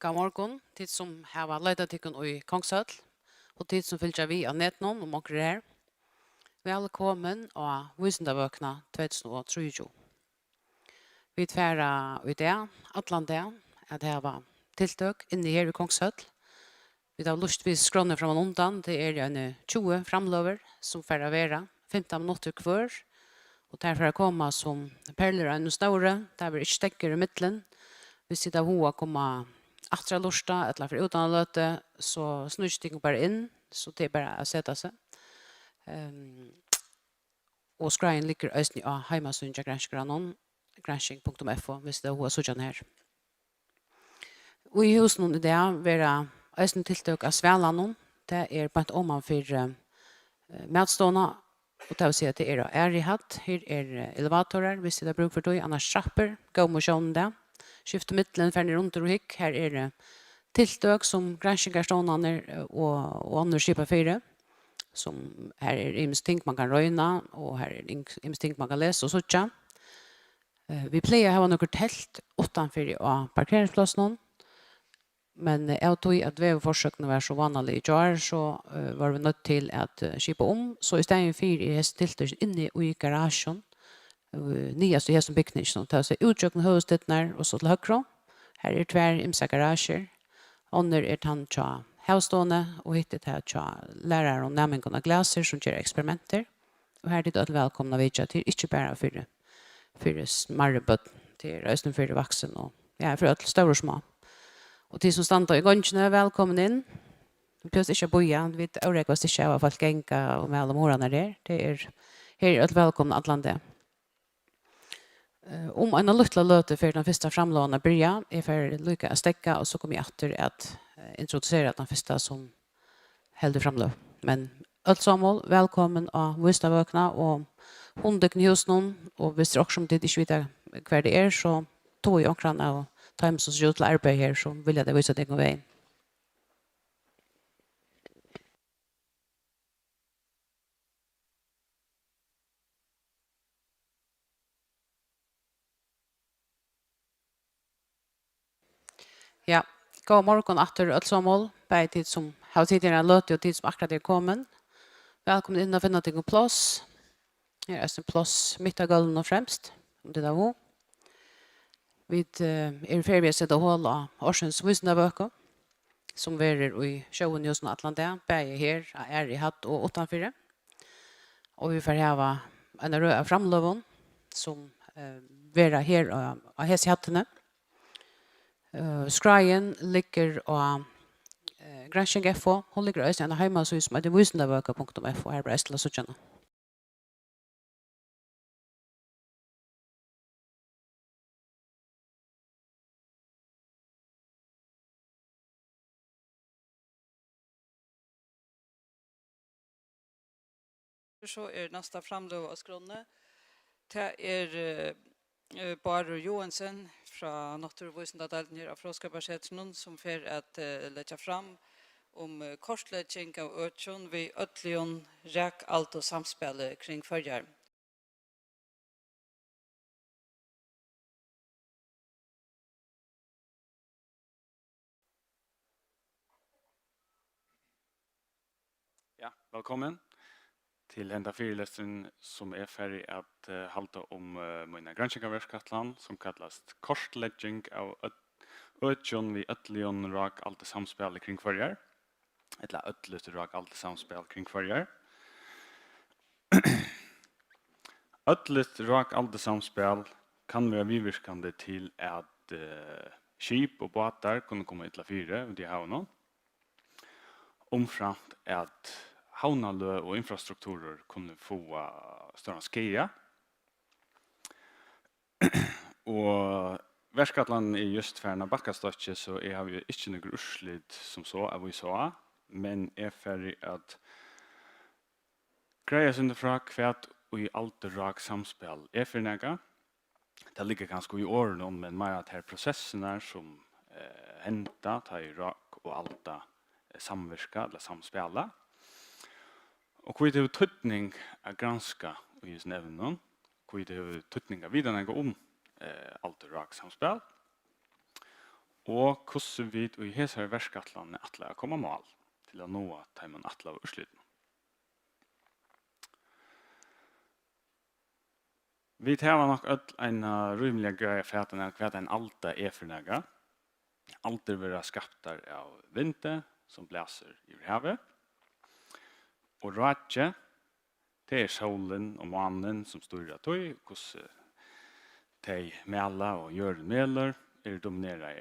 God morgon, tid som har leitat tykken i Kongshøll, og tid som fylgjer vi av netnom om okkur her. Velkommen av Visendavøkna 2023. Vi tverra i det, Atlante, at det var tiltøk inne her i Kongshøll. Vi har lustvis skrånne fram og undan, det er en 20 framløver som færre vera, 15 minutter hver, og derfor komma som perler av en store, der vi ikke stekker i midtelen. Hvis det er hoa komma atra lusta, eller for utan å løte, så snur ikke bare inn, så det er bare å sette seg. Og skreien ligger østning av heimasundja granskgranon, gransking.fo, hvis det er hoa sudjan her. Og i husen i det, vera østning tiltøk av Svelanon, det er bare oman for matstående, og det vil si at det er ærihatt, her er elevatorer, hvis det er bruk for det, annars trapper, gå mosjonen det. Skifte midtelen ferdig rundt og hikk. Her er det tiltøk som granskingarstående og andre skipet fire. Her er imens ting man kan røyne, og her er imens ting man kan lese og sånn. Vi pleier å ha noen telt utenfor av parkeringsplassen. Men jeg tog at veveforsøkene var så vanlig i år, så var vi nødt til at skipe om. Så i stedet for er tiltøk inne i garasjen, nyaste i hesten bygning, så tar seg uttrykkende høyestettene og så til høyre. Her er tver imsa garasjer. Under er tann tja høystående, og hittet her tja lærere og nærmengene glaser som gjør eksperimenter. Og her er det velkomna vidtja til ikke bare for smarrebøtt, til røysen for vaksen, og ja, for alle større og små. Og til som standa i gongene, velkommen inn. Vi prøver ikke å boja, vi vet årekvast ikke av folk enka og mellom årene der. Det er her er velkomna Atlante. Om en lilla løte for den første framlåna börja är för lycka att stäcka och så kommer jag efter att introducera den första som hellre framlå. Men allt sammål, välkommen av Vistavökna och hundökn hos någon och hvis det också om det inte vet hver det är så tog jag omkring av Times och så till arbete här så vill jag det visa det en väg. Ja, god morgon atter allsammål, bare tid som har tidligere løte og tid som akkurat er kommet. Velkommen inn og finne til en plass. Her er en plass midt av gulven og fremst, om det er hvor. Vi er ferdig å sette hold av Årsens Visendavøkna, som verer i sjøen i Atlante, bare her er i hatt og utenfor. Og vi får ha en rød framløven, som verer her av hese hattene. Skreien ligger av Gransking.fo. Hun ligger også en heimasøy som heter Visendavøkna.fo her på Estland Suttjana. Så er nästa framløv av skrånne. Det er Baro Johansen fra Naturvårdsendadelen her av Fråskaparsetsen som får at lägga fram om kortlegging av øtjon ved øtlion, ræk, alt og samspillet kring førjar. Ja, velkommen til enda fyrelesen som er ferdig at halda om mine granskingarverkatlan som kallas kortlegging av øtjon vi øtlion rak alt samspel kring førjar. Eller øtlet rak alt samspel kring førjar. Øtlet rak alt samspel kan være vivirkande til at skip og båtar kunne komme til fyre ut i havnen. Omframt at havnalø og infrastrukturer kunne få større skeia. Og verskatland er just ferdig bakkastøtje, så jeg har jo ikke noe urslit som så, av vi så, men er ferdig at greia synder fra kvært og i alt rak samspel er for nega. Det ligger ganske i årene, men mer at her prosessene som henta, ta i rak og alta samvirka eller samspela. Og hva det er tøtning av granska i nevnen, hva det er tøtning av videre om alt rak samspel. og hvordan vi i hesar verskattlandet atla å komme mål til å nå at man atla av urslyten. Vi tar nok en rymlig greie for at hva en alta for nega. Alter vil være skaptar av vinte som blæser i havet. Og ratje, det solen og månen som styrer tøy, hvordan de mela og gjør meler, dominerer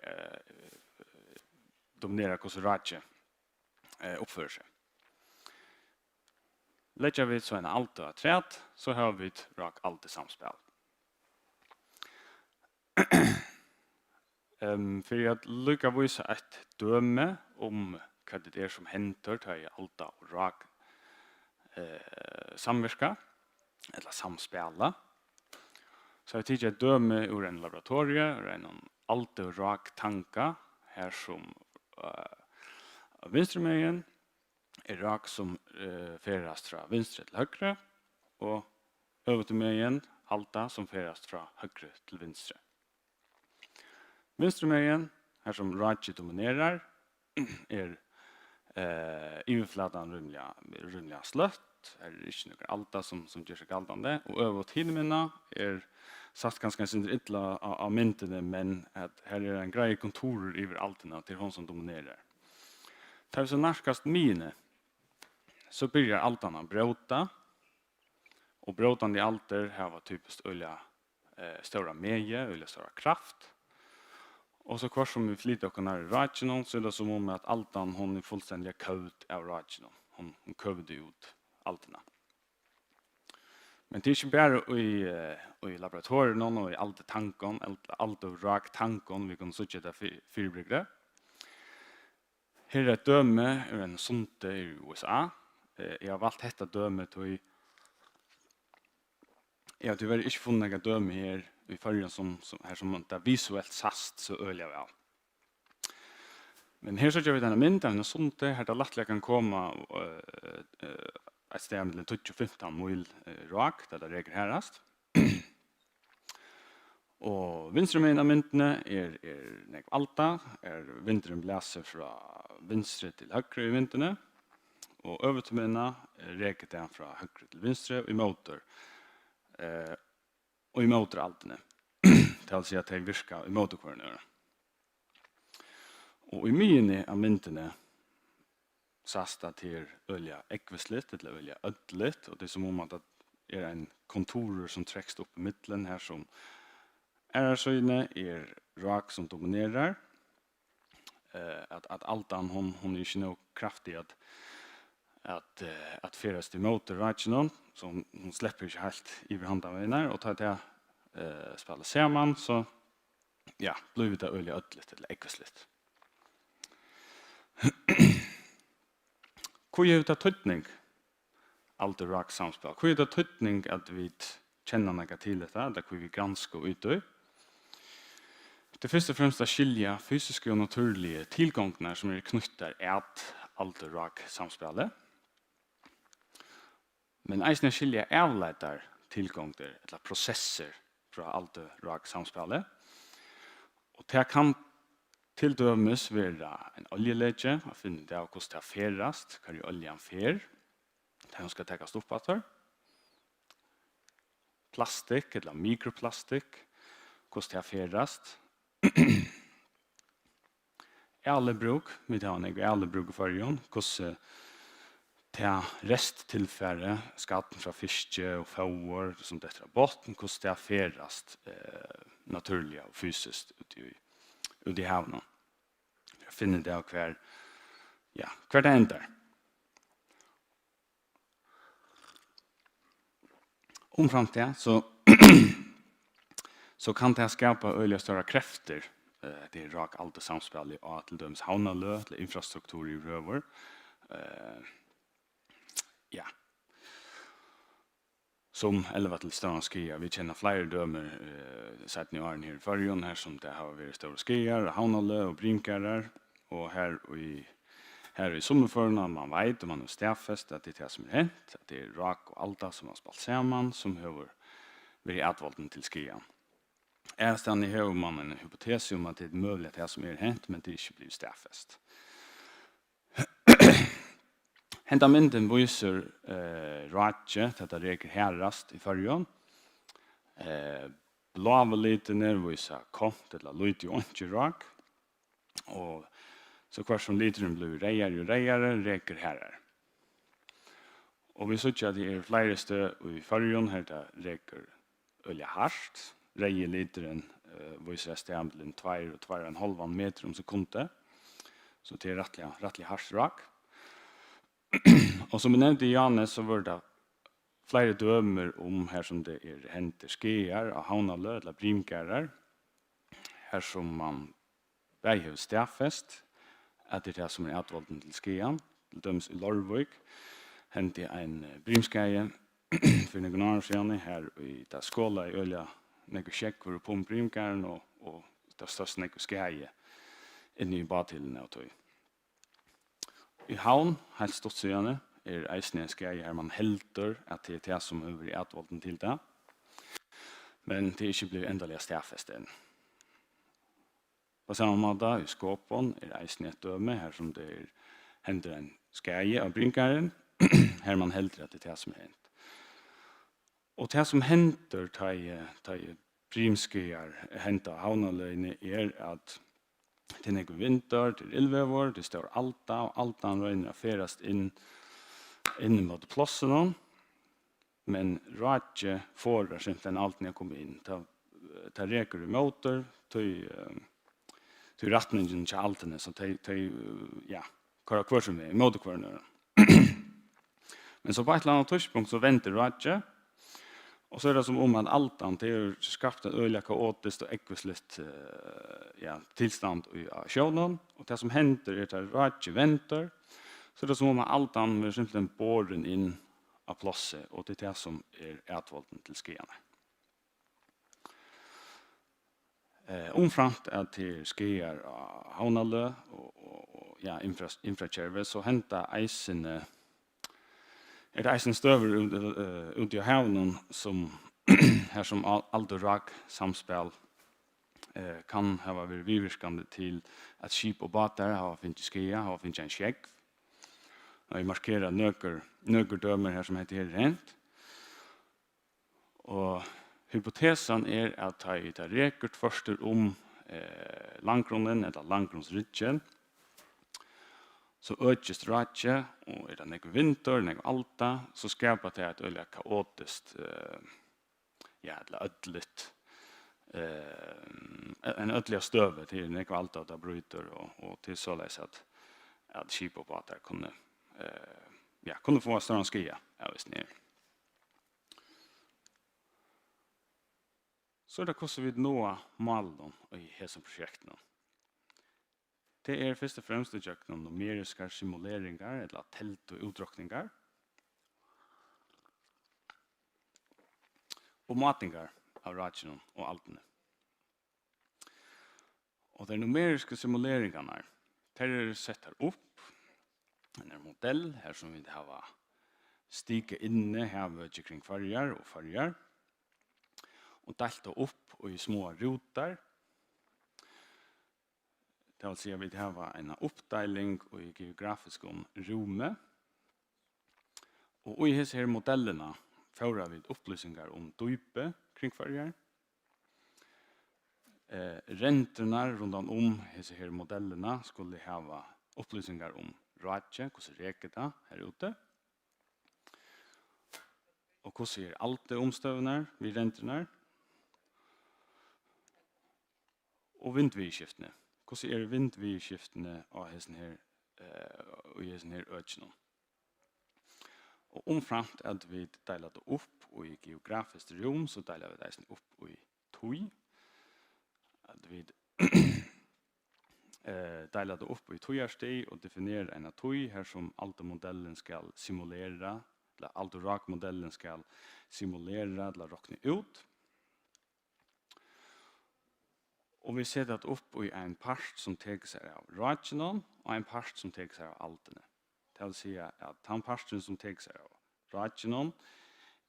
hvordan ratje oppfører seg. Lägger vi så en alta av träd så har vi ett rak allt samspel. För att lycka visa ett döme om vad det är som händer till i alta och rak samverka eller samspela. Så jag tycker ett döme ur en laboratorie ur en alta och rak tanka här som vinstermägen rak som ferast fra vinstre til høyre, og øvertemegen alta som ferast fra høyre til vinstre. Vinstremegen, her som ratje dominerar, overflaten rymlig sløtt, ikke noe alta som gjør seg galdande, og øvertemena satt ganske sindre ytla av myntene, men at her en greie kontorer over altena til hon som dominerar. Tar vi så nærkast mine, så börjar altarna bråta. Och bråtande alter har var typiskt olja stora meje, olja stora kraft. Och så kvar som vi flyter och när ratchenon så är det som om att altan hon är fullständigt kövd av ratchenon. Hon kövde ut altarna. Men det är inte bara i laboratorien och i allt tankon, allt av rak tankon vi kan söka det fyrbryggre. Här är ett döme ur en sunte i USA. Jag har valt detta döme till jag har tyvärr inte funnit några döme här i förrän som är visuellt sast så öliga väl. Men här så gör vi denna mynd av en sunte här det lättligen kan komma ett steg med 20-15 mil rak där det regler härast. Och vinstremän av myndene nek alta, vinteren bläser från vinstre till högre i myndene. Og övertomena reket den fra högre til vinstre og i motor altene. Det vil si at jeg virker i motorkvarnere. Og i mine av myntene sasta til ølja ekvislitt, eller ølja ødlitt, og det er som om at det en kontorer som trekst opp i middelen her som søyne rak som dominerar. At altan hon er ikke noe kraftig att föras till motor ratchenon som hon släpper inte helt i handen av henne och tar det spela samman så ja, blir det öliga ödligt eller ekvisligt. Hur är det tydning? Allt det rak samspel. Hur är det tydning att vi känner något till detta, där vi granskar ut det? Det först och främst att skilja fysiska och naturliga tillgångar som är knyttar att allt det rak samspelet. Men eisne skilja avleitar tillgångar eller processer fra allt det rak samspelet. Og det kan til dømes være en oljeledje, å finne det av hvordan det ferast, hva oljan fer, det skal tekast opp etter. Plastik eller mikroplastik, hvordan det ferast. Alebruk, vi tar en alebruk i fargen, hvordan det resttilfære, skatten fra fiske og fauer, som dette er botten, hvordan det ferast naturlig og fysisk ut i havnen. Jeg finner det av hver det ender. Omframt det, så kan det skapa øyelig større krefter. Det er rak alt det samspillet av til dømes havnalø, til infrastruktur i røver. Som 11 til større skier. Vi kjenner flere dømer sett i åren her i fargen, her som det har vært større skier, havnalø og brinkarer. Og her i sommerførene man vet, og man har stedfest at det er det som er hent, at det er rak og alta som har spalt sammen, som har vært atvalden til skier. Ändan i huvudmannen en hypotes om att det är möjligt att det som är hänt, men det är inte blivit stäffest. Henta mynden viser ratje, dette reker herrast i förrjön. Blåa litene viser kont, eller lite och inte rak. Och så kvar som literen blir reiare og reiare, reker herrar. Og vi ser at det flere stød i førjen her det reker øye hardt. Reier literen viser stemmen 2 og 2,5 meter om sekundet. Så det er rettelig hardt rak. Og som vi nevnte i Janne, så var det flere dømer om her som det henter skeer av havnalø eller brimgærer. Her som man behøver stedfest, at det er det som er atvalden til skeen, til dømes i Lorvøk. Hente en brimskeie for noen år siden her i det skåla i Ølja, noen sjekker på brimgæren og det største noen skeie inne i badtillene og tog. I havn, helt stått siden, eisne skeie her man helter at det er det som er i atvalden til det. Men det er ikke blitt endelig stedfest enn. På samme måte i skåpen eisne et døme her som det hender en skeie av brimgæren, her man helter at det er det som er hendt. Og det som henter til brimskeer hentet havnaløyene at det er vinter, det er ildvever, det står alta, og altan røyner ferast inn mot plassen. Men ratje får simpelthen alt når jeg kommer inn. Det reker i motor, til retningen til altene, så kører hver som er i motorkvarene. Men så på et eller annet tidspunkt så venter ratje, och så är det som om att altan det är skapat en öliga kaotiskt och ekvisligt tillstånd i sjön och det som händer är att ratje väntar så det är som om att altan är simpelthen båren in av plåset och det är det som är ätvalden till skearna. Omframt att det skear av havnalö och infrakärve så händer eisen det eisen støver ut i havnen som her som alt og rak samspel kan ha vært virvirskende til at skip og båter har finnet skia, har finnet en skjegg. Og jeg markerer nøker dømer her som heter her rent. Og hypotesen er at jeg tar rekord først om langgrunnen eller langgrunnsridgen. Så økes ratje, og det noe vinter, noe alta, så skapar det et øyelig kaotiskt, eller ødligt, en ødelig støve til noe alta det bryter, og til såleis at skip og båter kunne få større skia, hvis nere. Så det hvordan vi nå målen i disse prosjektene. Det är först och främst utjäkten numeriska simuleringar eller telt och utdrukningar. Och matningar av ratchen och altene. Och de numeriska simuleringarna är sätter upp en modell här som vi har stika inne här kring färger och färger. Och delta upp och i små rutor. Det vill säga vi har en uppdelning i geografisk rumme. Och i dessa modellerna får vi upplysningar om dype kring färger. Räntorna runt om dessa modellerna skulle ha upplysningar om ratje, hur reker det här ute. Och hur ser allt det omstövnar vid räntorna. Och vindvidskiftene. Hvordan vindvidskiftene av hesten her økene. Og omframt at vi deler det opp i geografisk rom, så deler vi det opp i tøy. At vi deler det opp i tøyersteg og definerer en tøy her som alt modellen skal simulere, eller alt rak-modellen skal simulere eller råkne ut. Og vi ser det opp i en part som teker seg av ratjenon og en part som teker seg av altene. Det vil si at den parten som teker seg av ratjenon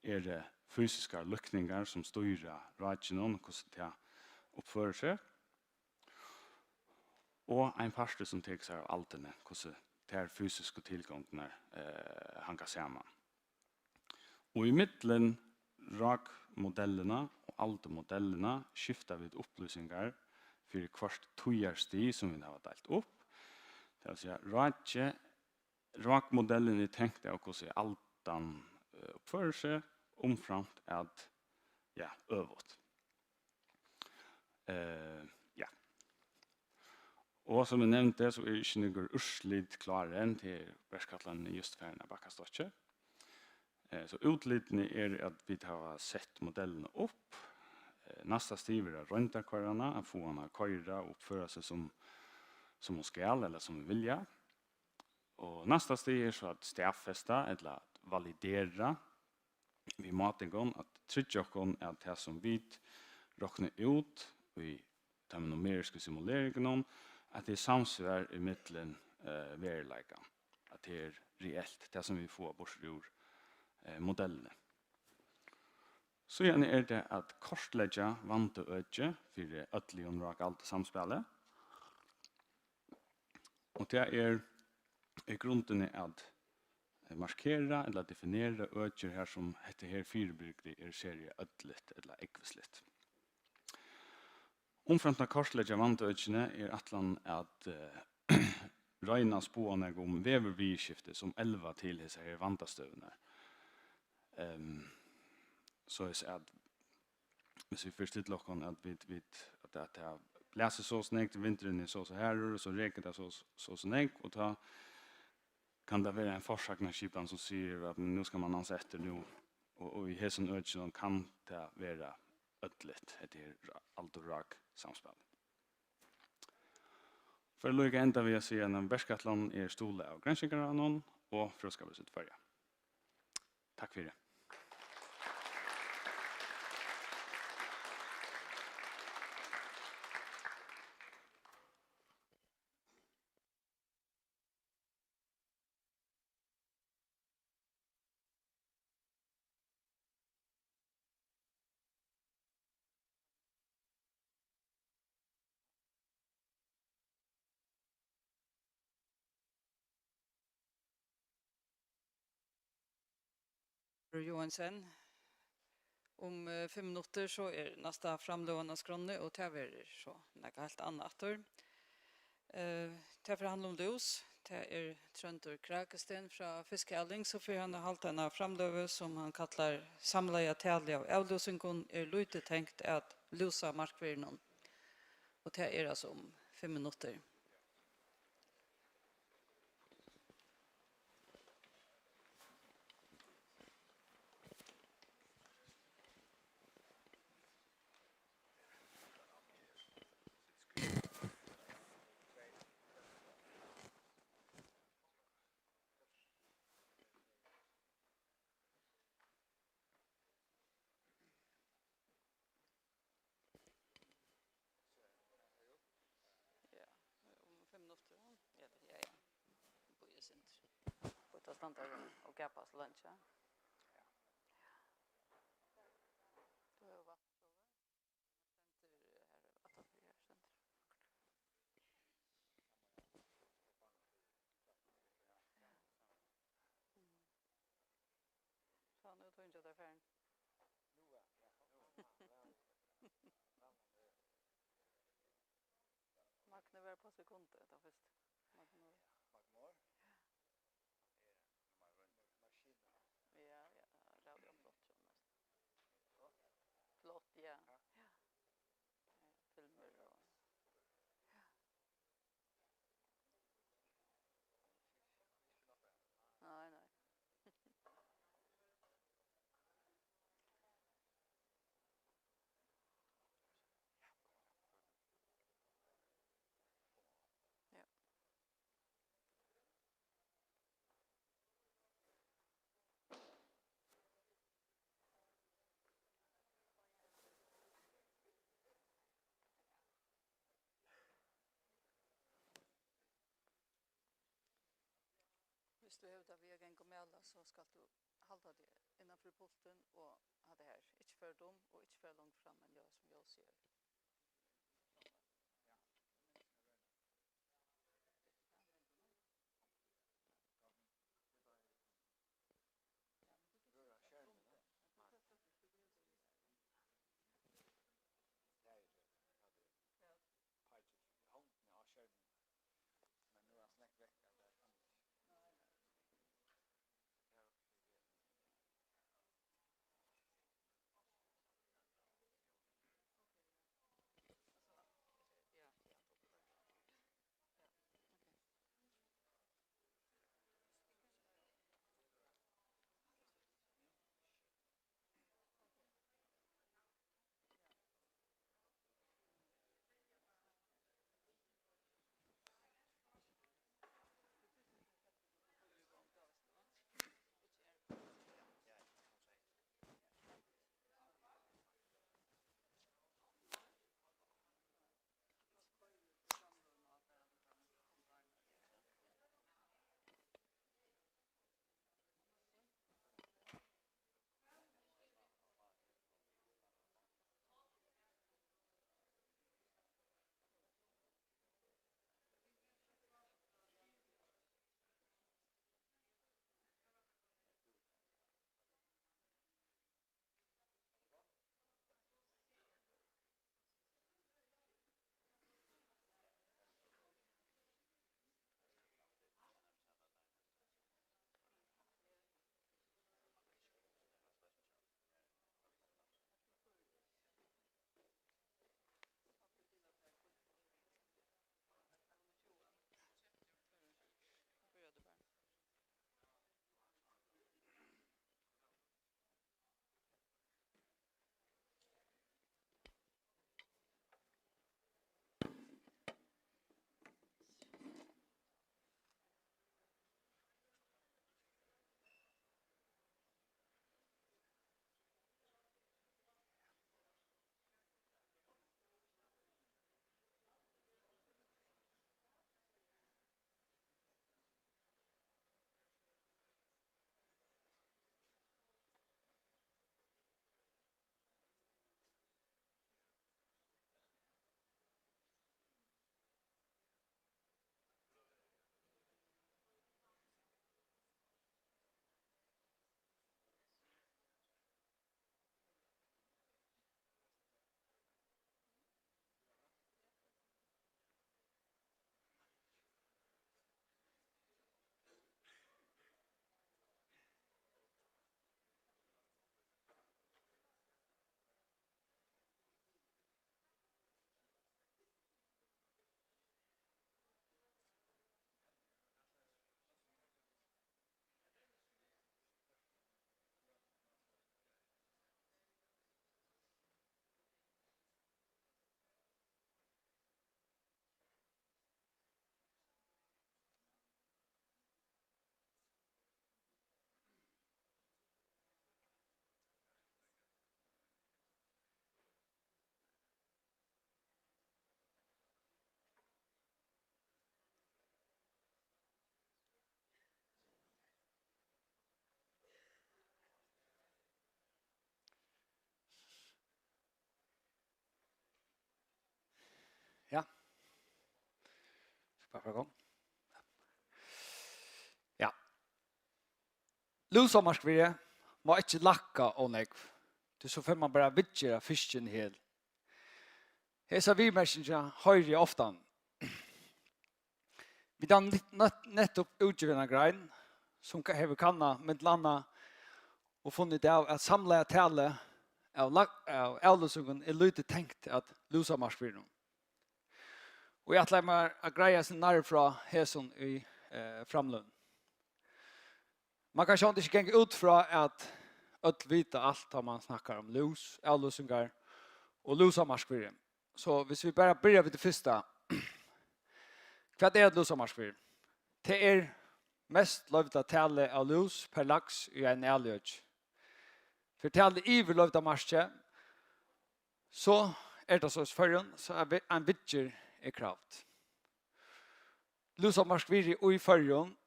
det fysiske lukninger som styrer ratjenon, hvordan det oppfører seg, og en pastor som tar seg av altene, hvordan det er fysiske tilgångene hanker sammen. Og i midten rakmodellerna og altemodellerna skifter vi opplysningar for hvert togjersti som vi har delt opp. Det vil si rakmodellen er tenkt av hvordan altan oppfører seg, omframt at øvåt. Ja. Og som jeg nevnte, så er ikke noe urslit klare enn til Bergskatlan just ferdig bakkastotje. Så utlitene er at vi har sett modellene opp. Nästa stiv er røntakvarene, at få henne køyre og oppføre seg som hun skal, eller som hun vilja. Og nästa stiv er så at stedfeste, eller at validere vi matingon, at tryggjokken er det som vi råkner ut, vi tar med numeriske simuleringer, at det er samsvær i midtelen verileika, at det er reelt, det som vi får bort ur modellene. Så gjerne er det at kortlegge vant og øtje for øtlig og rak alt samspillet. Og det er i grunden at markera eller definera øtjer her som heter her fyrbyrgri er serie ødligt eller ekvisligt. Omframtna korslegja vantøtjene er atlan at røyna spåene om vevervidskifte som 11 til hese her vantastøvene. Så er at hvis vi først til okken at vi at det blæser så snägt vinteren er så her og så reker det så snägt og ta kan det være en forsaknarskipan som sier at nu skal man anse etter nu, og i hesen øtjen kan det være ødligt etter alt og rak samspill. For å lukke enda vil jeg si at Bergskatlan er stole av granskingaranon og frøskapet utførja. Takk for det. Johansen. Om 5 minutter så er nästa framlående skronne, og det er så noe helt annet. Det handler om los. Det er Trøndur Krakesten fra Fiskeelling, så får han halte en framløve som han kallar samleie tale av avløsingen er lite tenkt at losa markvirnen. Og det er altså om 5 minutter. Och gapas lunch. Så nu tar inte det färn. Magne var på sekunder då först. Magnor. Ja, radio flott så mest. Flott, ja. Filmer och Nej. Ja. Hvis du hevder vi er gang med så skal du halda det innenfor pulten og ha det her. Ikke for dum og ikke for langt frem, men ja, som jeg sier. Bare for gang. Ja. Lusamarskvirre må ikke lakka og negv. Det så får man bare vidtjera fisken hel. Hesa vimerkninga høyrer jeg ofta. Vi dan nettopp utgiven grein, som hever kanna med landa og funnet av at samla tale av avløsungen lite tenkt at lusamarskvirre. Og jeg atler meg å greie sin nær fra heson i framløn. Man kan ikke genge ut fra at öll vita allt om man snackar om lus, avlösningar och lusamarskvirre. Så hvis vi bara börjar vid det första. Vad är lusamarskvirre? Det är mest lovda tale av lus per lax i en älgöj. För tale iver lovda marske så är det så förrän så är en vidger är kravt. Lusamarskvirre och i förrän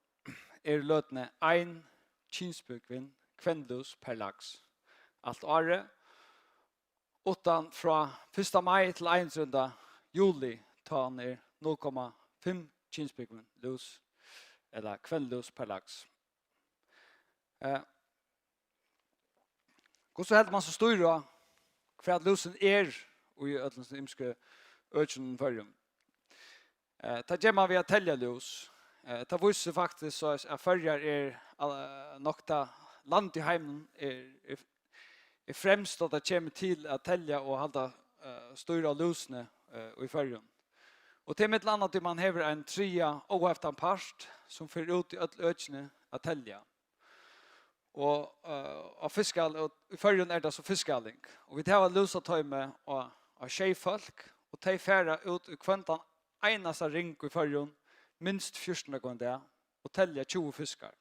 är lötne ein kinsbukvin kvendlus per lax. Allt året. Utan fra 1. maj til 1. juli tar han 0,5 kinsbukvin lus eller kvendlus per lax. Hvordan heldur man så stor da hva at lusen og i ødlens imske økjen førjum? Ta gjemma vi at telja lus. Ta viser faktisk så at førjar nokta land i heimen är främst att det kommer till att tälja och halda stora lusne i förrjun. Och till mitt annat man häver en trea och en part som för ut i ökne att tälja. Och av fiskal i förrjun är det så fiskalling. Och vi tar lusa tajme och tjejfolk och tar färra ut i kvantan enasta ring i förrjun minst 14 gånger och tälja 20 fiskar.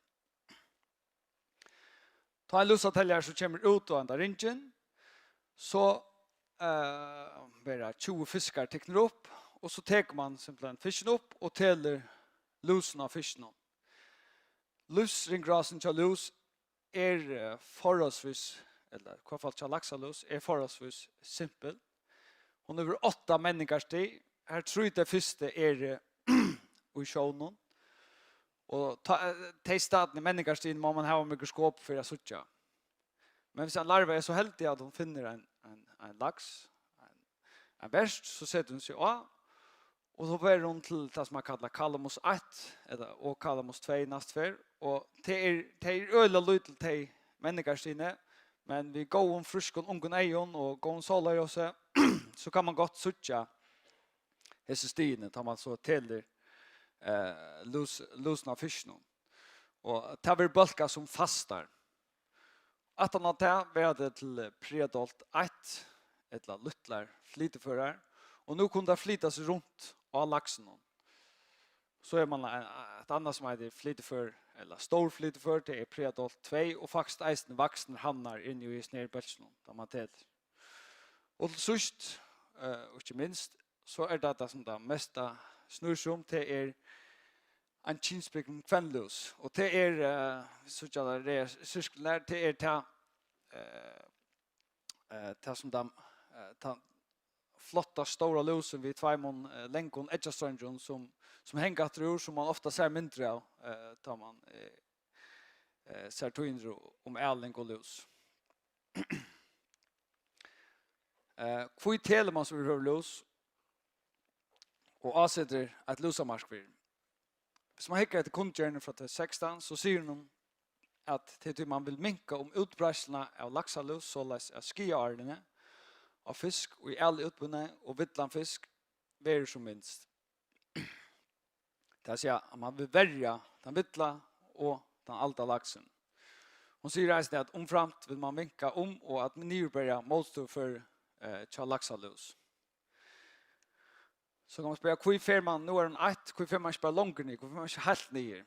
Ta en lusateljare som kommer ut och andra ringen så blir 20 fiskar tecknar upp och så tar man simpelthen fisken upp och teller lusen av fisken. Lusringrasen till lus är förhållsvis, eller i alla fall till laxalus, är förhållsvis simpel. Hon över 8 människors tid. Här tror jag det första är i sjånen. Och till staden i människors må man ha en mikroskop för att sucha. Men hvis en larva är så heldig att hon finner en lax, en bärst, så sätter hon sig av. Och då börjar hon till det som man kallar kalamus 1 och kalamus 2 nästfär. Och det är öl och lite till människors inne. Men vi går om fruskon ungen ejon och går om solar och så kan man gott sucha hese stiene, tar man så till lusna fisken. Och det blir bulkar som fastar. Att han har det det till predolt 1, ett luttlar flyteförare. Och nu kunde det flytas runt av laxen. Så är man ett annat som heter flyteför eller stor flyteför, det är predolt 2 och faktiskt eisen vuxen hamnar in i snerbölsen där man till. Och till sist, och inte minst, så är det som det mesta snurrsum till en kinsbyggen kvennlus. Och det är så att det är cirkulär, det är det som de flotta stora lusen vid 2 länkon edgestrandjon som hänger tror som man ofta ser mindre av tar man ser tvinro om älling och lus. Kvitt hela man som vill lus och avsätter ett lusamarskvirre. Hvis man hickar till kundgärningen från 16 så säger de att det man vill minka om utbräslarna av laxalus således av skiarderna av fisk och i all utbunna och vittlandfisk är som minst. Det vill säga att man vill välja den vittla och den alta laxen. Hon säger att omframt vill man minka om och att man nybörjar målstå för laxalus. Så kan man spela hur får man nu är en 1, hur får man spela långt ner, hur får man inte helt ner.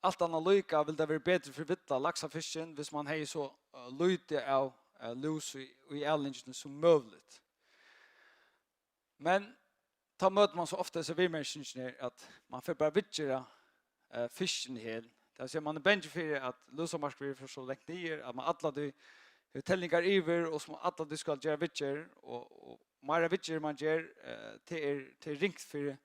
Allt annat lika vill det vara bättre för vittla laxafisken hvis man har så lite av lus i älingen som möjligt. Men ta möter man så ofta så vi människor att man får bara vittjera fisken hel. Det vill säga man är bättre för att lusamarskvirre för så längt ner att man alla de tällningar iver och som alla de ska göra vittjer och mera vittjer man gör till ringt för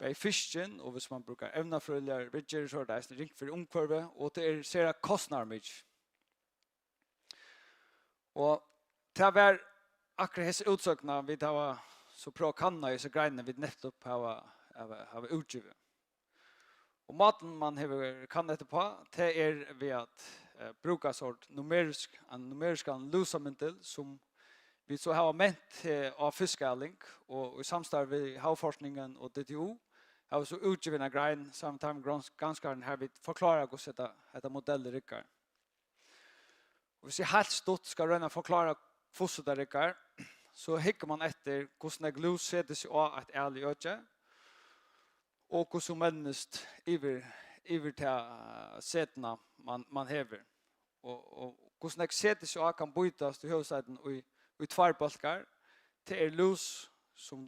bei fisken, og hvis man brukar evnafrøyler, vidger, så det en ring for omkvarve, og det ser kostnar mykje. Og til å være akkurat hese utsøkna, vi tar så prøv å kanna i så greiene vi nettopp har utgivet. Og maten man kan dette på, det ved at bruka sort numerisk lusamindel som vi så har ment av fiskaling og i samstarv med havforskningen og DTU har vi så utgivet en grein samtidig med ganskaren her vi forklarer hvordan dette modellet rykker. Og hvis jeg helt stort skal røyne forklare hvordan det rykker, så hikker man etter hvordan jeg lus setter seg av et ærlig øke, og hvordan menneskt iver til setene man hever. Og hvordan jeg setter seg av kan bytes til høysiden i tverrbalkar til lus som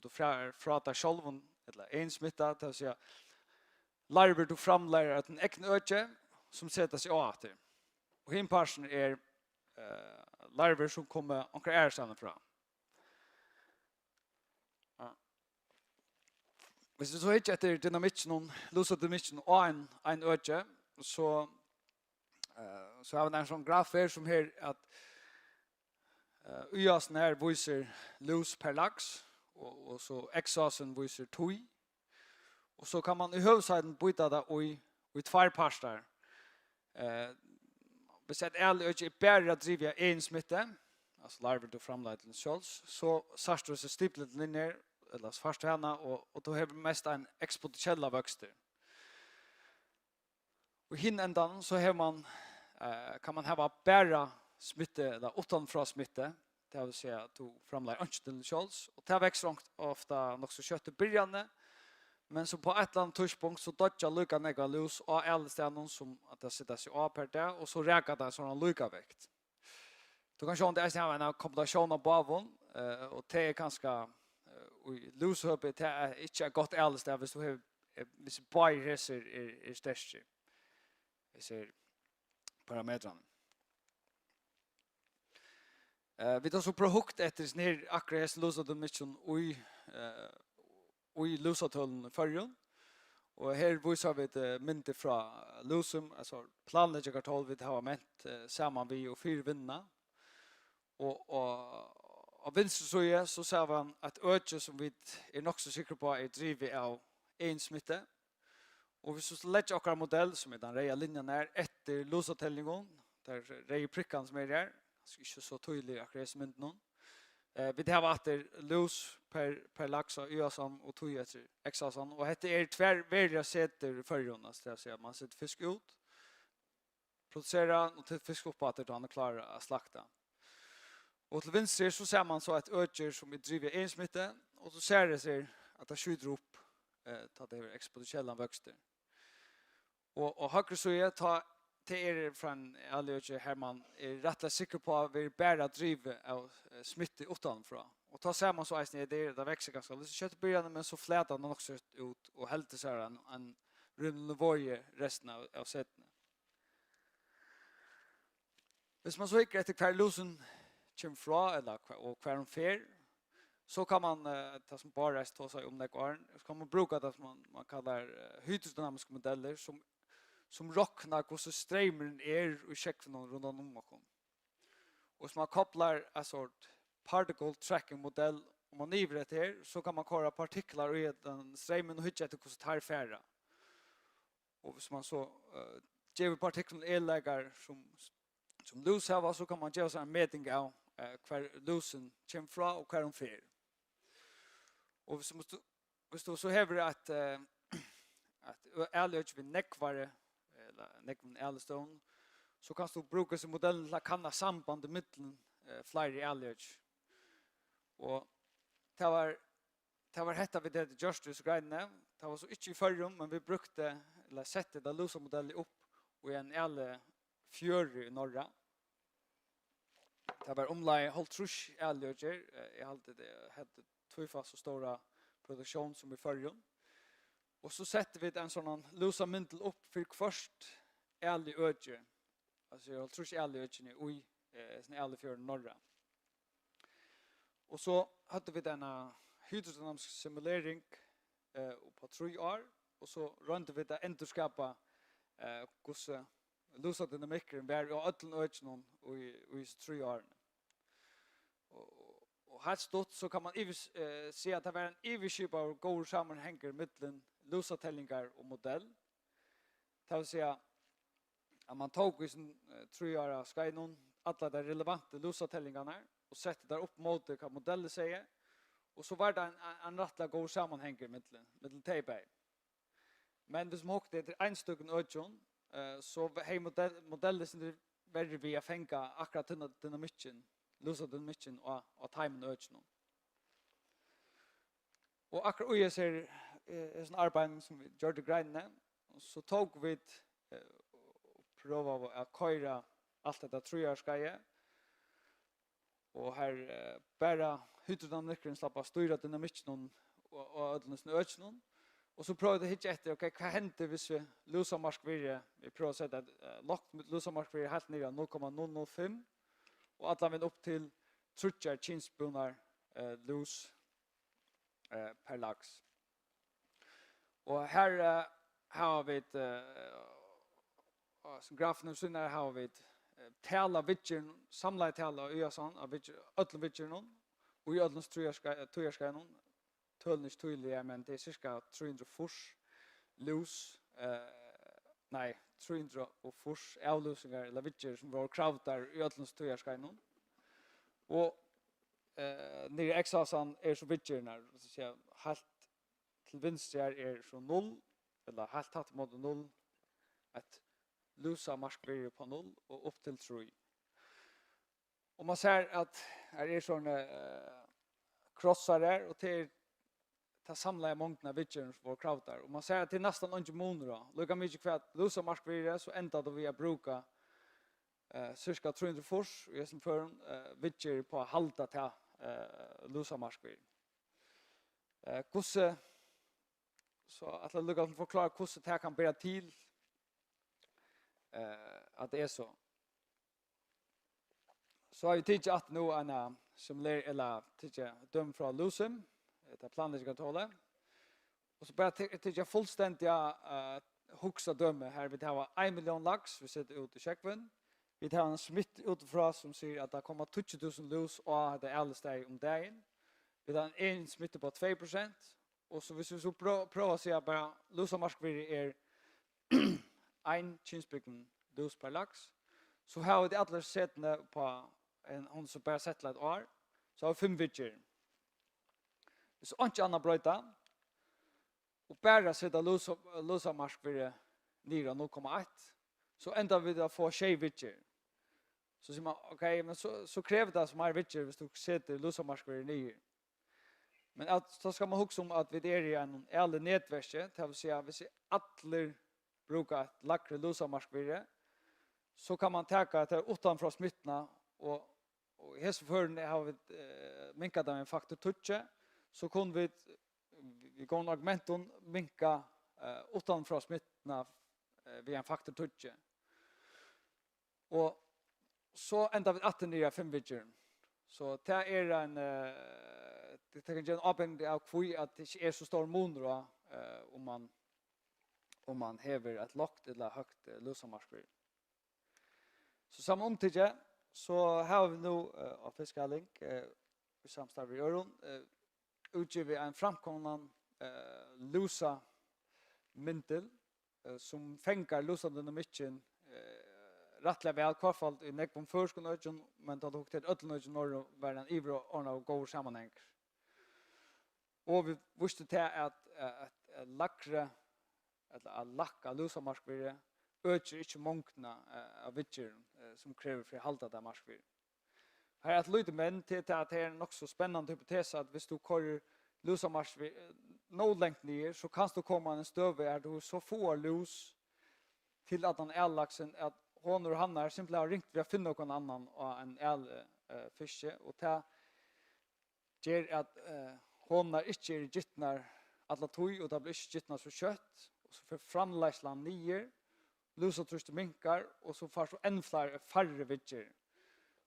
du fratar sjølven, eller en smitta, til å si larver du framlærer at en ekne øke som setter seg av til. Og himparsen larver som kommer omkring ærestanden fra. Hvis du så ikke etter dynamikken, lusadynamikken og en øke, så har vi en sånn graf her som her at ujasen her viser lus per laks, og så x-asen viser tui. Og så kan man i høvsiden byta det i tverrparstar. Hvis et ærlig øke bare driver en smitte, altså larver du framleidelen selv, så sørst du seg stiplet linjer, eller først henne, og du har mest en eksponentiella vøkster. Og hinn endan så har man, kan man ha bare smitte, eller utanfra smitte, det vil si at du framleier ønskjøttel selv, og det vekster ofte nok så kjøtt i begynnende, men så på et eller annet tidspunkt så dodger lukka nega lus av alle stedene som at det sitter seg av per det, og så reker det sånn lukka vekt. Du kan se om det er en kombinasjon av bavon, og det er ganske i lushøpet, det er ikke godt alle steder hvis du har hvis bare reser største. Jeg ser parametrene. Vi tar så produkt etter sånn her akkurat hesten lusadynamikken i lusatøllen i førjen. Og her viser vi et mynte fra lusum, altså planleggerkartol vi har ment sammen vi og 4 vinnene. Og venstre så ser vi at øke som vi nok så sikre på drivet av en smitte. Og hvis vi legger akkurat modell som den reie linjen etter lusatellingen, der reie prikkene som her, ikke så tydelig akkurat som mynte noen. Vi har etter lus per laksa, uasan og tog etter eksasan. Og dette tverrverdige seter førjene, det vil si at man setter fisk ut, produserer og til fisk opp at han klarer å slakta. Og til venstre så ser man så et øker som driver en smitte, og så ser det seg at det skyder opp til det er eksponentiella vøkster. Og høyre så det fra en ærlig øke her man rett og sikker på at vi bare driver av smitte utenfra. Og da ser man så eisen det vekster ganske litt kjøttbyrjene, men så fleter den også ut og helter seg en rymlig våge resten av setene. Hvis man så ikke etter hver lusen kommer fra, og hver en fer, så kan man, det som bare ta seg om det går, så kan man bruke det som man kallar hydrodynamiske modeller, som rocknar hvordan strømmen og sjekken rundt om oss. Og hvis man kopplar en sort particle tracking modell, om man niver det her, så kan man kåre partiklar i den strømmen og hytte etter hvordan det er færre. Og hvis man så gjør partiklen elegger som lus har, så kan man gjøre seg en meting av hver lusen kommer fra og hver hun fer. Og hvis du så hever at ærlig ikke vil nekvare, eller nekvare ærligstående, så kan du bruke sin modell til å kanna samband i midten flere ærlig ikke. Og det var hetta vi det Justice greiene. Det var så ikke i førrum, men vi brukte, eller sette det lusa modellet opp i en ærlig fjøre i norra. Det var omlai halvtrus ærliggjør. Jeg hadde tvøyfast og stora produksjon som i førjon. Og så setter vi en sånn lusa myndel opp for først ærlig ødje. Altså halvtrus ærliggjørene i sånn ærlig fjør norra. Og så hadde vi denne hydrodynamisk simulering och på 3 år och så rönte vi att ändskapa hur lusa dynamiken var och ödlen ödlen och i 3 år. Och helt stort så kan man se att det var en överskip av god sammanhänger mellan lusatellingar och modell. Det vill säga att man tog i sin 3 år skajnon alla de relevanta lusatellingarna och sätter där upp mot det vad modellen säger. Och så var det en rättla god sammanhänger mellan tejpej. Men hvis man åkte etter en stykken ødjon, så hei modellen sin verre vi å fenga akkurat dynamikken, lusa dynamikken og timen ødjon. Og akkurat jeg ser sånn arbeid som vi gjør det greinene, så tog vi prøve å køyre alt dette trojarskeiet, og her bare hydrodynamikken slapp av styra dynamikken og ødlens ødjon. Och så prövade jag hitta efter okej vad händer hvis vi lusa marskvirre vi prövar att sätta lockt med lusa marskvirre helt ner 0,005 och alla vi upp till 30 kinspunar lus per lax. Och här har vi som grafen så när har vi tala vitchen samla tala och göra sån av vitchen öll vitchen och i öllens trojarska någon tölnis tydliga men det är cirka 300 fors lus 300 och fors avlusingar eller vitcher som var crowdar i öllens trojarska och nere exasan är så vitcherna så säga helt till vänster är så 0 eller helt tatt mot 0 att lusa marskvirre på 0 och upp till 3. Och man ser att här är såna krossar där och till ta samla mångna vitchers för crowdar och man ser att det nästan inte monra. Lukar mycket för att lusa marskvirre så ändå vi att bruka cirka 300 fors och som för vitcher på halta till lusa marskvirre. Kusse så att jag lukar förklara kusse det kan bära till att det är så. Så har vi tidigare att nu en som lär eller tidigare döm från Lusum, det planlägga tålet. Och så bara tidigare fullständiga huxa döme här vi har 1 miljon lax vi sätter ut i Tjeckvin. Vi tar en smitt utifrån som säger att det kommer 20 000 lus och det är alldeles där om dagen. Vi tar en smitt på 2%. Och så hvis vi så prövar att säga bara lusa marskvirre är en kinsbyggning lus per lax. Så har vi det alla sättna på en hon som bara sätter ett år. Så har vi 5 vitcher. Så inte annan bröta. Och bara sätta lusa marskvirre nere 0,1. Så ändå vi då få 6 vitcher. Så säger man okej, men så kräver det som är vitcher hvis du sätter lusa marskvirre nere. Men att så ska man huxa om att vi är i en eller nätverke, det vill säga hvis alla brukar ett lackre lusa marskvirre, så kan man täcka det utanför smittna och i hälsofören har vi minkat av en faktor 20, så kan vi går argumenton minka utanför smittna via en faktor 20. Och så ända vi 18 nya 5 vitcher. Så det är en det kan ge en avhängig av kvui att det inte är så stor monra om man häver ett lågt eller högt lusamarskvirre. Så samma omtidje så har vi nu av Fiskalink i samstarv i Öron utgivet en framkomnan lusa myntel som fänkar lusa dynamikken rättliga väl kvarfall i nekvom förskon men då tog till öllnöjen norr var en ivro ordna och gå sammanhang. Och vi visste till att lackre eller lacka lusa marskvirre ökar inte mångna av vitcher som kräver för att halta där marskvirre. Här är ett lite men till att det är en också spännande hypotes att hvis du kör lusa marskvirre nå längt ner så kan du komma en stöve är du så få lus till att den ällaxen att hon och han har simpelt har ringt vi har finna någon annan och en äl fiske och ta ger att hon är inte gittnar alla tog och det blir inte gittnar så kött och så för framlägslan nier lusa trust minkar och så får så än färre vitcher.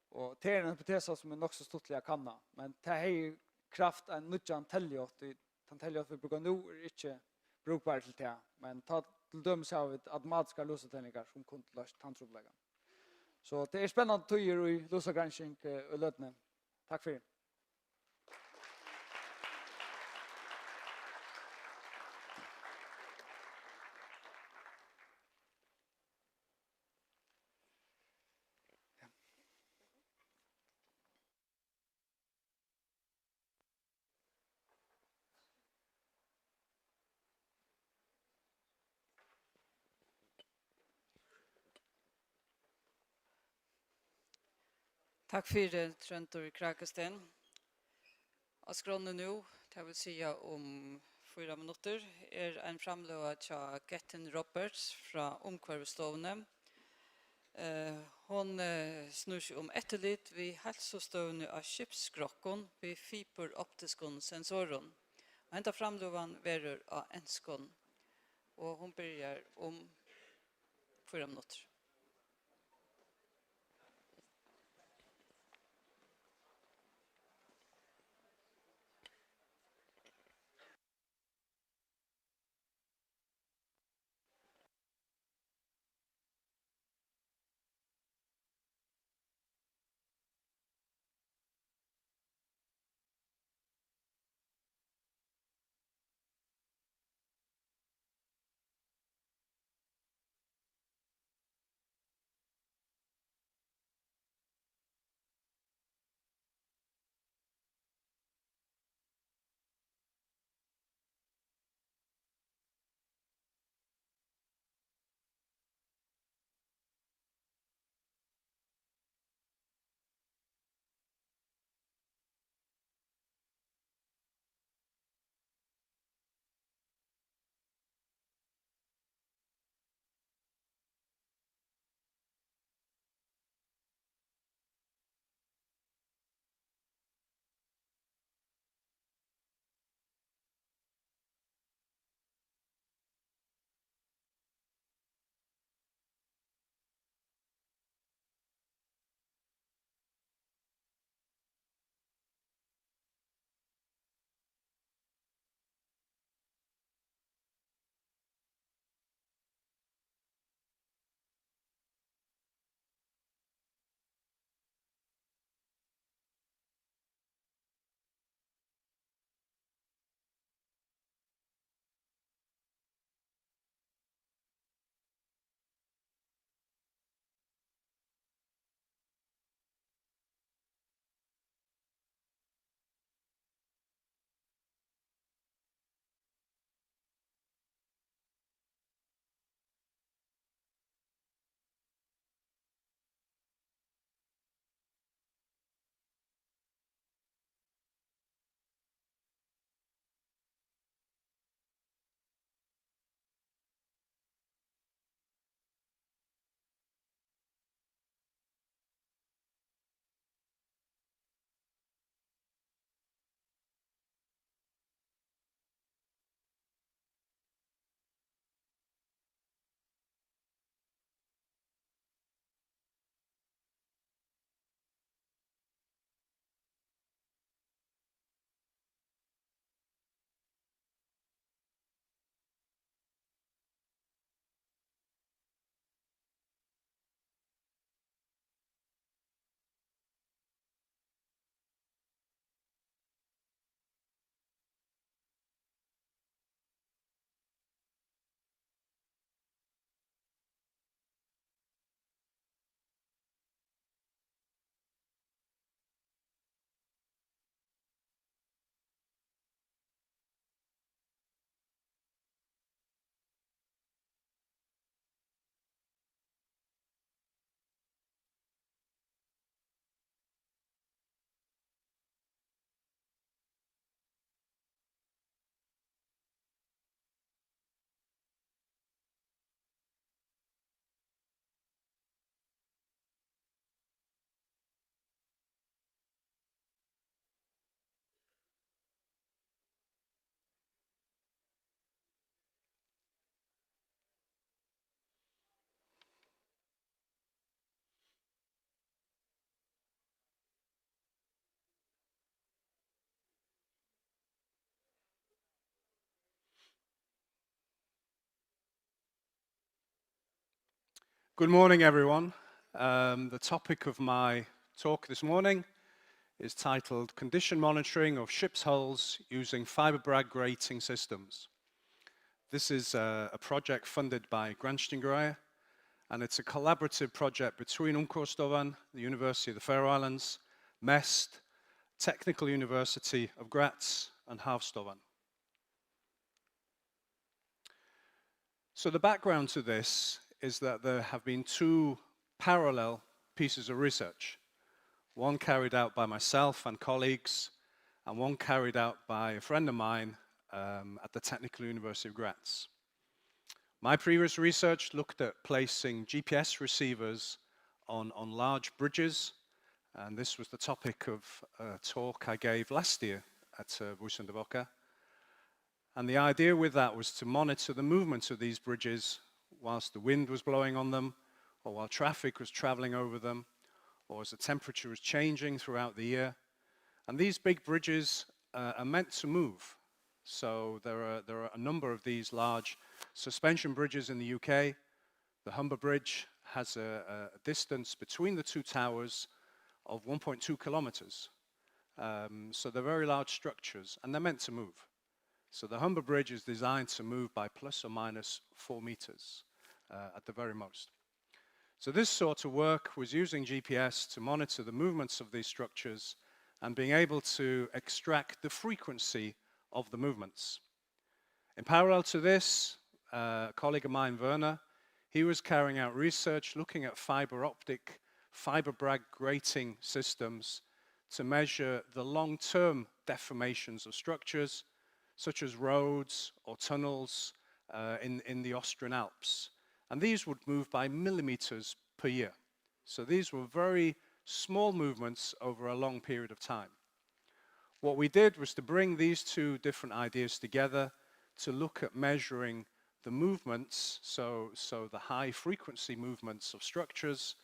Och det är en hypotes som är också stortliga kanna men det är kraft en nutjan tälljot i kan tälja att vi brukar nu är inte brukbart till det, men ta till dömes av ett automatiska lusatändningar som kunde lösa tandtrobläggen. Så det är spännande tider i lusagranskning och lötne. Tack för det. Takk for det, Trøntor Krakesten. Og skrånne nå, det vil si om 4 minutter, en framløy til Gettin Roberts fra Omkvarvestovene. Hon snur seg om etterlitt ved helsestøvende av skipskrokken ved fiberoptiskon sensoren. Og henta framløven verer av enskon. Og hon begynner om 4 minutter. Good morning, everyone. The topic of my talk this morning is titled Condition Monitoring of Ships' Hulls Using Fiberbrag Grating Systems. This is a project funded by Granskingrøya, and it's a collaborative project between Umhverfisstofan, the University of the Faroe Islands, MEST, Technical University of Graz, and Havstofan. So the background to this is that there have been two parallel pieces of research, one carried out by myself and colleagues, and one carried out by a friend of mine at the Technical University of Graz. My previous research looked at placing GPS receivers on large bridges, and this was the topic of a talk I gave last year at Vuxendevoka. And the idea with that was to monitor the movements of these bridges whilst the wind was blowing on them, or while traffic was traveling over them, or as the temperature was changing throughout the year. And these big bridges are meant to move. So there are a number of these large suspension bridges in the UK. The Humber Bridge has a distance between the two towers of 1.2 kilometers. So they're very large structures, and they're meant to move. So the Humber Bridge is designed to move by plus or minus 4 meters at the very most. So this sort of work was using GPS to monitor the movements of these structures and being able to extract the frequency of the movements. In parallel to this, a colleague of mine, Werner, he was carrying out research looking at fiber optic, fiberbrag grating systems to measure the long-term deformations of structures, such as roads or tunnels in the Austrian Alps. And these would move by millimeters per year. So these were very small movements over a long period of time. What we did was to bring these two different ideas together to look at measuring the movements, so the high frequency movements of structures,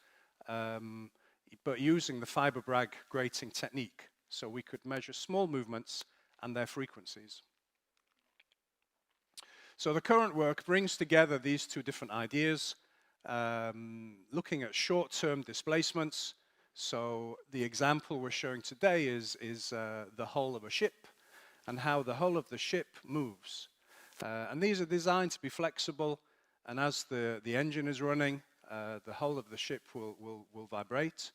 but using the fiberbrag grating technique. So we could measure small movements and their frequencies. So the current work brings together these two different ideas, looking at short-term displacements. So the example we're showing today is the hull of a ship and how the hull of the ship moves. And these are designed to be flexible, and as the engine is running, the hull of the ship will vibrate,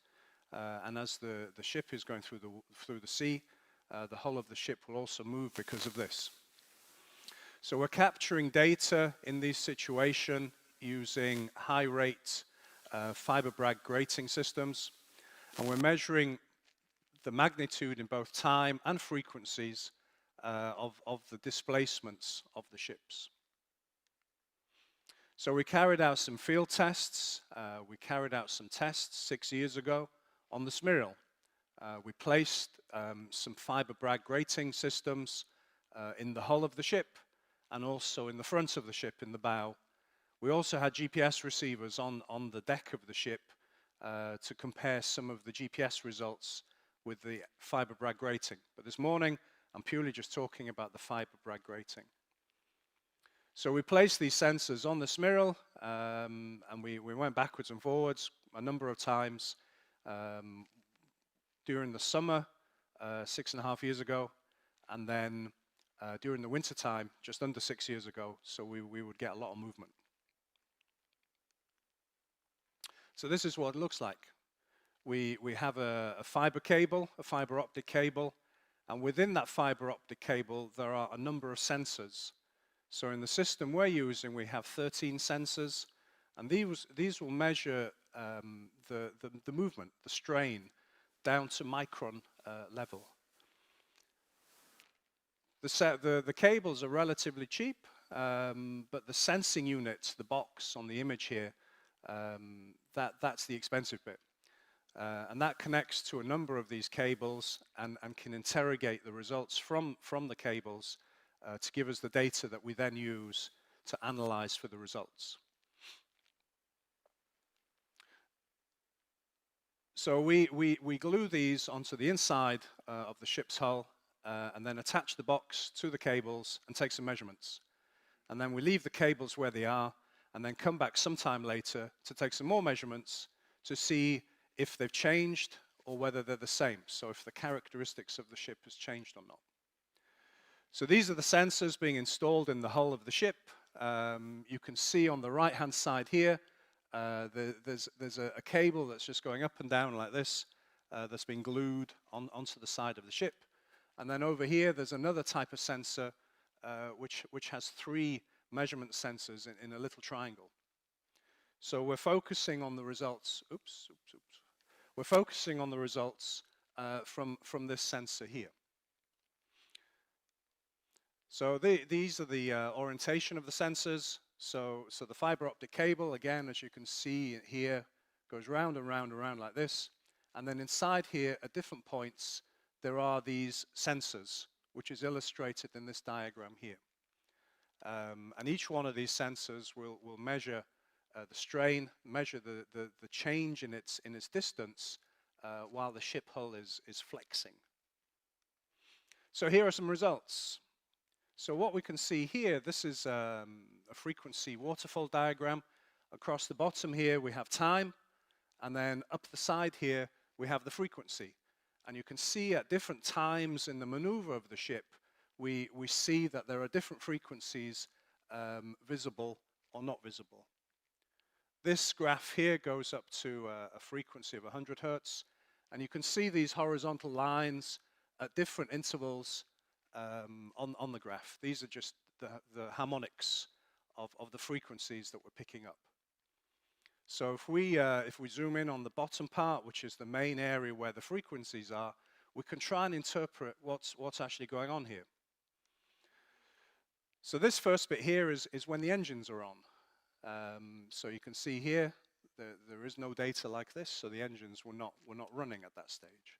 and as the ship is going through the sea, the hull of the ship will also move because of this. So we're capturing data in this situation using high-rate fiberbrag grating systems, and we're measuring the magnitude in both time and frequencies of the displacements of the ships. So we carried out some field tests. We carried out some tests 6 years ago on the Smyril. We placed some fiberbrag grating systems in the hull of the ship, and also in the front of the ship in the bow. We also had GPS receivers on the deck of the ship to compare some of the GPS results with the fiberbrag grating. But this morning, I'm purely just talking about the fiberbrag grating. So we placed these sensors on the Smyril, and we went backwards and forwards a number of times during the summer 6.5 years ago, and then during the winter time, just under 6 years ago, so we would get a lot of movement. So this is what it looks like. We have a fiber cable, a fiber optic cable, and within that fiber optic cable, there are a number of sensors. So in the system we're using, we have 13 sensors, and these will measure the movement, the strain, down to micron level. The cables are relatively cheap, but the sensing unit, the box on the image here, that's the expensive bit. And that connects to a number of these cables and can interrogate the results from the cables to give us the data that we then use to analyze for the results. So we glue these onto the inside of the ship's hull and then attach the box to the cables and take some measurements. And then we leave the cables where they are, and then come back sometime later to take some more measurements to see if they've changed or whether they're the same. So if the characteristics of the ship has changed or not. So these are the sensors being installed in the hull of the ship. You can see on the right-hand side here, there's a cable that's just going up and down like this, that's been glued onto the side of the ship. And then over here, there's another type of sensor, which has 3 measurement sensors in a little triangle. So we're focusing on the results. We're focusing on the results from this sensor here. So these are the orientation of the sensors. So the fiber optic cable, again, as you can see here, goes round and round and round like this. And then inside here, at different points, there are these sensors, which is illustrated in this diagram here. And each one of these sensors will measure the strain, measure the change in its distance while the ship hull is flexing. So here are some results. So what we can see here, this is a frequency waterfall diagram. Across the bottom here we have time, and then up the side here we have the frequency. And you can see at different times in the maneuver of the ship, we see that there are different frequencies visible or not visible. This graph here goes up to a frequency of 100 Hertz, and you can see these horizontal lines at different intervals on the graph. These are just the harmonics of the frequencies that we're picking up. So if we zoom in on the bottom part, which is the main area where the frequencies are, we can try and interpret what's actually going on here. So this first bit here is when the engines are on. So you can see here there is no data like this, so the engines were not running at that stage.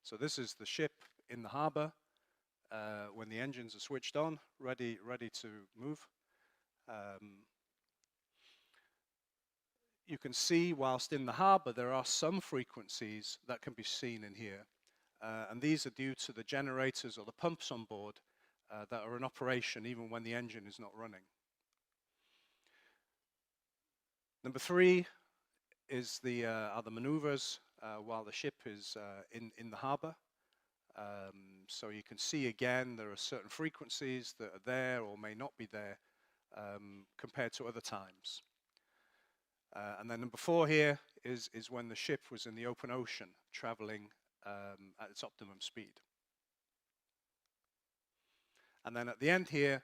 So this is the ship in the harbor when the engines are switched on, ready to move. You can see whilst in the harbor there are some frequencies that can be seen in here, and these are due to the generators or the pumps on board that are in operation even when the engine is not running. Number 3 is are the maneuvers while the ship is in the harbor. So you can see again there are certain frequencies that are there or may not be there compared to other times. And then number 4 here is when the ship was in the open ocean traveling at its optimum speed. And then at the end here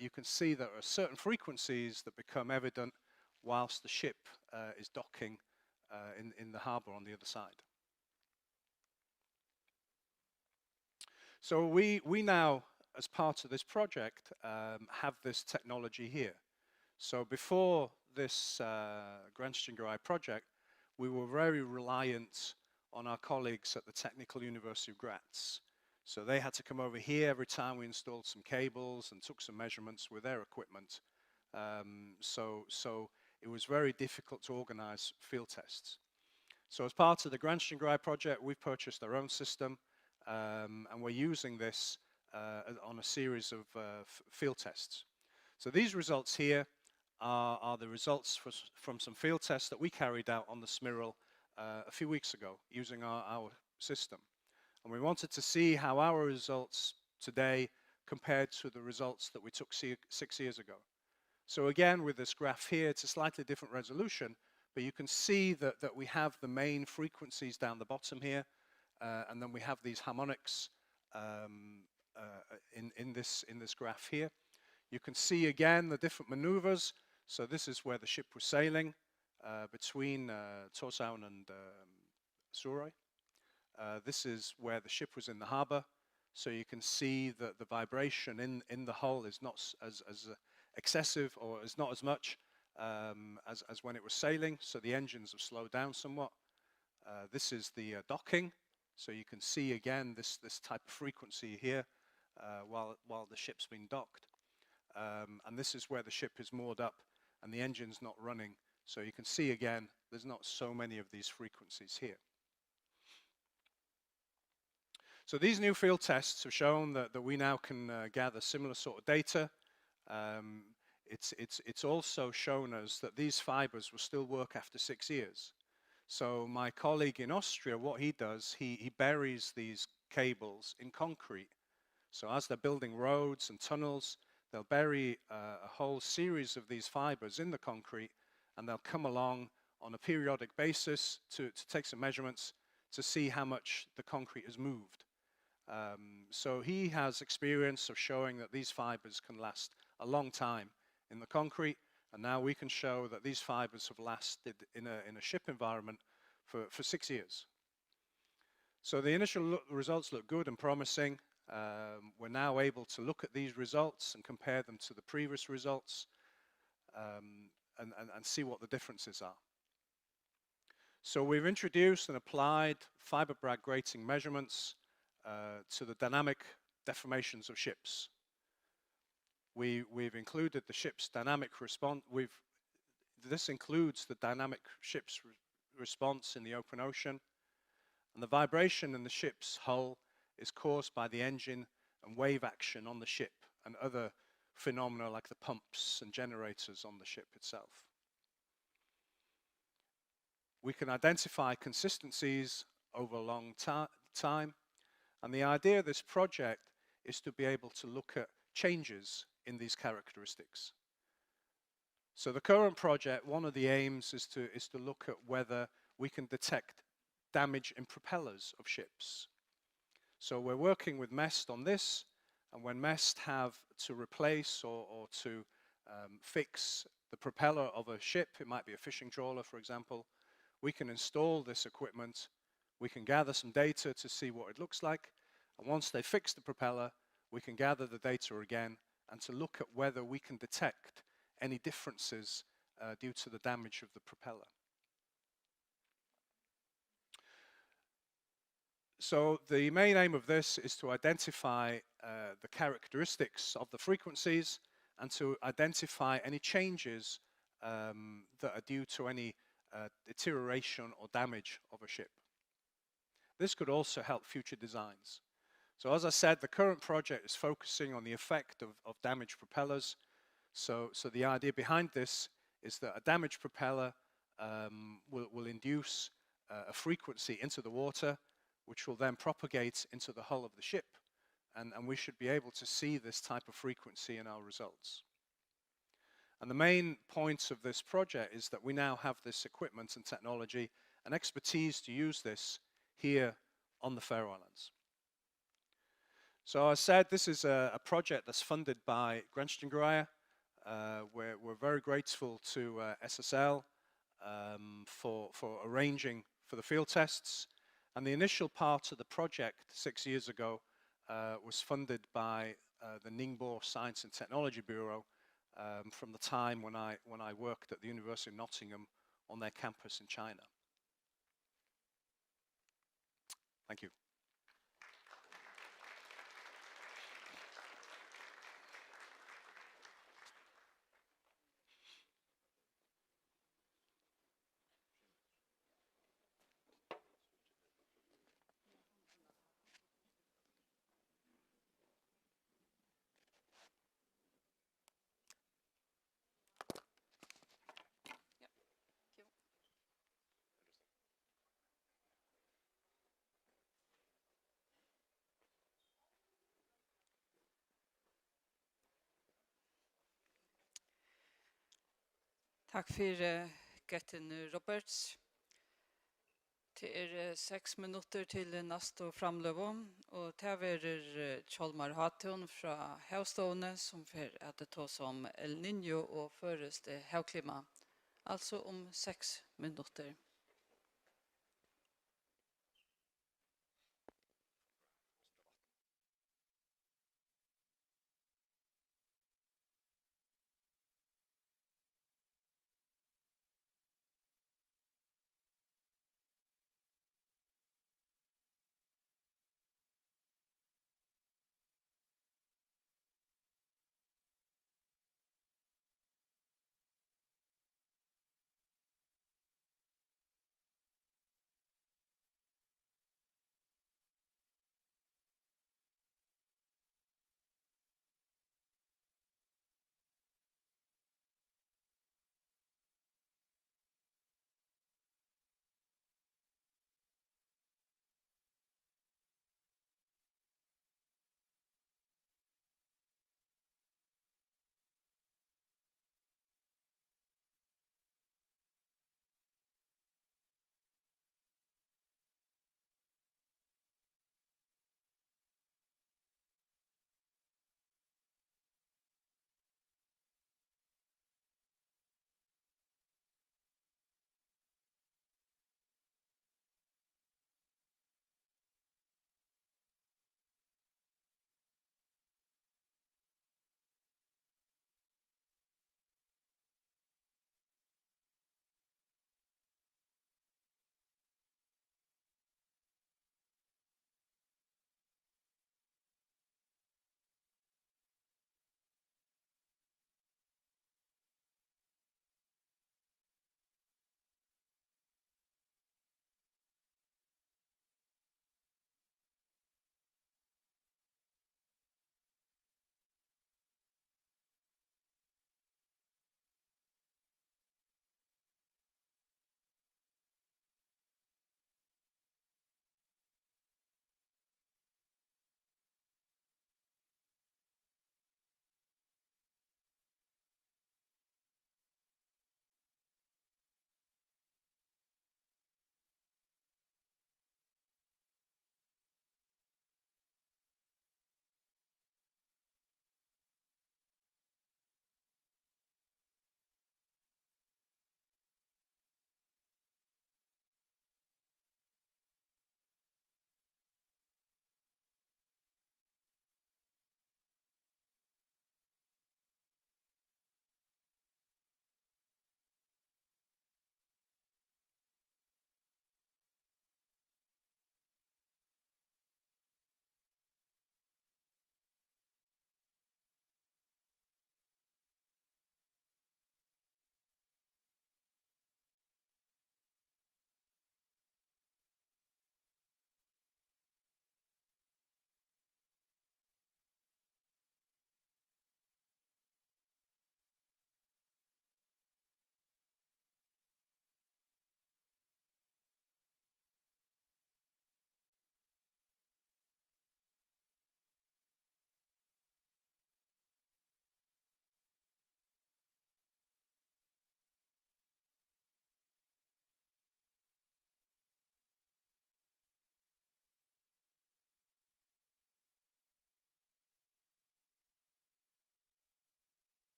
you can see there are certain frequencies that become evident whilst the ship is docking in the harbor on the other side. So we now, as part of this project, have this technology here. So before this Grenstingerai project, we were very reliant on our colleagues at the Technical University of Graz. So they had to come over here every time we installed some cables and took some measurements with their equipment. So it was very difficult to organize field tests. So as part of the Grenstingerai project, we've purchased our own system, and we're using this on a series of field tests. So these results here are the results from some field tests that we carried out on the Smiril a few weeks ago using our system. And we wanted to see how our results today compared to the results that we took 6 years ago. So again, with this graph here, it's a slightly different resolution, but you can see that we have the main frequencies down the bottom here, and then we have these harmonics in this graph here. You can see again the different maneuvers. So this is where the ship was sailing between Tórshavn and Suðuroy. This is where the ship was in the harbor. So you can see that the vibration in the hull is not as excessive, or is not as much as when it was sailing. So the engines have slowed down somewhat. This is the docking. So you can see again this type of frequency here while the ship's been docked. And this is where the ship is moored up and the engine's not running. So you can see again, there's not so many of these frequencies here. So these new field tests have shown that we now can gather similar sort of data. it's also shown us that these fibers will still work after 6 years. So my colleague in Austria, what he does, he buries these cables in concrete. So as they're building roads and tunnels, they'll bury a whole series of these fibers in the concrete, and they'll come along on a periodic basis to take some measurements to see how much the concrete has moved. So he has experience of showing that these fibers can last a long time in the concrete, and now we can show that these fibers have lasted in a ship environment for 6 years. So the initial results look good and promising. We're now able to look at these results and compare them to the previous results, and see what the differences are. So we've introduced and applied fiber Bragg grating measurements to the dynamic deformations of ships. We've included the ship's dynamic response. This includes the dynamic ship's response in the open ocean, and the vibration in the ship's hull is caused by the engine and wave action on the ship and other phenomena like the pumps and generators on the ship itself. We can identify consistencies over a long time, and the idea of this project is to be able to look at changes in these characteristics. So the current project, one of the aims is to look at whether we can detect damage in propellers of ships. So we're working with MEST on this, and when MEST have to replace or to fix the propeller of a ship, it might be a fishing trawler, for example, we can install this equipment, we can gather some data to see what it looks like, and once they fix the propeller, we can gather the data again and to look at whether we can detect any differences due to the damage of the propeller. So the main aim of this is to identify the characteristics of the frequencies and to identify any changes that are due to any deterioration or damage of a ship. This could also help future designs. So as I said, the current project is focusing on the effect of damaged propellers. So the idea behind this is that a damaged propeller will induce a frequency into the water, which will then propagate into the hull of the ship. And we should be able to see this type of frequency in our results. And the main point of this project is that we now have this equipment and technology and expertise to use this here on the Faroe Islands. So as I said, this is a project that's funded by Grenstingreier. We're very grateful to SSL for arranging for the field tests. And the initial part of the project 6 years ago was funded by the Ningbo Science and Technology Bureau from the time when I worked at the University of Nottingham on their campus in China. Thank you. Takk for Gettin Roberts. Det 6 minutter til neste framløp, og det er Kjolmar Hatun fra Havstående som får at det tas om El Niño og føreste havklima, altså om 6 minutter.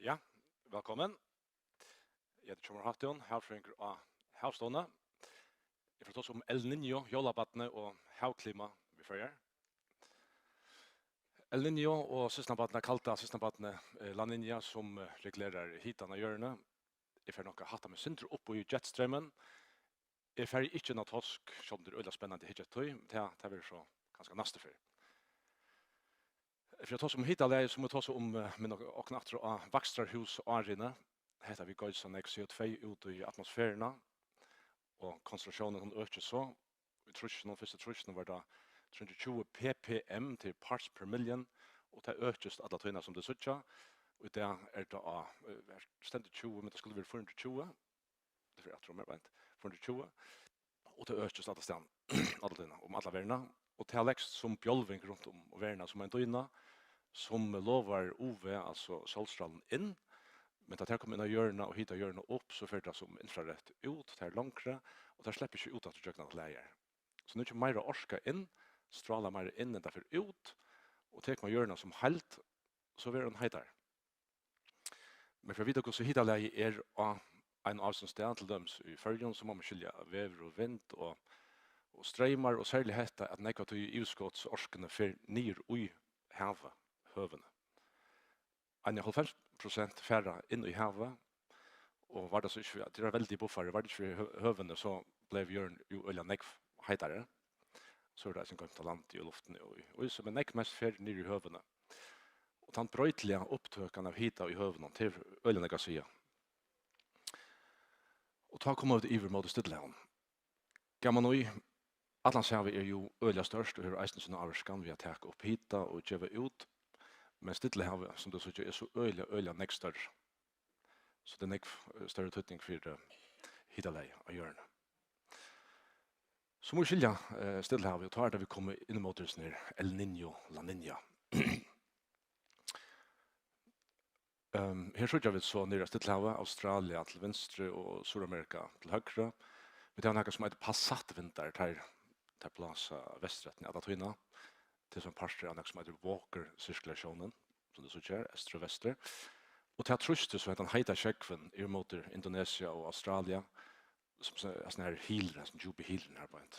Ja, velkommen. Jeg heter Tjomar Hattion, havfrøyngur av havstående. Jeg får ta oss om El Niño, jolabattene og havklima vi fører. El Niño og sistnabattene kalta sistnabattene La Niña som regulerer hitan av hjørne. Jeg får nokka hatta med sindre opp i jetstrømmen. Jeg får ikke noe tosk, som det er øyla spennende hitjetøy, men det er så ganske neste for. For jeg tar som hitaleie, så må jeg ta om min og knattere av Vakstrarhus og Arine. Heter vi gøysa nek CO2 ut i atmosfærene, og konsentrasjonen kan øke så. I trusjonen, første trusjonen var da 320 ppm til parts per million, og det økes alle tøyene som det suttja. Og det er da stendig 20, men det skulle være 420. Det er jeg tror mer vent. 420. Og det økes alle stedene, alle tøyene, om alle verden. Og det er lekst som bjolving rundt om verden som en tøyene, som lovar OV, altså solstralen, inn. Men det her kommer inn av hjørnet og hit av hjørnet opp, så fører det som infrarett ut, det er langere, og det slipper ikke ut at det gjør leier. Så nå er det ikke mer orska inn, stråler mer inn enn derfor ut, og tek man hjørnet som helt, så blir den heitar. Men for å vite hvordan hit av leie er av en avstandssted til dem i følgen, så må man skilja vever og vind og strømmer, og særlig hette at nekvativ i utskottsorskene fer nir ui havet, høvene. 90% færre inn i havet, og var det så ikke, det er veldig buffere, var det ikke høvene, så ble hjørn jo øyla nekv heitere. Så er det som kom til land i luften, og så men nekv mest færre nir i høvene. Og den brøytelige opptøkene av hita i høvene til øyla nekva sida. Og ta kommer ut iver mot Stillehaven. Gammal nå i Atlantshavet er jo øyla størst, og hører eisen sin averskan vi har tatt opp hita og gjøre ut. Men Stillehavet, som du sier, er så øyla nekv større. Så det er nekv større tøtning for hitaleie av hjørnet. Så må vi skilja Stillehavet, og tar det vi kommer inn mot oss ned El Niño, La Niña. Her skjøtja vi så nere Stillehavet, Australia til venstre og Sydamerika til høyre. Vi tar noe som heter Passatvinter, der plasa vestretten i alle tøyna. Til som parster av noe som heter Walker-sirkulasjonen, som det så kjær, øster og vester. Og til at trustet så heter han heita kjekven i mot Indonesia og Australia, som er sånne her hiler, sånne djupe hiler her på en.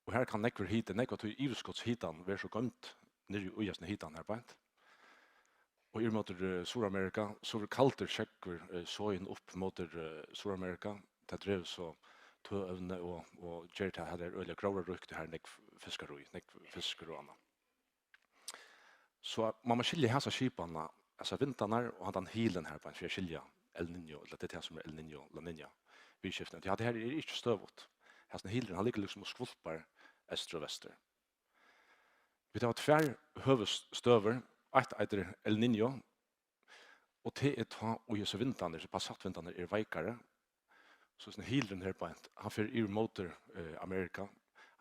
Og her kan nekver hite, nekver til iveskottshitan være så gømt nere i ujasne hitan her på en. Og i mot Sydamerika, så var kalter kjekver så inn opp mot Sydamerika, det drev så tøvne og gjør det her øyla gråre rykte her nekv fisker og annet. Så man må skilje hessa skipene, altså vintarna og han hilen her på en for å skilje El Niño, eller det som er El Niño, La Niña, vidskiftene. Ja, det her er ikke støvot. Hessa hilen, han ligger liksom og skvulpar øster og vester. Vi tar tver høvestøver, et eiter El Niño, og til å ta og gjøre vintarna, så passatvintarna er veikare, så sånn hilen her på en, han fyrir i motor Amerika,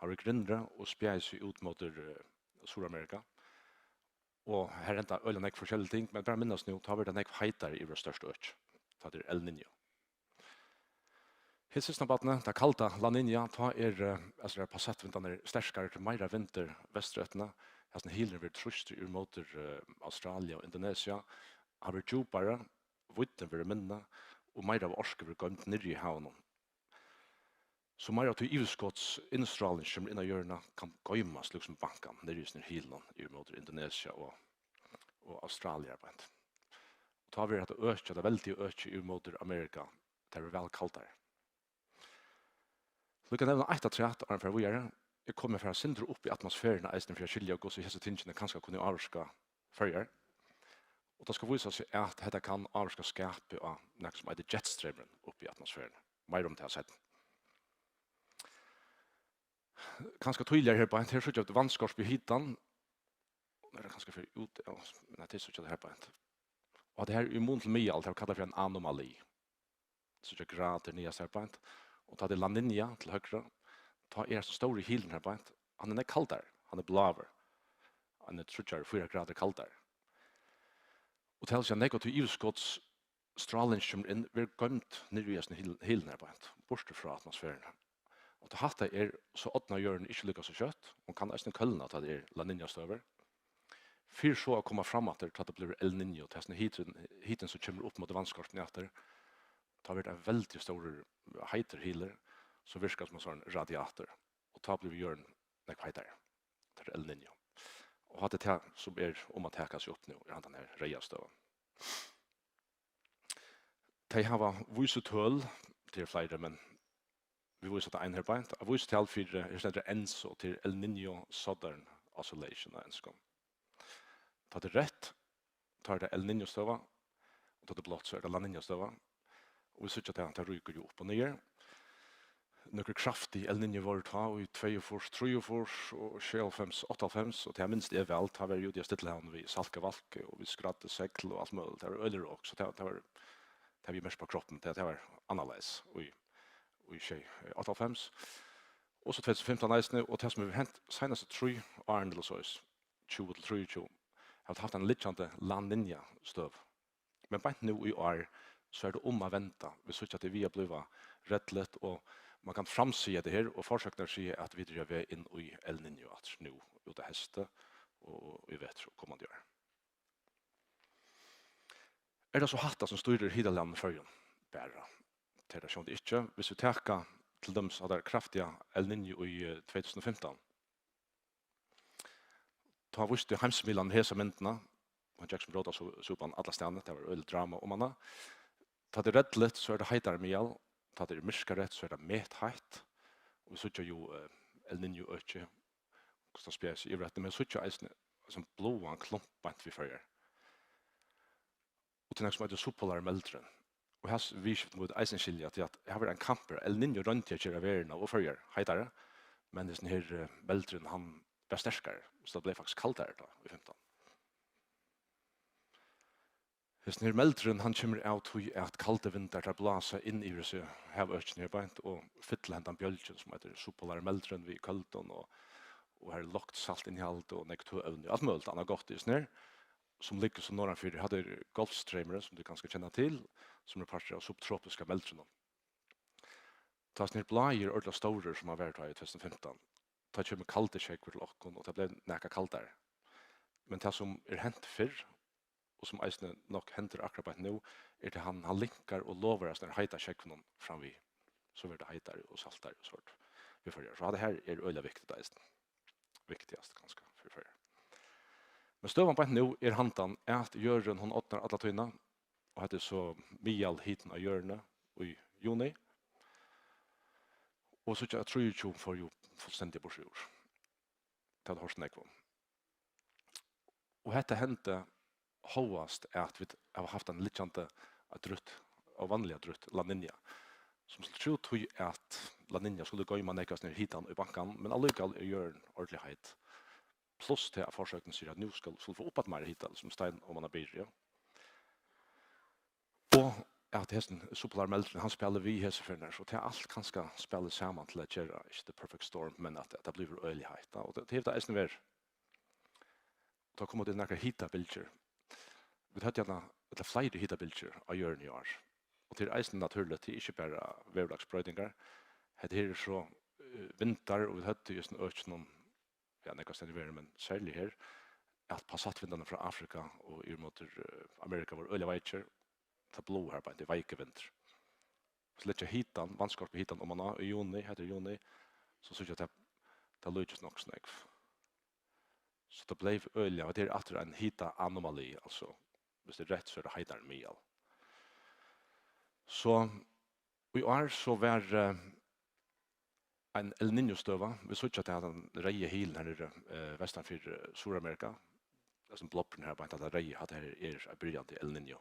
han rykker indre og spjær seg ut mot Sydamerika. Og her er det øyla nekk forskjellige ting, men bare minnes nå, tar vi det nekk heitere i vår største øk. Det er El Niño. Helt siste nabattene, det er kalta La Niña, ta altså passettvintene sterskere til meira vinter vestrettene, altså hilen vil truste i mot Australia og Indonesia, han vil djupere, vitten vil minne, og meira av orske vil gømt nirri i havnen. Så meira til iveskotts innstraling som innan hjørna kan gøymas liksom bankan nirri i sin hilen i mot Indonesia og Australia. Og ta vi at det er veldig økje i mot Amerika, det er vel kaldt der. Så vi kan nevne eit av træt, og for vi jeg kommer fra sindre opp i atmosfæren av eisen for å skilje og gå så hese tingene kanskje kunne avvarska førjer. Og det skal vise seg at dette kan avvarska skape av noe som heter jetstrømmen opp i atmosfæren. Mer om det har sett. Kanskje tydeligere her på en, her skjøtter jeg vannskorp i hitan. Det er kanskje for ut, ja, men det er skjøtter her på en. Og det her er immun til mye alt, det er kallet for en anomali. Så det er grader nye her på en. Og ta det La Niña til høyre, ta så stor i hilen her på en. Han er kaldere, han er blaver. Han er 4 grader kaldere. Og til seg negativ iveskotts stråling kommer inn, vi er gømt nere i hilen her på en, borte fra atmosfæren. Og til hatt så åttna hjørnen ikke lykkes så kjøtt, og kan nesten kølne at det La Niña støver. För så att komma fram att det blir El Niño, det är hiten som kommer upp mot vannskorten efter. Tar vi en väldigt stor heiter healer så virkar som en sån radiator. Och tar blir vi gör en heiter. Det är El Niño. Och hade det som om att täcka sig upp nu i den här rejastöven. De har visat höll till flera, men vi visat en här bänt. Jag visat till för ENSO till El Niño Southern Oscillation av enskon. Tar det rätt, tar det El Niño stöva, och tar det blått så är det La Niña stöva. Och vi ser att det ryker upp och ner. Några kraftig El Niño var ta och i 2 3 och 5 8 5 och det minst är väl har vi ju det stilla vi salka valke och vi skratte segel och allt möjligt. Det är öler också så det var det vi mest på kroppen det var analys och i 8 5 och så 2015 nästan och det som vi hänt senaste 3 Arnold så 20 till 3 har haft en litchante La Niña stöv. Men bara nu i år så är det om att vänta. Vi ser att det vi har blivit rättligt och man kan framsäga det här och försöka se att vi drar in i El Niño att nu ute häste och vi vet så kommer det göra. Är det så hatta som styrer hela landet för bara till det som det inte. Hvis vi tar till dem så där kraftiga El Niño i 2015. Ta visst det hemsmilan hesa myndna och Jackson Broda så på alla ställen det var öl drama om man. Ta det rättligt så är det heitar mel, ta det myskaret så är det met heitt. Och så tjå ju El Niño öche kostar spes i rätt men så tjå är som blåan klumpant vi förr. Och till som det superpolar meldren. Och här vi mot eisenskilja till att jag har en kamper El Niño runt jag kör över och förr heitar. Men det är här meldren han bestärskare så det blev faktiskt kallt där då i 15. Hvis nær meldren han kommer ut i at kalte vinter tar blåsa inn i sig have økene beint og fytle hentan bjølgen som heter superpolar meldren vi kalton og har lagt salt inn i alt og nekto øvne alt mulig annet godt i snær som ligger som norran fyrir hadde Gulfstreamere som du kanskje kjenner til som parter av subtropiska meldren. Ta snær blåger ordla storer som har vært i 2015. Ta kommer kalte kjekk til okkon og det ble nekka kaldare. Men det som hent fyrr och som eisne nok henter akkurat nu det han linkar och lovar oss när heita checken fram vi så blir det heitar och saltar och sånt vi får göra så det här är öliga viktigt eisne viktigast ganska för men stövan på nu hantan att Jörgen hon åttar alla tynna och hade så mial hiten av Jörne i juni och så jag tror ju för ju fullständigt borsjur det har snäckvom och detta hände håast att vi har haft en litchante drutt och vanliga drutt La Niña som skulle tro att La Niña skulle gå i man nekas ner hitan i banken men allukal gör en ordentlighet plus till att försöka sig att nu ska få upp att mer hitan som stein om man har byrja och att hästen superpolar meldren han spelar vi häsförnar så till allt kan ska spela samman till att göra is the perfect storm men att det blir ölighet och det är det är då kommer det några hita bilder. Vi hade gärna ett flyg hita bilder av Jörn i år. Och det är eisen naturligt till inte bara väderlagsbrödingar. Det är så vinter och vi hade just en ökning ja, nekast det är men särskilt här att passatvindarna från Afrika och mot Amerika var öliga veiker ta blå här på det veikevinter. Så lite hitan, vanskap hitan om man har i juni, heter juni så så jag att det lyckas nog snägg. Så det blev öliga och det är att en hita anomali alltså hvis det är rätt så är det heitar mel. Så vi är så var en El Niño stöva. Vi såg att det hade en reje hil här i västan för Sydamerika. Det som bloppen här på att reje hade här början till El Niño.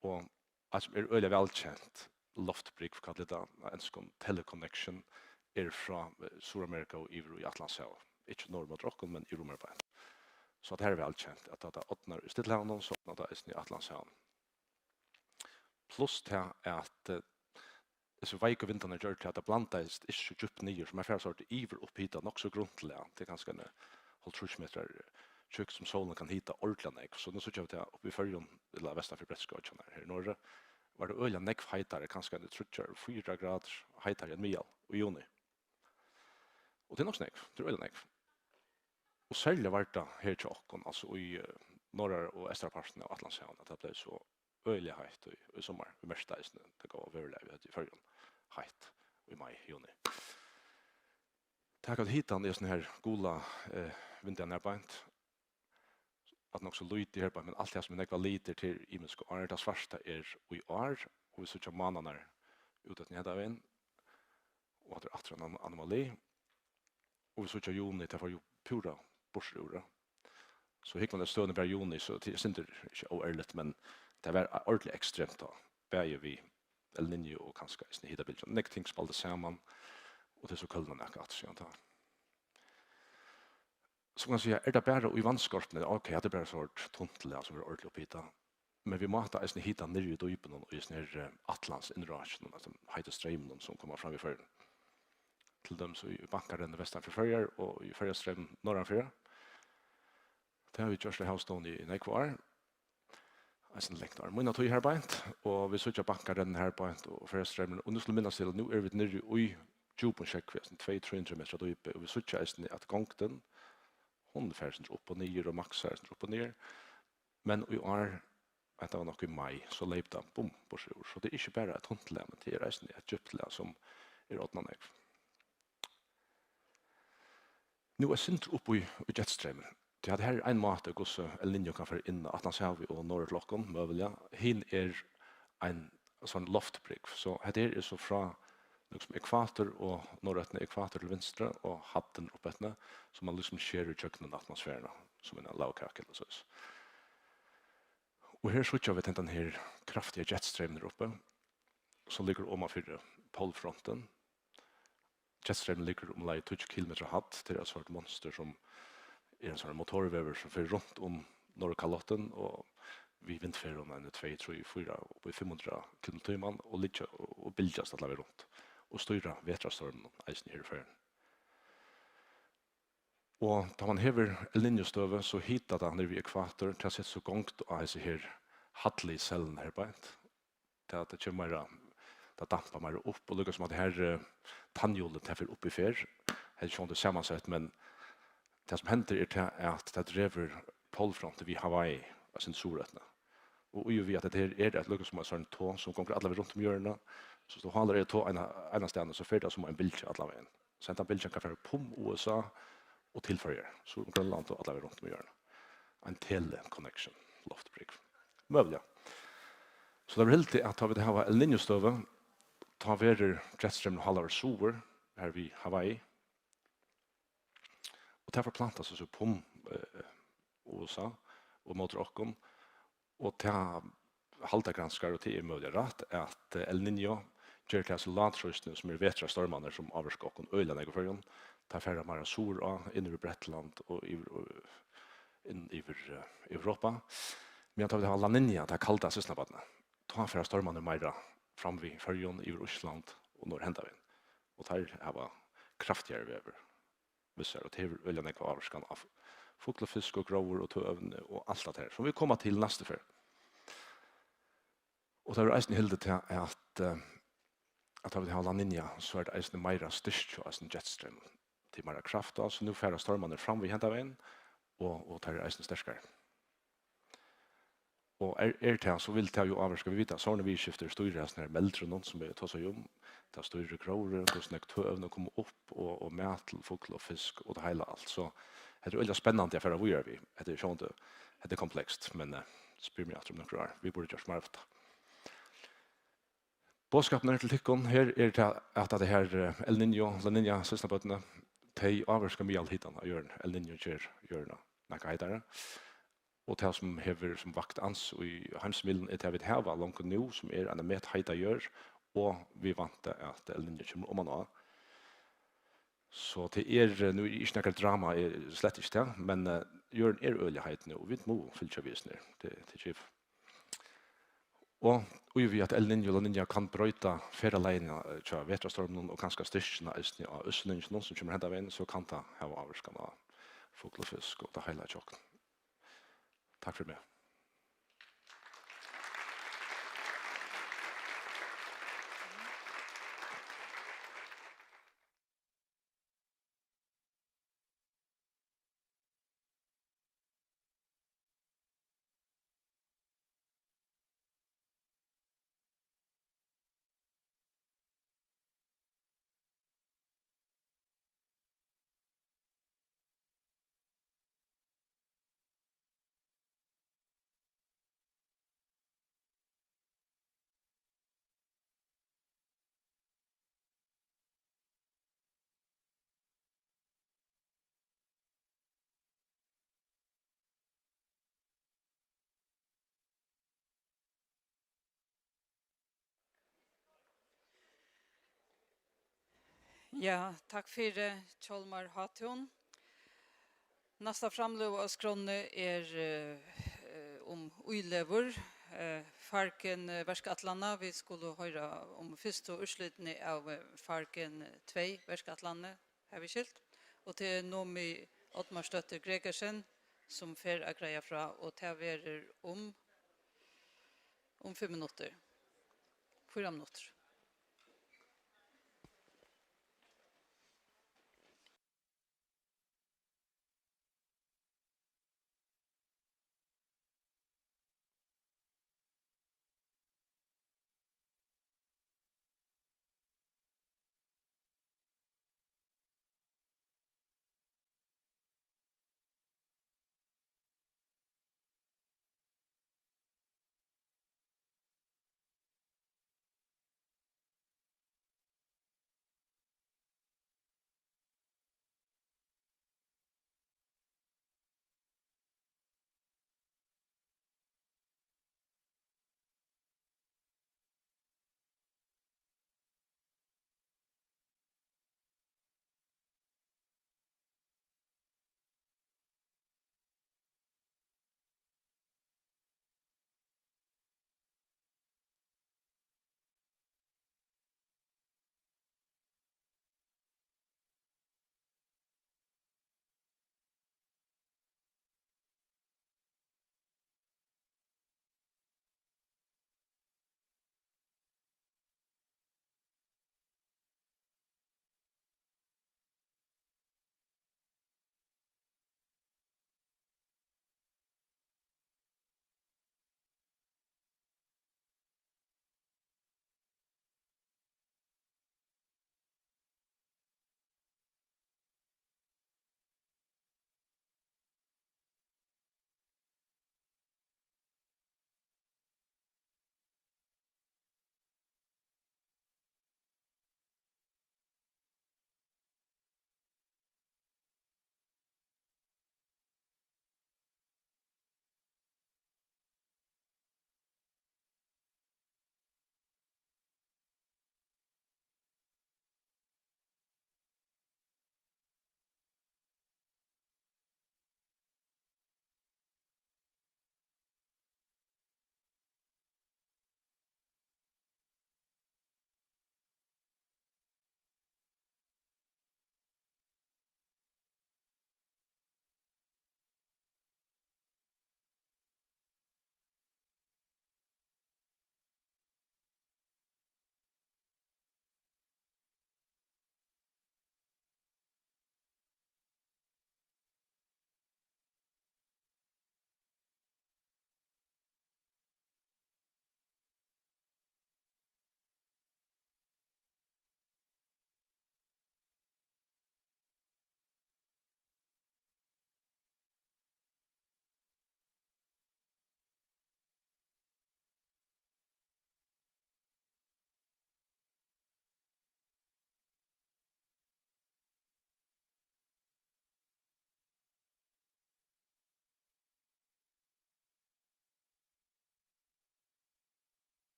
Och alltså är öliga välkänt loftbrick för kallat det en sån teleconnection från Sydamerika och i Atlantshavet. Inte norr mot Rockon men i Europa. Så det här är välkänt att det öppnar i Stillehavet så att det är i Atlantshavet. Plus det att så veika vindarna gör till att det blandas inte så djupt ner som är för sort iver upphitta också grundligt det ganska en håll 3 meter tjock som solen kan hitta ordentligt så nu så jag att uppe i förjon eller västra för Brättskog här i norra var det öliga neck heitare ganska det tror 4 grader heitare än mil i juni. Och det är nog snägt, det är öliga neck. Och särskilt vart det här till oss, alltså i norra och östra parten av Atlantshavet, att det blev så öliga hejt i sommar, i mestadisen, det gav överlevet i förrjun hejt i maj, juni. Tack att hitan är sån här goda vinter närbaint, att nog så lite här, men allt det som är nekva liter till imensk år, det svarsta i år, och vi söker mananar utåt nedavin, och att det är atra en anomali, och vi söker juni till för ju pura borsrura. Så hick man det stående per juni, så det är inte oärligt, men det var ordentligt extremt då. Bäger vi El Niño och kanske i hita bilden. Nek ting spalde samman, och det är så kullna näka att se antar. Så kan man säga, det bara i vannskorpene? Okej, det är bara sort tuntle, alltså vi är ordentligt upphita. Men vi måste i hita nere i døypen og i sånne Atlans innrasjon, altså heite strømmen som kommer fram i føren. Til dem så i bankaren i Vestan for fører, og i førerstrøm norranfyrer. Det har vi gjort det havstående i Nekvar. Jeg lengt av munna tog herbeint, og vi søtter bankaren herbeint og førerstrømmen. Og nå skulle minnes til, nå vi nere i Djupen-sjekk, 200-300 meter døype, og vi søtter at gongten, hun færsen opp og ned, og maks færsen opp og ned. Men i år, det var nok i mai, så leip det bom på seg. Så det er ikke bare et håndle, men det er reisende et djuptle som er åttende nek. Nå er sint opp i jetstrømmen. Det hadde her en måte hvordan El Niño kan få inn Atlantshavet og Norrlokken, møvelja. Hin er en sånn loftbrygg. Så det er så fra liksom ekvator og norrøttene ekvator til venstre og hatten oppettene, som man liksom skjer i kjøkkenen atmosfæren, som en lavkakel og sånn. Og her så vi den her kraftige jetstrømmen der oppe, som ligger om for polfronten. Jetstrømmen ligger om 20 kilometer hatt til et sånt monster som er en sånn motorvever som fører rundt om Norrkalotten, og vi vindfører en 2, 3, 4 og 500 km og ligger og bildjas at la vi rundt, og styrer vetrastormen eisen her i føren. Og da man hever El Niño-støvet, så hittar det nere vid ekvator til å sette så gongt av disse her hattlige cellen her beint. Til at det kommer mer, det damper mer opp, og lykkes som at det her tannhjulet treffer opp i fer. Det er ikke det sammansett, men det som hender er at det drever polfronten vid Hawaii, av sin solrøttene. Og vi at det her er et lykkes som en sånn tå som går alle rundt om hjørnet, så stå handler det tå ena stedet, så fyrer det som en bilde alle veien. Så en bilde kan være på USA, og tilføyer, så Grønland og alle rundt om hjørnet. En tele-connection, loftbrygg. Møvelig. Så det er helt til at vi det her El Niño-støvet, tar vi jetstrømmen og halver sover her ved Hawaii. Og derfor plantas det så på USA og mot Rokkon, og til halvdagranskere og til møvelig rett, at El Niño gjør til at landtrøsene som vetra stormene som avvarskokken øyene i førgen, ta färra mera sora in i Bretland och in i Europa. Men tar vi ha La Niña, det kalda sysnabatna. Ta färra stormarna mera fram vid färjan i Ryssland och norr hända vi. Och tar hava kraftigare väver. Vissar och det vill jag nekva avskan av fågel, fisk och gråvor och tövne och allt det här som vi kommer till nästa för. Och det är eisen hildet till att vi har La Niña så är det eisen mera styrst och eisen jetström till mera kraft. Så nu färra stormarna fram vid hända vägen och tar eisen stärskare. Och det så vill ta ju avvarska vi vita så när vi skiftar stora såna här meldron som vi tar så om ta stora gråvor och snäckt tövne komma upp och mätel fågel och fisk och det hela allt så det är väldigt spännande för vad gör vi. Det är sånt det är komplext men spyr mig att om några vi borde göra smart. Bådskapen til tykkon her det at det her El Niño, La Niña, søsnabøttene, de avvarska mye all hitan av hjørn, El Niño gjør nekka heitare. Og det som hever som vakt ans i heimsmiddelen det vi heva langt nå, som en met heita gjør, og vi vant at El Niño kommer om nå. Så det nu ikke nekkert drama, slett ikke det, men gjørn øyeheit nå, og vi må fylltja visner, det er kjiv. Og vi at El Niño og La Niña kan brøyta feraleina til vetrastormen og ganske styrkene av Østlinjen som kommer hendt av en, så kan det ha avvarskan av fågel og fisk og det hele tjokken. Takk for meg. Ja, takk for Tjolmar Hatun. Nästa framlöv av skronne om uilever, Farken Verskatlanda. Vi skulle höra om första urslutning av Farken 2 Verskatlanda, har vi skilt. Och till Nomi Ottmar Stötter Gregersen, som fer att greja fra, och det om 5 minuter. 4 minuter.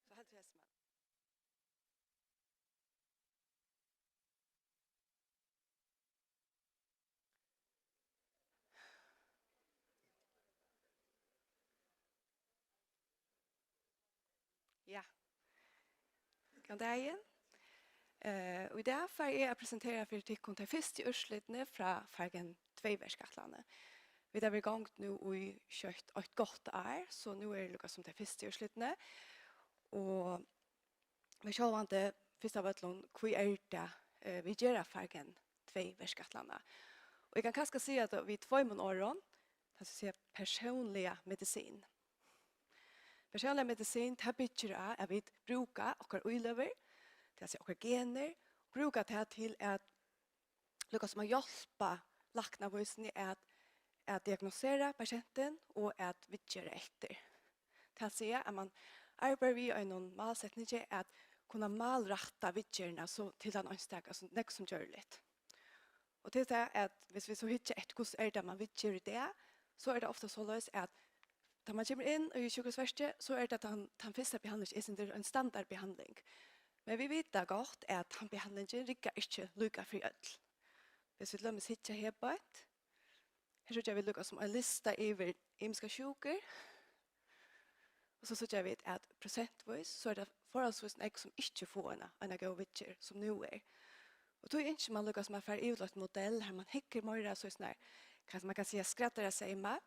Så helt rätt man. Ja. God dagen. Og i dag får jeg presentere for tikkun til første urslitene fra Fargen 2-verskatlande. Vi har vært i gang nå i kjøtt et godt år, så nå er det lukket som til første urslitene. Og vi ser vant det første av øtlån, hvor er det vi gjør Fargen 2-verskatlande. Og jeg kan kanskje si at vi 2 måneder, det vil si personlige medisin. Personlig medisin, det bygger av at vi bruker okker uiløver, det er okker gener, bruker det til at lykkes med å hjelpe laknavøysene at diagnosere patienten og at vidgjøre etter. Det sier at man arbeider vi i noen malsetninger at kunne malrette vidgjørene til den ønsteg, altså det som gjør litt. Og til det at hvis vi så hittar ett hvordan det man vidgjør det, så det ofta så løs at da man kommer inn i sykehusverket, så det at den første behandlingen er en standardbehandling. Men vi vet da godt at den behandlingen rikker ikke lykke for ødel. Hvis vi lømmes hittar her på et, her så vi lykke som en lista over imiske sjuker, og så synes vi at prosentvis så det forholdsvis en som ikke får en god vidgjør som nå er. Og då inte man lyckas med för utlåt modell här man hickar mer så snär kan man kan säga skrattar sig med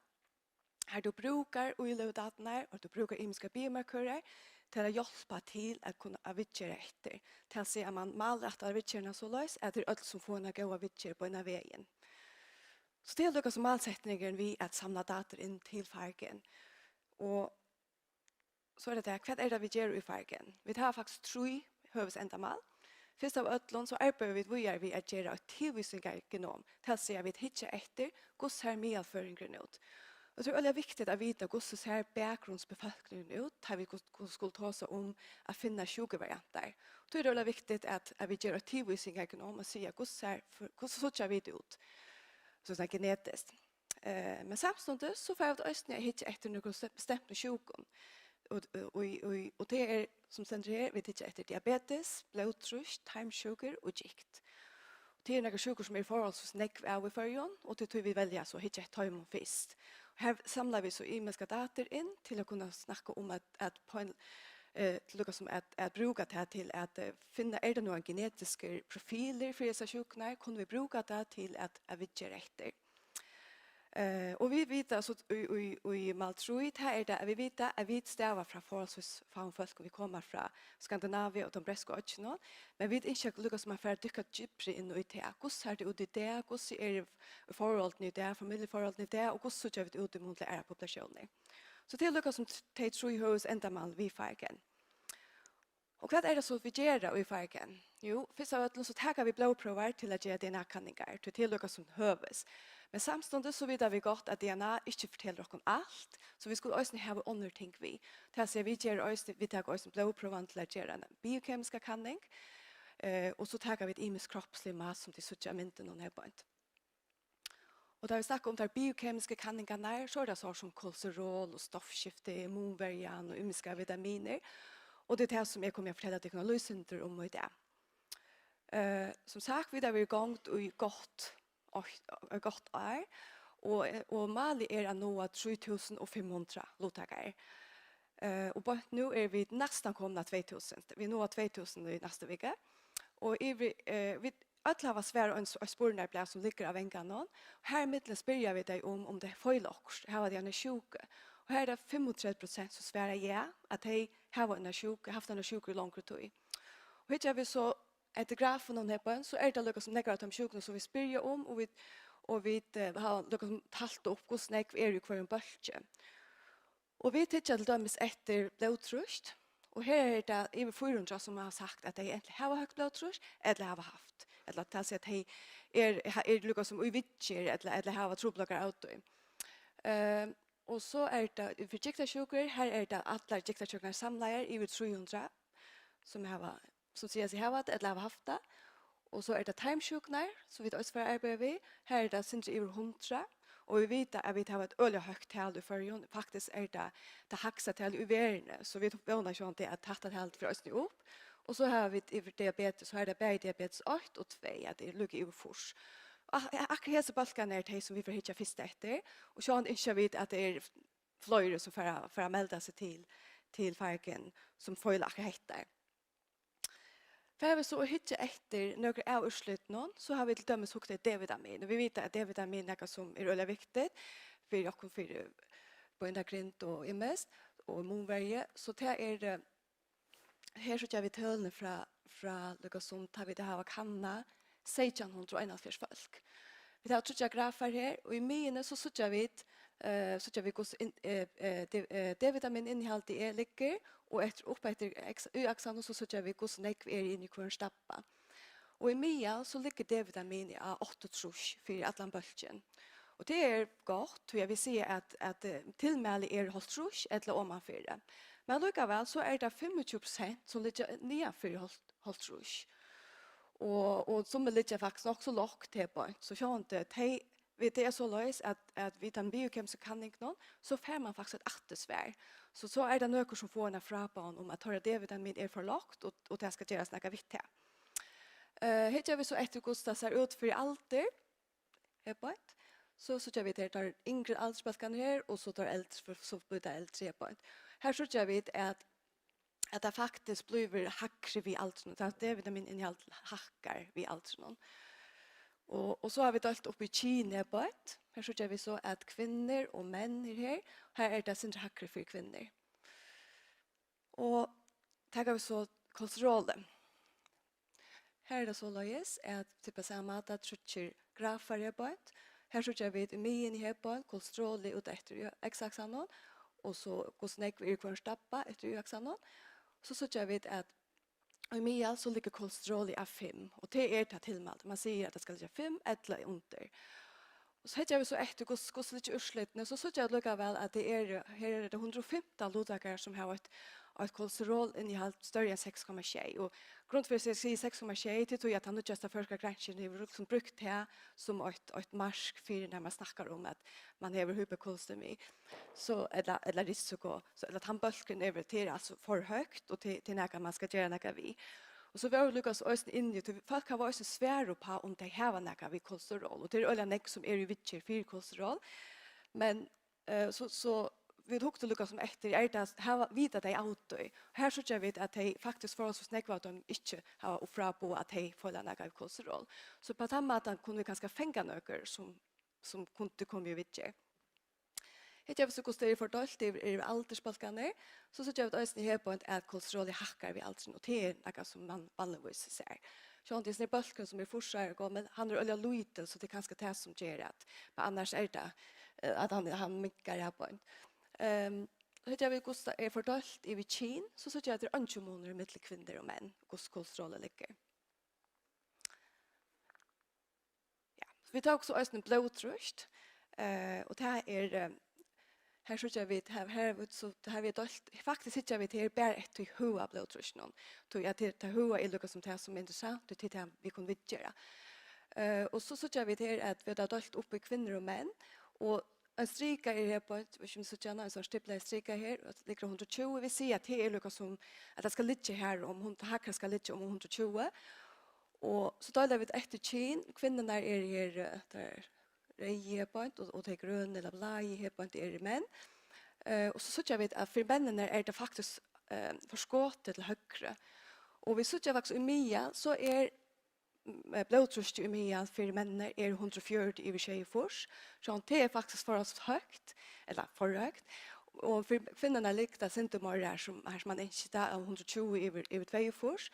här du brukar utlåtna och du brukar imiska biomarkörer till att hjälpa till att kunna avvitjera efter till att se att man malrättar avvitjerna så lös att det är allt som får en goda avvitjer på den här vägen. Så det lyckas som målsättningen vi att samla data in till fargen. Och så är det vad är det vi gör i fargen? Vi har faktiskt 3 huvudändamål. Først av ötlån så arbeider vi at gjøre et tilvisninger genom til å si at vi hittar etter hvordan ser medføringen ut. Jeg tror det er viktig å vite hvordan ser bakgrunnsbefolkningen ut til vi skulle ta oss om å finne sjukevarianter. Så er det viktig at vi gjør et tilvisninger genom og sier hvordan ser vi det ut så det er genetisk. Men samtidig så får vi også hittar etter noen bestemte sjuken. Og det er som sender her, vi tittar etter diabetes, blodtrykk, tarmsjuker og gikt. Det er noen sjuker som er forholdsvis nekv av i førjon, og det tror vi velger så hittar et tarm først. Her samlar vi så imiske data inn til å kunne snakke om at på en at bruka det til at finne det noen genetiske profiler for disse sjukene, kunne vi bruka det til at avvidgjøre etter. Og vi vet altså i Maltrui här det vi vet att vi stävar från forholdsvis från folk vi kommer från Skandinavien och de bräska öarna men vi vet inte lyckas med för dyka djupare in i det. Hur ser det ut i det? Hur ser förhållandet i det? Familjeförhållandet i det? Och hur ser det ut i mot era populationer? Så det lyckas som te tror hos ändamål vi fargen. Och vad är det så vi gör i fargen? Jo, först av allt så tar vi blodprover till att göra DNA-kanningar till lyckas som hövs. Men samtidig så vet vi godt at DNA ikke forteller oss alt, så vi skulle også ha andre ting vi. Til å si vi tar også blodprøven til å gjøre en biokemisk kanning, og så tar vi et imisk kroppslig mat som de sutter mynten og nedbønt. Og da vi snakker om de biokemiske kanningene, så er det sånn som kolesterol og stoffskifte, immunverjan og imiske vitaminer, og det er det som jeg kommer til å fortelle at jeg kan løse om i det. Som sagt, vi har vært i gang og godt år, og Mali er nå 3500 lottakere. Og nå er vi nesten kommet 2000. Vi nå 2000 i neste vecka. Og vi alle har svære og spørsmål som ligger av vengene. Her i midten spør vi deg om det er feilakst. Her var de en sjuke. Og her er det 35% som svarer ja, at de har en sjuke, haft en sjuke i langere tid. Og her er vi så etter grafen og nedbøn, så er det lykkes som nekker av de sjukene som vi spør om, og vi har lykkes som talt opp hvordan nekker er i hver en bølge. Og vi tittar til dømes etter blodtrykk, og her er det over 400 som har sagt at de egentlig har høyt blodtrykk, eller har haft. Eller til å si at de er lykkes som uvidtjer, eller har troblokker av dem. Og så er det for giktarsjuker, her er det alle giktarsjukene samleier over 300, som sier seg har eller har haft det. Og så er det timesjukene, som vi også får arbeide ved. Her er det sindssykt over 100, og vi vet at vi har et øyelig høyt tall i førjen. Faktisk er det hakset tall i verden, så vi vågner ikke til at tatt tall for oss opp. Og så har vi over diabetes, så er det bare diabetes 8 og 2, at det lukker over fors. Akkurat hese balkene er det som vi får hitje først etter, og så ikke vet at det er flere som får melde seg til fargen som føler akkurat heter. For vi så hitje etter noen av utsluttene, så har vi til dømes hukket D-vitamin. Og vi vet at D-vitamin er noe som er veldig viktig for dere for bøyndagrint og imest og immunverje. Så det er her så gjør vi tølene fra noe som tar vi det her og kanna 1641 folk. Vi tar 3 grafer her, og i mine så gjør vi så jag vi går D-vitamin innehåll det ligger och efter y-axeln så jag vi går snack in i kvar stappa. Och i mia så ligger D-vitamin i 8 för atlanbölken. Och det är gott, och jag vill säga att tillmäle är hålltrush eller om man för det. Men likaväl så är det 25% som ligger nedanför hålltrush. Och som är lite faktiskt också lågt till på. Så jag inte det är så lös att vid den biokemiska kanningen så får man faktiskt ett attesvär. Så är det något som får en fraban om att höra D-vitamin är för lågt och det ska göras något vitt här. Här gör vi så ett Gustav ser ut för alter. Så gör vi det tar yngre aldersbalkan här och så tar äldre för så blir det äldre på. Här så gör vi att det faktiskt blir hackre vid allt. Att D-vitamin innehåll hackar vid allt. Och så har vi dalt upp i Kina på ett. Här så gör vi så att kvinnor och män är här. Här är det sin hackre för kvinnor. Och tar vi så kolesterolen. Här är det så löjes att typ samma att trycker grafer här på ett. Här så gör vi ett min här på en kolesterol ut efter x-axeln och så går snäck vi kvar stappa efter y-axeln. Så gör vi att i mia så ligger kolesterol i A5 och det är det tillmält. Man säger att det ska ligga 5 eller under. Och så heter vi så efter går lite urslutna så jag lukar väl att det är här är det 115 blodtagare som har ett kolesterol innehåll större än 6,6 och grund för att säga 6,6 det tror jag att han just har forskat granskning i som brukt det som ett marsk för när man snackar om att man har hyperkolesteremi så eller risiko så eller att han bulken över till alltså för högt och till när man ska göra något vi. Och så var det Lukas östen in i folk har varit så svåra på om det här var något vid kolesterol och det är alla näck som är i vitcher för kolesterol men så vi hukte Lukas som efter är det här vita det auto. Här så jag vet att det faktiskt för oss så snäck var att de inte har offra på att det får något kolesterol. Så på den maten kunde vi ganska fänga några som kunde komma i vitcher. Hetta vi så kostar för dalt i aldersbalkaner så jag vet östen här på att kolesterol i hackar vid aldern och det är något som man vanligtvis ser. Så det är balken som är forsar men han är öliga lite så det är ganska det som ger att men annars är det att han mycket här på. Hetta vi kostar är för dalt i Kina så jag att det är antimonor mellan kvinnor och män hos kolesterol ligger. Ja, vi tar också östen blodtryck och det här är här så jag vet här så här vi dalt faktiskt sitter vi till bara ett i hua blodtryck någon tog jag till hua är lucka som det som är intressant det till vi kunde göra och så jag vet här att vi har dalt upp i kvinnor och män och en strika är här på ett som så gärna en sån stipla strika här och ligger 120 vi ser att det är lucka som att det ska ligga här om hon hackar ska ligga om 120 och så talar vi efter Kina kvinnorna är här där röja point och det grön eller blå här point är män. Och så jag vet att för männen är det faktiskt förskottet till högre. Och vi såg faktiskt i mia så är blodtrycket i mia för männen är 140 över 20 fors. Så det är faktiskt för oss högt eller för högt. Och för kvinnorna liknar symptomer där som man inte där 120 över 2 fors.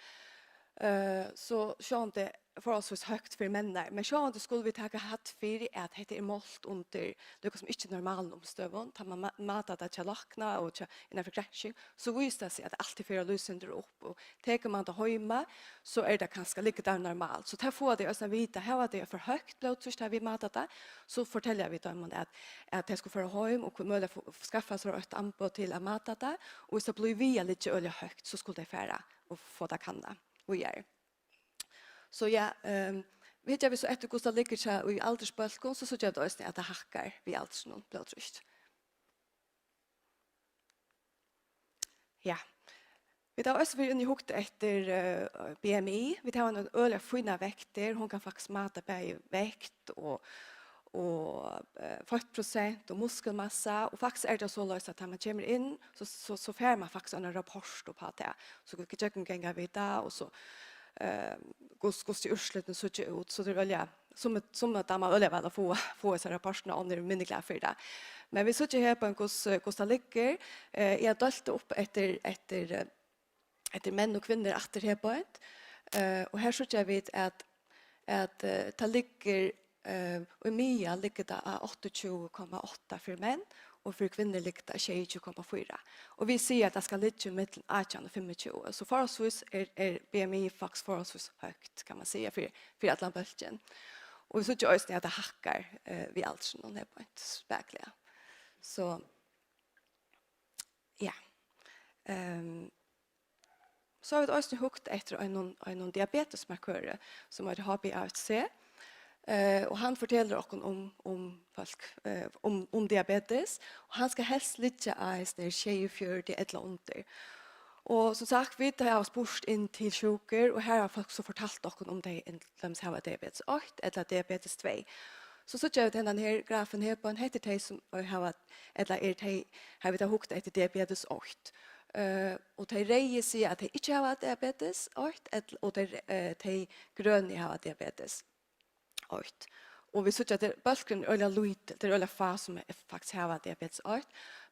Så sjön det för oss är högt för män men sjön det skulle vi ta hatt för att det är målt under det som inte normalt omstövon tar man mata det till lakna och en förgränsning så visar det sig att alltid för lösender upp och tar man det hemma så är det ganska lika där normalt så tar får det ösna vita här var det för högt blodtryck där vi matat det så fortäljer vi dem att det ska föra hem och möjligt skaffa sig ett ampo till att mata det och så blir vi lite öle högt så skulle det färra och få det kanna och gör. Så ja, vet jag vi så efter Gustav ligger så i aldersbalkon så jag då att det hackar vi alltså någon blodtryck. Ja. Vi tar också vi hukt efter BMI. Vi tar en öliga fina vikter. Hon kan faktiskt mata på vikt och 40% och muskelmassa och faktiskt är det så löst att när man kommer in så får man faktiskt en rapport på det. Så vi kan gänga vidare och så gost i ursluten så ut så det är som att man öliga väl få så rapporterna under minneklar för det. Men vi sitter här på en Costa ligger jag dalt upp efter män och kvinnor efter här på ett och här så jag vet att det ligger och i Mia ligger det 28,8 för män och för kvinnor ligger det 22,4. Och vi ser att det ska ligga mellan 18 och 25. Så förhållsvis är BMI faktiskt förhållsvis högt kan man säga för Atlantbölten. Och vi ser ju också att det hackar vid allt som någon är på ett späckliga. Så ja. Så har vi också hukt efter en diabetesmarkör som heter HbA1c. Och han fortäller oss om folk om diabetes och han ska helst ligga när 24 eller under. Och som sagt vi har spurt in till sjuker och här har folk så fortalt oss om de har diabetes 8 eller diabetes 2. Så jag den här grafen här på en heter det som har eller är det har vi hukt efter diabetes 8. Och de rejer sig att de inte har diabetes 8 och de gröna har diabetes 8. Och vi ser att det bulken eller lite det är fas som faktiskt har diabetes 8,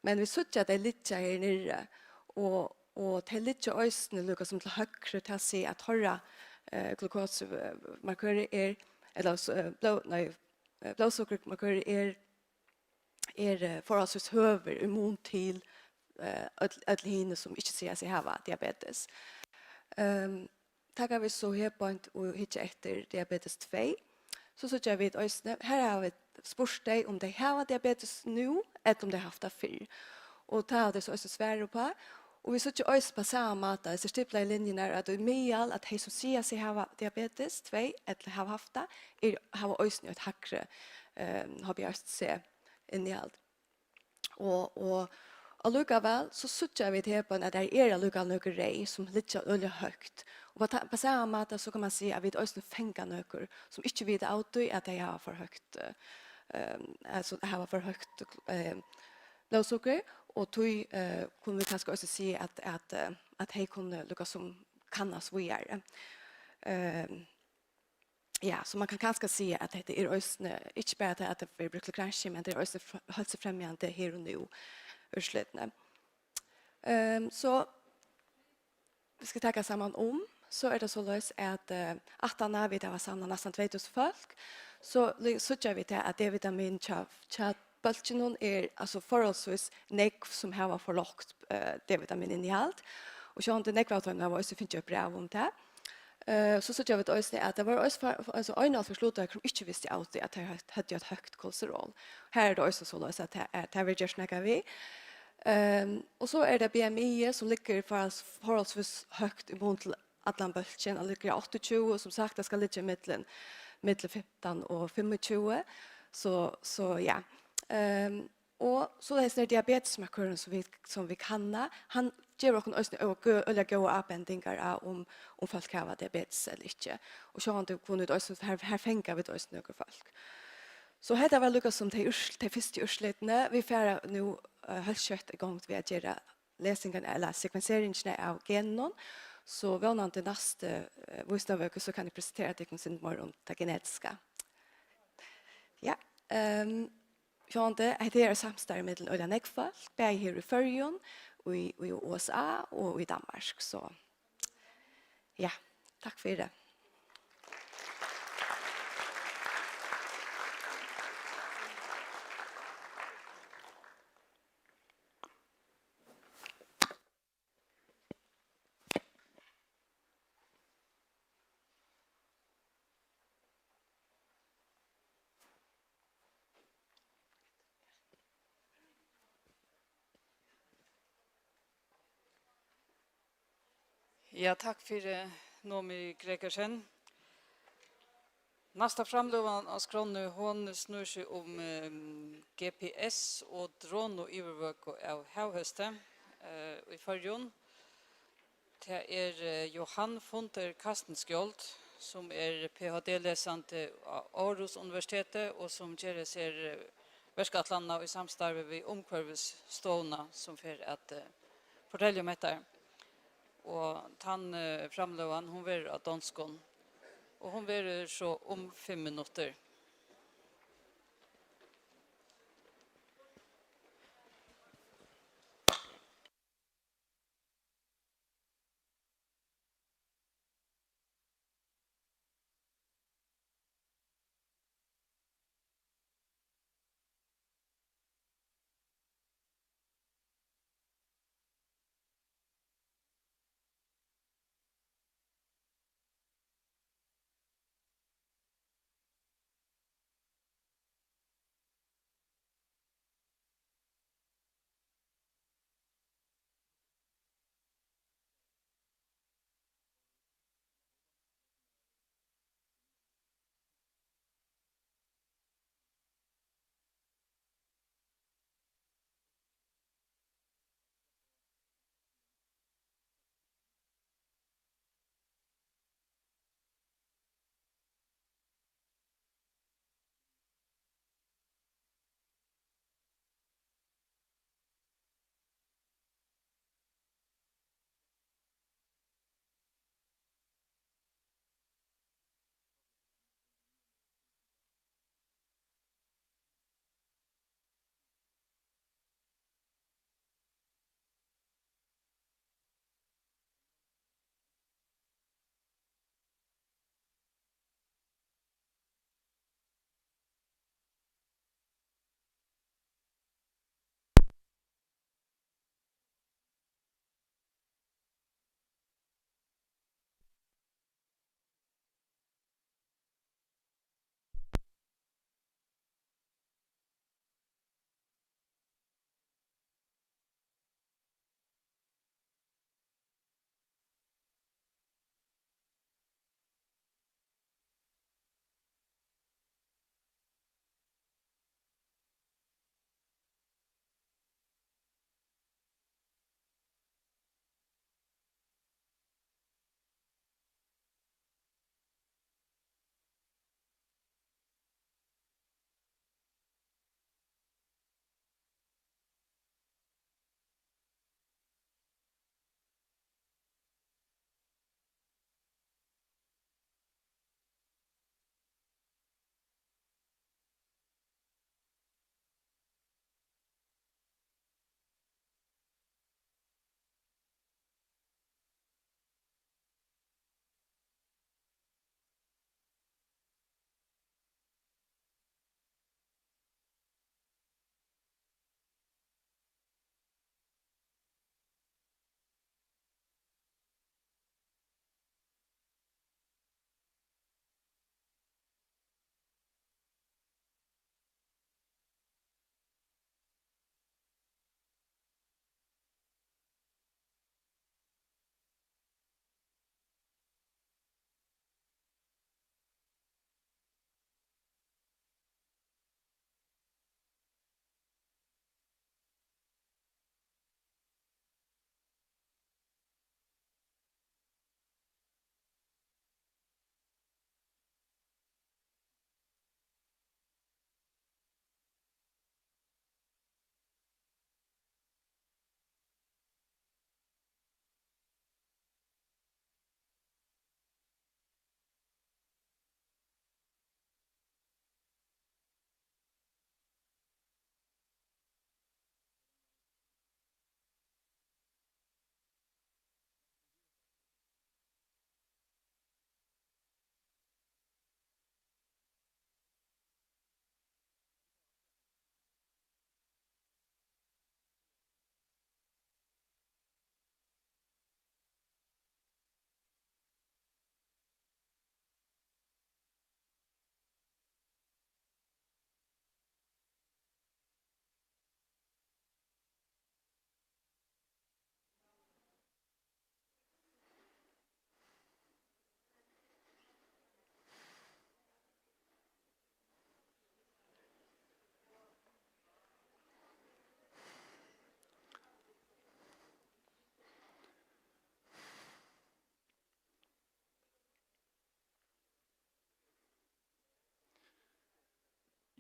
men vi ser att det är lite här nere och det är lite ösnä lukar som till högre till att se att höra glukosmarkörer är eller blodsockermarkörer är förhållsvis höver immun till ödlhinne som inte ser sig ha diabetes. Tackar vi så här på och hittar efter diabetes 2. Så jag vet också, här har vi spurt dig om de har diabetes nu eller om de har haft det förr. Och tar det så också svärre på. Och vi sitter också på samma måte, så stiplar i linjen att det är med att de som säger sig ha diabetes 2 eller har haft det, har också ett högre HbA1c än i allt. Och allikevel så sitter vi till på att det är allikevel några rej som ligger väldigt högt. Och på samma måte så kan man säga att vi också fänger några som inte vet alltid att de har för högt alltså har för högt blodsocker och då kunde vi kanske också se att de kunde lyckas som kannas vidare. Ja, så man kan kanske se att det är också inte bara att det är brukligt kanske men det är också hälsofrämjande här och nu urslutna. Så vi ska ta samman om så är det så lös att när vi har samlat nästan 2000 folk så jag vet att D-vitamin bulken är alltså förhållsvis nekv som har för lågt D-vitamin innehåll och så inte nekv att man också finns ju bra om det. Så jag vet också att det var alltså en av förslutare som inte visste alltid att det hade ett högt kolesterol. Här är det också så lös att det är just när vi och så är det BMI som ligger förhållsvis högt imot till Atlantbölten och ligger 28 och som sagt det ska ligga mellan 15 och 25 så ja. Och så är det diabetesmarkören som vi kan han ger oss eller gå avbändningar om folk har diabetes eller inte. Och så har det kunnat också här fänger vi då några folk. Så här var Lukas som till första urslutna. Vi får nu helt igång vi att göra läsningen eller sekvenseringen av genom. Så vånan till nästa vecka så kan ni presentera det sin morgon det genetiska. Ja. Det är samstarv med Öland Ekfall, både här i Förjön, i USA och i Danmark. Så ja, tack för det. Ja, tack för Nomi Gregersen. Nästa framlövan av skrån hon snur sig om GPS och drone och övervak av havhösten i Förjön. Det är Johan Fonter Kastenskjold som är PhD-läsande av Aarhus universitet och som ger sig Värskatlandet i samstarve vid omkvarvesstående som för att fortälja om detta. Och han framlövan hon var av danskon och hon var så om 5 minuter.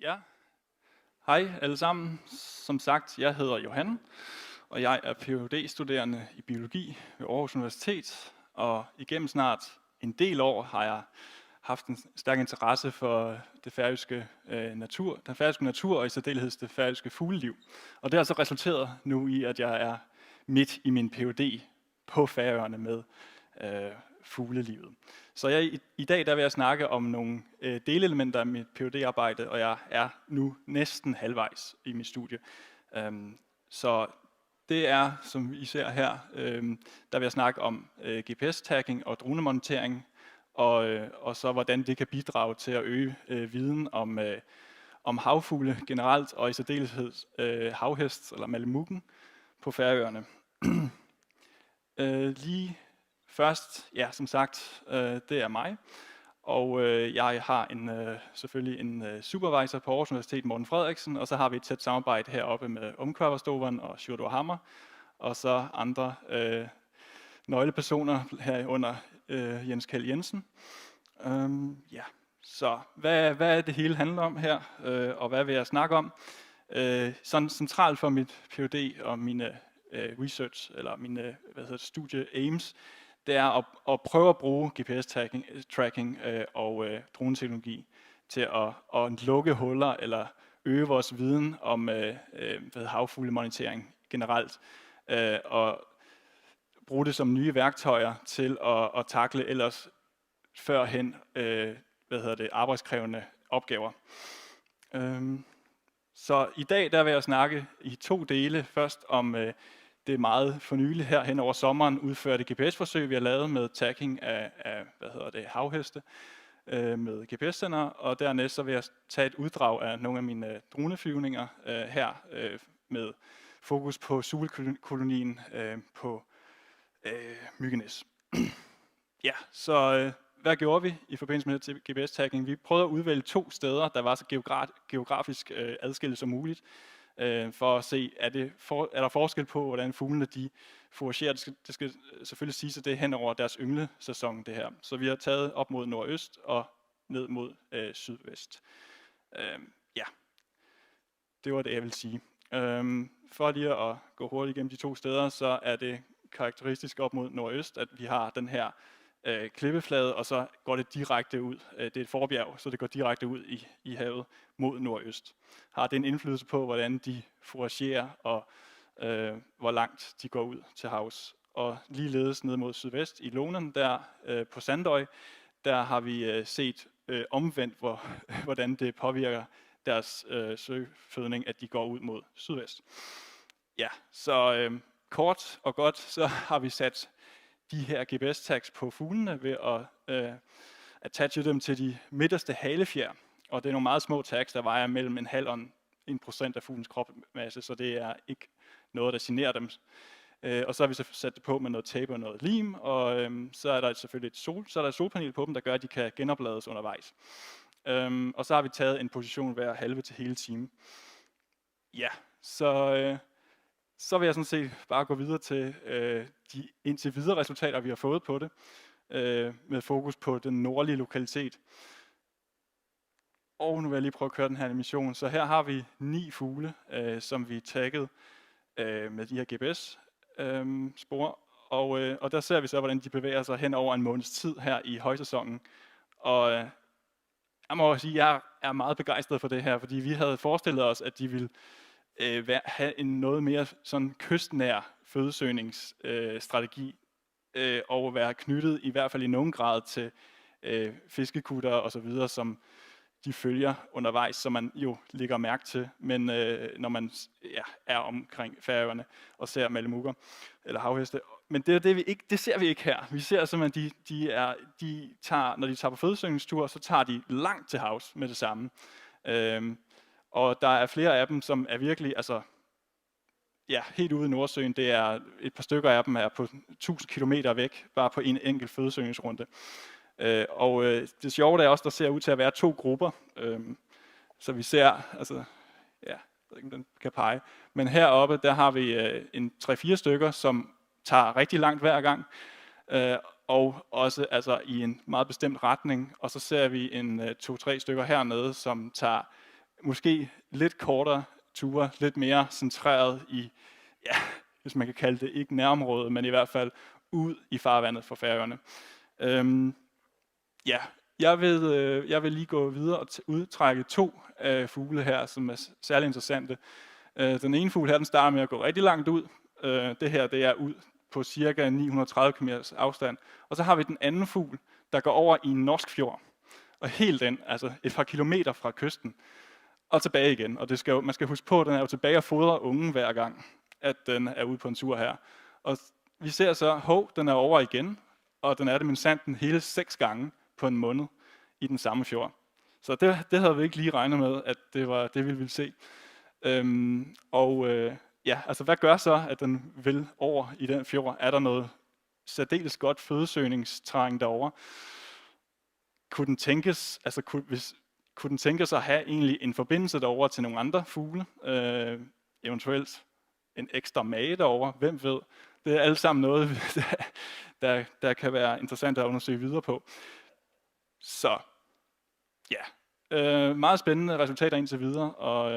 Ja, hej alle sammen. Som sagt, jeg hedder Johan, og jeg er Ph.D.-studerende i biologi ved Aarhus Universitet. Og igennem snart en del år har jeg haft en stærk interesse for det færøske den færøske natur og i særdeleshed det færøske fugleliv. Og det har så resulteret nu i, at jeg er midt i min Ph.D. på Færøerne med fuglelivet. Så i dag der vil jeg snakke om nogle delelementer af mit Ph.D.-arbejde, og jeg er nu næsten halvvejs i mit studie. Så det er, som I ser her, der vil jeg snakke om GPS-tagging og dronemontering, og så hvordan det kan bidrage til at øge viden om havfugle generelt, og i særdeleshed havhest eller mallemuggen på Færøerne. Lige først, ja, som sagt, det er mig, og jeg har selvfølgelig en supervisor på Aarhus Universitet, Morten Frederiksen, og så har vi et tæt samarbejde heroppe med Omkvarverstoveren og Sjurdur Hammer, og så andre nøglepersoner herunder Jens Kjeld Jensen. Ja, så hvad er det hele handler om her, og hvad vil jeg snakke om? Sådan centralt for mit Ph.D. og mine research, eller mine studie aims, det er at prøve at bruge GPS-tracking og droneteknologi til at lukke huller eller øge vores viden om havfuglemonitering generelt, og bruge det som nye værktøjer til at takle ellers førhen arbejdskrævende opgaver. Så i dag der vil jeg snakke i 2 dele. Først om det meget for nylig her hen over sommeren udførte GPS-forsøg, vi har lavet med tagging af havheste med GPS-sender, og dernæst så vil jeg tage et uddrag af nogle af mine droneflyvninger her med fokus på sulekolonien på Myggenæs. Ja, så hvad gjorde vi i forbindelse med det GPS-tagging? Vi prøvede at udvælge 2 steder, der var så geografisk adskilt som muligt, for at se, er der forskel på, hvordan fuglene de fouragerer. Det skal selvfølgelig sige, at det er hen over deres ynglesæson, det her. Så vi har taget op mod nordøst og ned mod sydvest. Ja, det var det, jeg vil sige. For lige at gå hurtigt igennem de 2 steder, så er det karakteristisk op mod nordøst, at vi har den her klippeflade, og så går det direkte ud. Det er et forbjerg, så det går direkte ud i havet mod nordøst. Har det en indflydelse på, hvordan de fouragerer, og hvor langt de går ud til havs. Og ligeledes ned mod sydvest i Lonen, der på Sandøy, der har vi set omvendt, hvordan det påvirker deres søfødning, at de går ud mod sydvest. Ja, så kort og godt, så har vi sat de her GPS-tags på fuglene ved at attache dem til de midterste halefjer. Og det er nogle meget små tags, der vejer mellem 0,5 og 1% af fuglens kropmasse, så det er ikke noget, der generer dem. Og så har vi så sat det på med noget tape og noget lim, og så er der selvfølgelig et solpanel på dem, der gør, at de kan genoplades undervejs. Og så har vi taget en position hver halve til hele time. Ja, så vil jeg sådan set bare gå videre til de indtil videre resultater, vi har fået på det, med fokus på den nordlige lokalitet. Og nu vil jeg lige prøve at køre den her animation. Så her har vi 9 fugle, som vi taggede med de her GPS-spor. Og der ser vi så, hvordan de bevæger sig hen over en måneds tid her i højsæsonen. Og jeg må sige, at jeg er meget begejstret for det her, fordi vi havde forestillet os, at de ville have en noget mere sådan kystnær fødesøgningsstrategi og være knyttet i hvert fald i nogen grad til fiskekutter og så videre, som de følger undervejs, som man jo lægger mærke til, men når man er omkring Færøerne og ser mallemugger eller havheste. Men det ser vi ikke her. Vi ser simpelthen, når de tager på fødesøgningstur, så tager de langt til havs med det samme. Og der er flere af dem, som er virkelig, helt ude i Nordsøen. Det er et par stykker af dem er på 1000 kilometer væk, bare på en enkelt fødesøgningsrunde. Og det sjove er også, der ser ud til at være 2 grupper. Så vi ser, jeg ved ikke, om den kan pege. Men heroppe, der har vi en 3-4 stykker, som tager rigtig langt hver gang. Og også i en meget bestemt retning. Og så ser vi en 2-3 stykker hernede, som tager måske lidt kortere ture, lidt mere centreret i, ja, hvis man kan kalde det, ikke nærområdet, men i hvert fald ud i farvandet for Færøerne. Ja, jeg vil lige gå videre og udtrække 2 fugle her, som er særlig interessante. Den ene fugl her, den starter med at gå rigtig langt ud. Det her, det er ud på cirka 930 km afstand. Og så har vi den anden fugl, der går over i en norsk fjord. Og helt ind, altså et par kilometer fra kysten, og tilbage igen. Og man skal huske på, at den er jo tilbage og fodrer ungen hver gang, at den er ude på en tur her. Og vi ser så, den er over igen, og den er det minsandten hele 6 gange på en måned i den samme fjord. Så det havde vi ikke lige regnet med, at det var det, vi ville se. Ja, altså hvad gør så, at den vil over i den fjord? Er der noget særdeles godt fødesøgningsterræn derovre? Kunne den tænkes, altså kunne den tænkes at have egentlig en forbindelse derover til nogle andre fugle? Eventuelt en ekstra mage derover? Hvem ved? Det er alt sammen noget, der kan være interessant at undersøge videre på. Så ja, meget spændende resultater indtil videre, og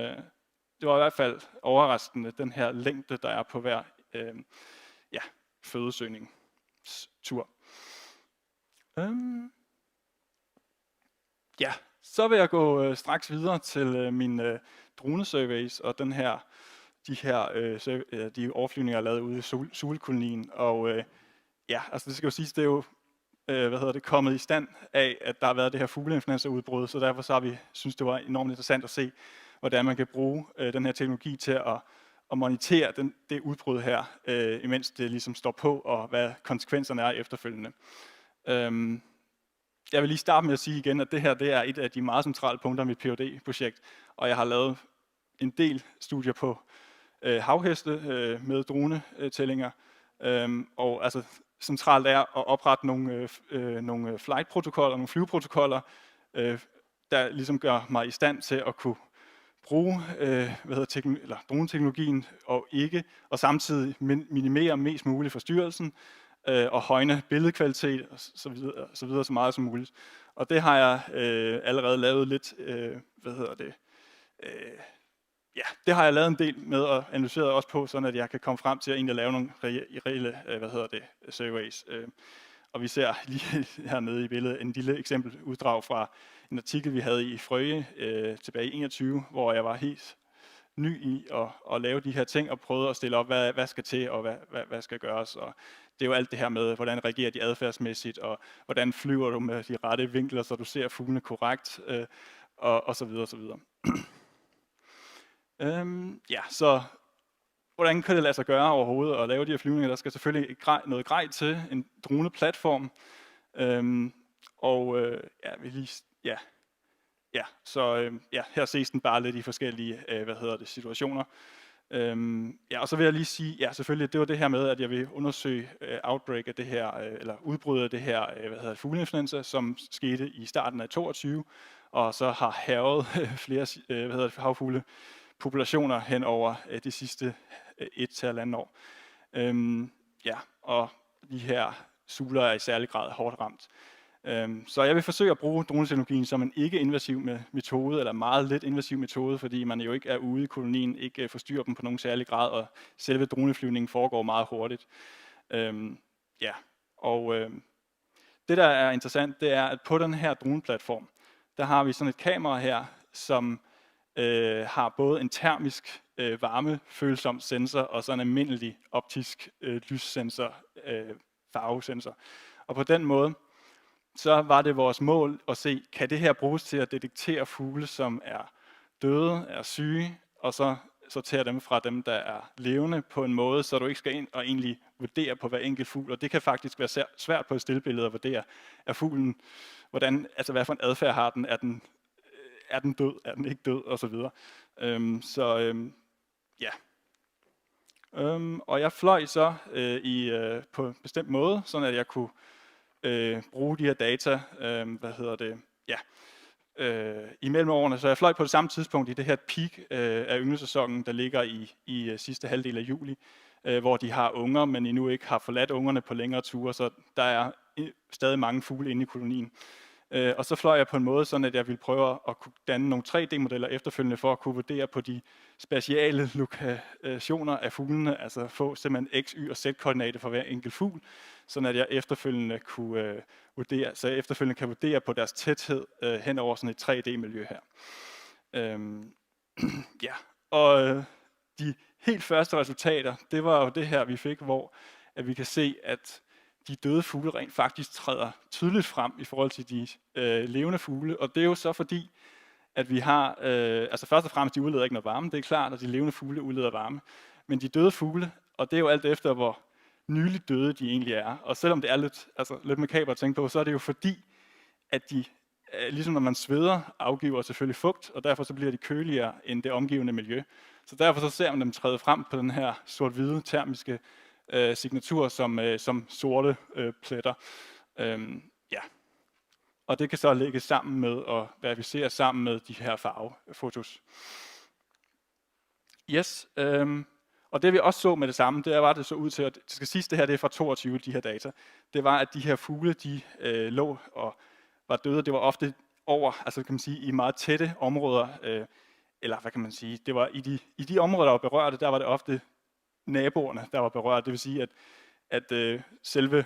det var i hvert fald overraskende, den her længde, der er på hver fødesøgningstur. Ja, så vil jeg gå straks videre til min dronesurveys og de overflyvninger, jeg lavede ude i Sulkolonien. Og ja, altså det skal jo siges, det er jo kommet i stand af, at der har været det her fugleinfluenza-udbrud, så derfor så har vi synes det var enormt interessant at se, hvordan man kan bruge den her teknologi til at monitere det udbrud her, imens det ligesom står på, og hvad konsekvenserne er efterfølgende. Jeg vil lige starte med at sige igen, at det her det er et af de meget centrale punkter i mit PhD-projekt, og jeg har lavet en del studier på havheste med dronetællinger, og altså centralt er at oprette nogle flight-protokoller, nogle flyveprotokoller, der ligesom gør mig i stand til at kunne bruge droneteknologien og samtidig minimere mest muligt forstyrrelsen og højne billedkvalitet og så videre så meget som muligt. Og det har jeg allerede lavet lidt, det har jeg lavet en del med og analyseret også på, sådan at jeg kan komme frem til at egentlig lave nogle reelle surveys. Og vi ser lige hernede i billedet en lille eksempel uddrag fra en artikel, vi havde i Frøje tilbage i 21, hvor jeg var helt ny i at lave de her ting og prøvede at stille op, hvad skal til og hvad skal gøres. Og det er jo alt det her med, hvordan reagerer de adfærdsmæssigt, og hvordan flyver du med de rette vinkler, så du ser fuglene korrekt, og så videre, og så videre. Så hvordan kan det lade sig gøre overhovedet at lave de her flyvninger? Der skal selvfølgelig noget grej til, en droneplatform. Her ses den bare lidt i forskellige situationer. Og så vil jeg lige sige, selvfølgelig, det var det her med, at jeg vil undersøge outbreak af det her, eller udbrud af det her, fugleinfluenza, som skete i starten af 22, og så har hærget flere, havfugle populationer hen over de sidste 1-1,5 år. Og de her suler er i særlig grad hårdt ramt. Så jeg vil forsøge at bruge droneteknologien som en ikke-invasiv metode, eller meget lidt invasiv metode, fordi man jo ikke er ude i kolonien, ikke forstyrrer dem på nogen særlig grad, og selve droneflyvningen foregår meget hurtigt. Det der er interessant, det er, at på den her droneplatform, der har vi sådan et kamera her, som har både en termisk varmefølsom sensor og så en almindelig optisk lyssensor, farvesensor. Og på den måde, så var det vores mål at se, kan det her bruges til at detektere fugle, som er døde, er syge, og så sortere dem fra dem, der er levende på en måde, så du ikke skal ind og egentlig vurdere på hver enkelt fugl. Og det kan faktisk være svært på et stillbillede at vurdere, er fuglen, hvad for en adfærd har den, er den død, er den ikke død, og så videre. Og jeg fløj så på en bestemt måde, sådan at jeg kunne bruge de her data, imellem årene. Så jeg fløj på det samme tidspunkt i det her peak af ynglesæsonen, der ligger i sidste halvdel af juli, hvor de har unger, men endnu ikke har forladt ungerne på længere ture, så der er stadig mange fugle inde i kolonien. Og så fløj jeg på en måde, sådan at jeg ville prøve at kunne danne nogle 3D-modeller efterfølgende for at kunne vurdere på de spatiale lokationer af fuglene, altså få simpelthen x, y og z-koordinater for hver enkelt fugl, sådan at jeg efterfølgende kunne vurdere, så jeg efterfølgende kan vurdere på deres tæthed hen over sådan et 3D-miljø her. Ja, og de helt første resultater, det var jo det her, vi fik, hvor at vi kan se, at de døde fugle rent faktisk træder tydeligt frem i forhold til de levende fugle. Og det er jo så fordi, at vi har, altså først og fremmest, de udleder ikke noget varme, det er klart, at de levende fugle udleder varme. Men de døde fugle, og det er jo alt efter, hvor nyligt døde de egentlig er. Og selvom det er lidt makabert at tænke på, så er det jo fordi, at de, ligesom når man sveder, afgiver selvfølgelig fugt, og derfor så bliver de køligere end det omgivende miljø. Så derfor så ser man dem træde frem på den her sort-hvide termiske signatur som sorte pletter. Ja. Og det kan så lægges sammen med og verificere sammen med de her farvefotos. Yes. Og det vi også så med det samme, det var det så ud til, at det skal siges, det her det er fra 22, de her data. Det var, at de her fugle, de lå og var døde. Det var ofte over, altså kan man sige, i meget tætte områder, eller hvad kan man sige, det var i de områder, der var berørte, der var det ofte naboerne, der var berørt. Det vil sige, at selve,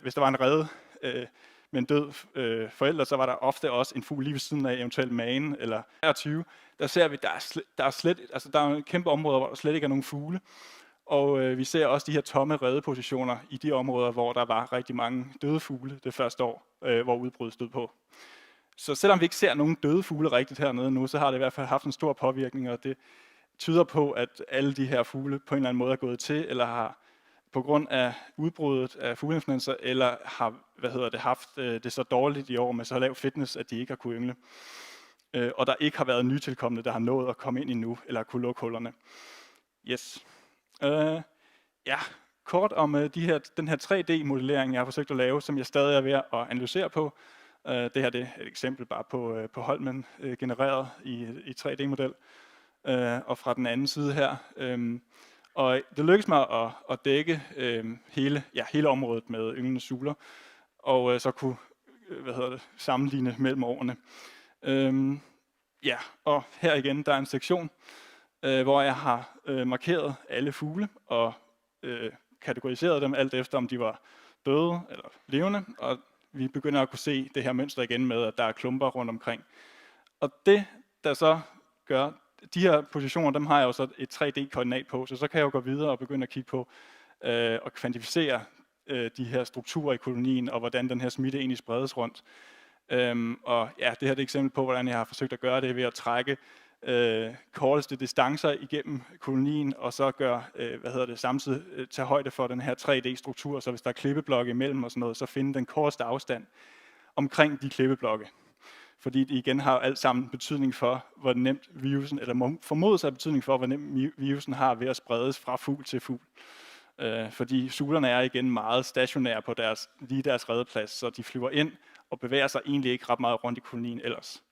hvis der var en rede med en død forælder, så var der ofte også en fugl lige ved siden af, eventuelt magen eller 23. Der ser vi, der er en kæmpe områder, hvor der slet ikke er nogen fugle. Og vi ser også de her tomme redepositioner i de områder, hvor der var rigtig mange døde fugle det første år, hvor udbruddet stod på. Så selvom vi ikke ser nogen døde fugle rigtigt hernede nu, så har det i hvert fald haft en stor påvirkning, og det tyder på, at alle de her fugle på en eller anden måde er gået til, eller har på grund af udbruddet af fugleinfluenza, eller har haft det så dårligt i år med så lav fitness, at de ikke har kunnet yngle. Og der ikke har været nytilkommende, der har nået at komme ind endnu, eller har kunne lukke hullerne. Yes. Ja, kort om den her 3D-modellering, jeg har forsøgt at lave, som jeg stadig er ved at analysere på. Det her det er et eksempel bare på Holmen genereret i 3D-model. Og fra den anden side her. Og det lykkedes mig at dække hele området med ynglende sugler, og så kunne sammenligne mellem årene. Ja, og her igen, der er en sektion, hvor jeg har markeret alle fugle og kategoriseret dem alt efter, om de var døde eller levende, og vi begynder at kunne se det her mønster igen med, at der er klumper rundt omkring. Og det, der så gør, de her positioner, dem har jeg jo så et 3D-koordinat på, så kan jeg jo gå videre og begynde at kigge på og kvantificere de her strukturer i kolonien, og hvordan den her smitte egentlig spredes rundt. Og ja, det her er et eksempel på, hvordan jeg har forsøgt at gøre det ved at trække korteste distancer igennem kolonien, og så gøre, samtidig tage højde for den her 3D-struktur, så hvis der er klippeblokke imellem og sådan noget, så finde den korteste afstand omkring de klippeblokke. Fordi det igen har alt sammen betydning for, hvor nemt virusen, eller formodes af betydning for, hvor nemt virusen har ved at spredes fra fugl til fugl. Fordi suglerne er igen meget stationære på deres redeplads, så de flyver ind og bevæger sig egentlig ikke ret meget rundt i kolonien ellers.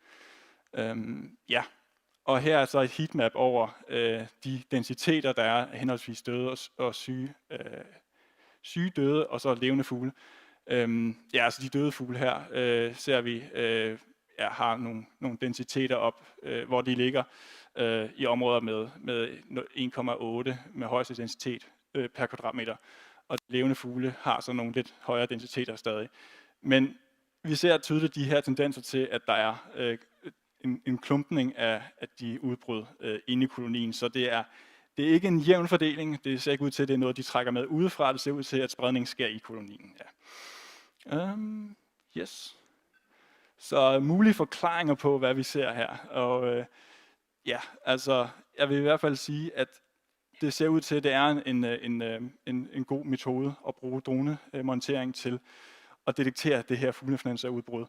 Ja, og her er så et heatmap over de densiteter, der er henholdsvis døde og syge døde, og så levende fugle. Ja, altså de døde fugle her ser vi har nogle densiteter op, hvor de ligger i områder med 1,8 med højeste densitet per kvadratmeter. Og de levende fugle har så nogle lidt højere densiteter stadig. Men vi ser tydeligt de her tendenser til, at der er en klumpning af de udbrud inde i kolonien. Så det er ikke en jævn fordeling. Det ser ikke ud til, at det er noget, de trækker med udefra. Det ser ud til, at spredningen sker i kolonien. Ja. Yes. Så mulige forklaringer på, hvad vi ser her. Og ja, altså, jeg vil i hvert fald sige, at det ser ud til, at det er en god metode at bruge dronemontering til at detektere det her fugleinfluenza-udbrud.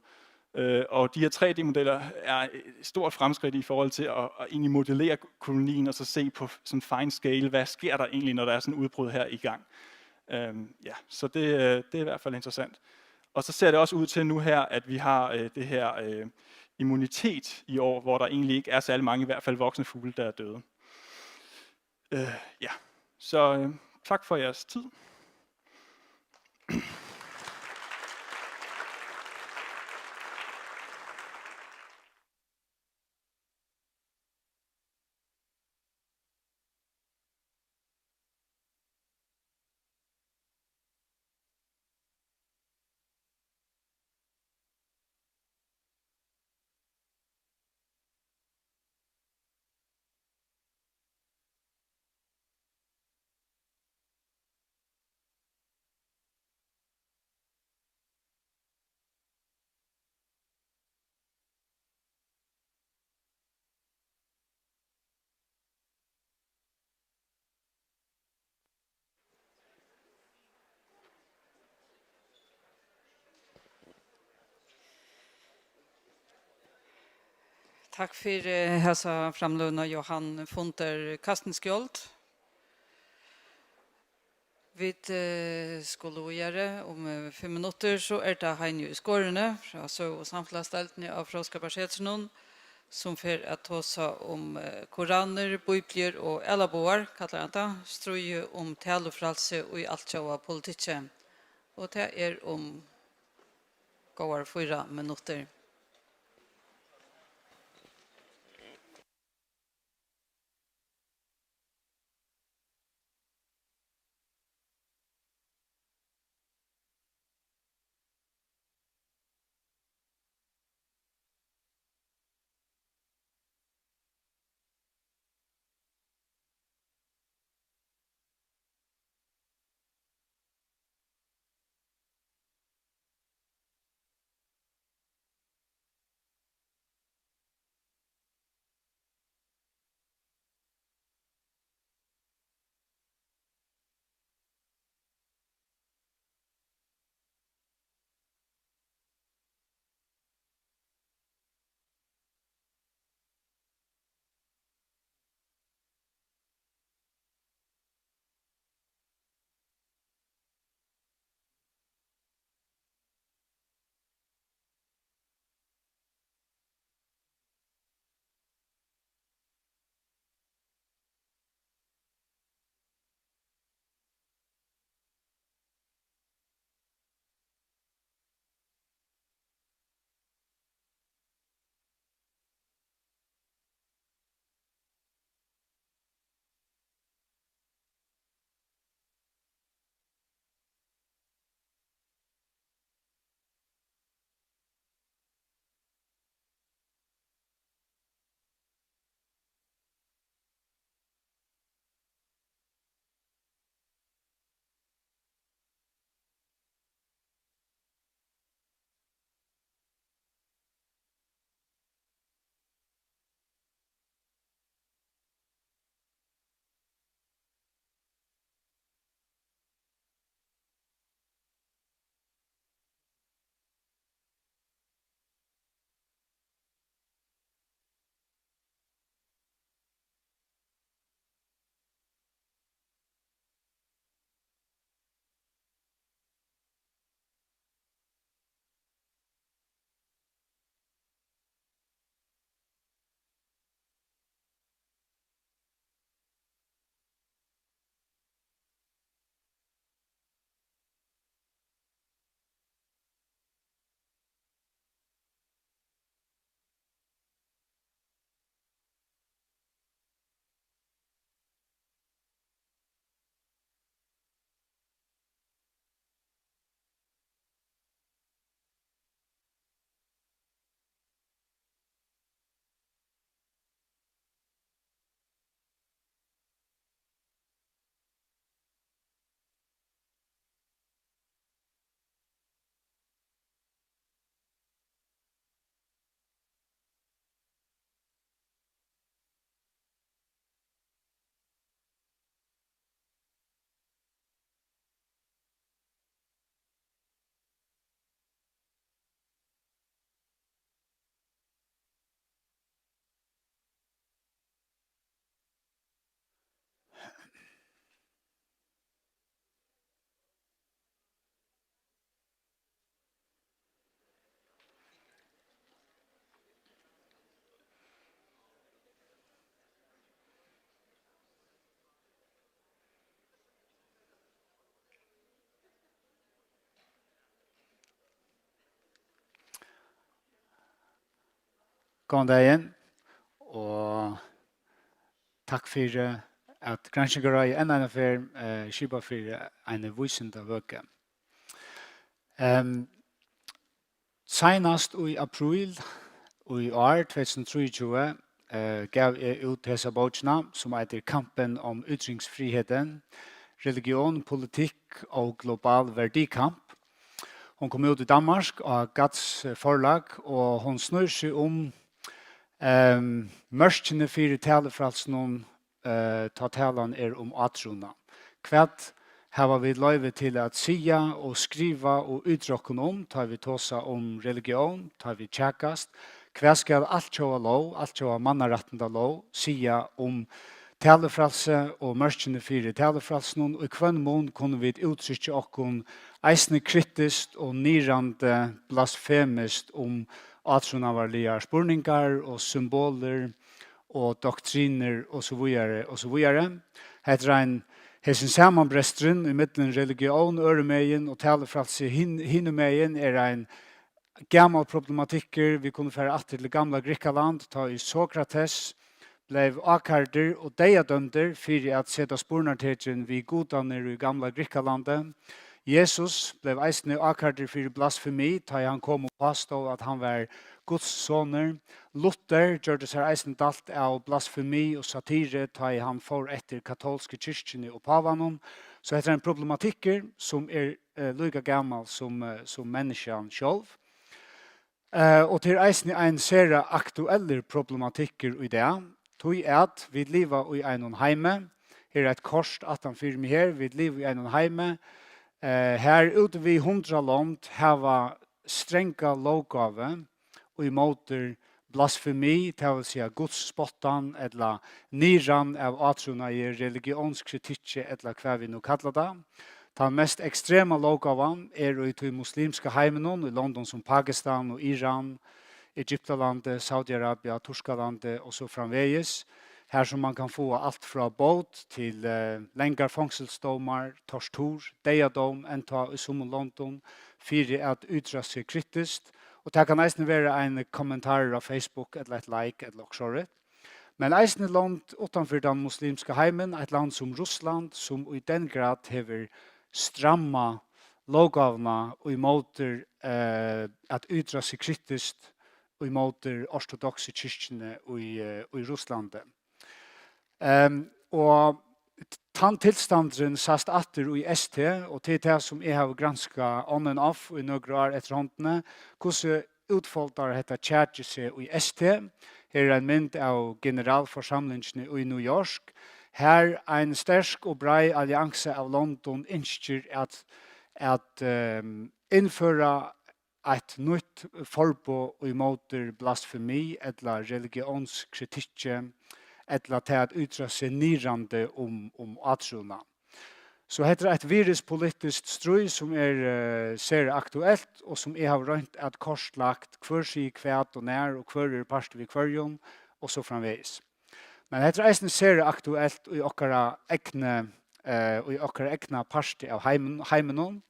Og de her 3D-modeller er et stort fremskridt i forhold til at egentlig modellere kolonien og så se på sådan fine scale, hvad sker der egentlig, når der er sådan et udbrud her i gang. Ja, så det er i hvert fald interessant. Og så ser det også ud til nu her, at vi har det her immunitet i år, hvor der egentlig ikke er særlig mange, i hvert fald voksne fugle, der er døde. Ja, så tak for jeres tid. Tack för hälsa framlöna Johan Fonter Kastenskjold. Vi skulle göra om 5 minuter så är det Heine i skårene fra så- og samfunnsdeltene av Fråskaparsetsen som för att tåsa om koraner, bibler och elaboar, kallar han det, strøye om talefralse og i alt sjåa politikken. Og det om går 4 minuter. God dagen, og takk for at Granskingarøy enn en affær skipa for en vysende vøke. Senast i april i år 2023 gav jeg ut disse bøkene som heter Kampen om ytringsfriheten, religion, politikk og global verdikamp. Hon kom ut i Danmark av Gats forlag, og hon snur seg om mørkene for talefralsen om ta talen om atrona. Kvært har vi løyve til at sia og skriva og uttrykken om, tar vi tåsa om religion, tar vi tjekkast, Hva skal alt sjåa lov, alt sjåa mannarettenda lov, sia om talefralse og mørkene fire talefralsen, og i kvann mån kunne vi uttrykke okkon eisne kritisk og nirande blasfemist om atronaværlige spurningar og symboler og doktriner og så videre og så videre. Heter ein hesen samanbrestren i middelen religion, øremeien og talefralse hinnemeien ein gammal problematikker. Vi kunne fære atter til gamla Grikaland, ta i Sokrates, blev akarder og deiadømder for at seta spurnartegen vi godaner i gamla Grikalandet. Jesus blev eisne akarder for blasfemi, ta han kom og påstod at han var Guds soner. Luther gjorde seg eisen dalt av blasfemi og satire, ta han for etter katolske kyrkjene og pavanon. Så heter en problematikker som lika gammal som menneskene selv. Og til eisen en serie aktuelle problematikker i det, tog at vi lever i en heime. Her et kors at han fyrer meg her. Vi lever i en heime. Her ute vi 100 land har strenga lovgave og i måter blasfemi, det vil si godsspottan, eller niran av atrona i religionskritikk, eller hva vi nå kallar det. Den mest ekstrema lovgavan i de muslimske heimenon, i London som Pakistan og Iran, Egyptalandet, Saudi-Arabia, Torskalandet og så framvegis. Her som man kan få alt fra båt til lengar fangselsdomar, tortur, deiadom, enta i som London, for at utra seg kritisk. Og det kan eisne være en kommentar av Facebook, eller et like, eller også. Men eisne land utanfor den muslimske heimen, et land som Russland, som i den grad hever stramma lovgavna og i måter at utra seg kritisk og i måter ortodoxe kyrkjene i Russlandet. Og tann tilstandren sast atter i ST, og til det som jeg har granska on and off i nøgre år etter håndene, hvordan utfoldar dette kjærtje seg i ST. Her en mynd av generalforsamlingene i New York. Her en sterk og brei allianse av London ønsker at innføre et nytt forbud i måter blasfemi eller religionskritikk eller til at utra seg nirande om atrona. Så heter et viruspolitisk strøy som ser aktuelt og som jeg har rønt at korslagt hver seg kvæt og nær og hver parst vi kvarjon og så framveis. Men heter eisen ser aktuelt i okkara ekna parst av heimenon.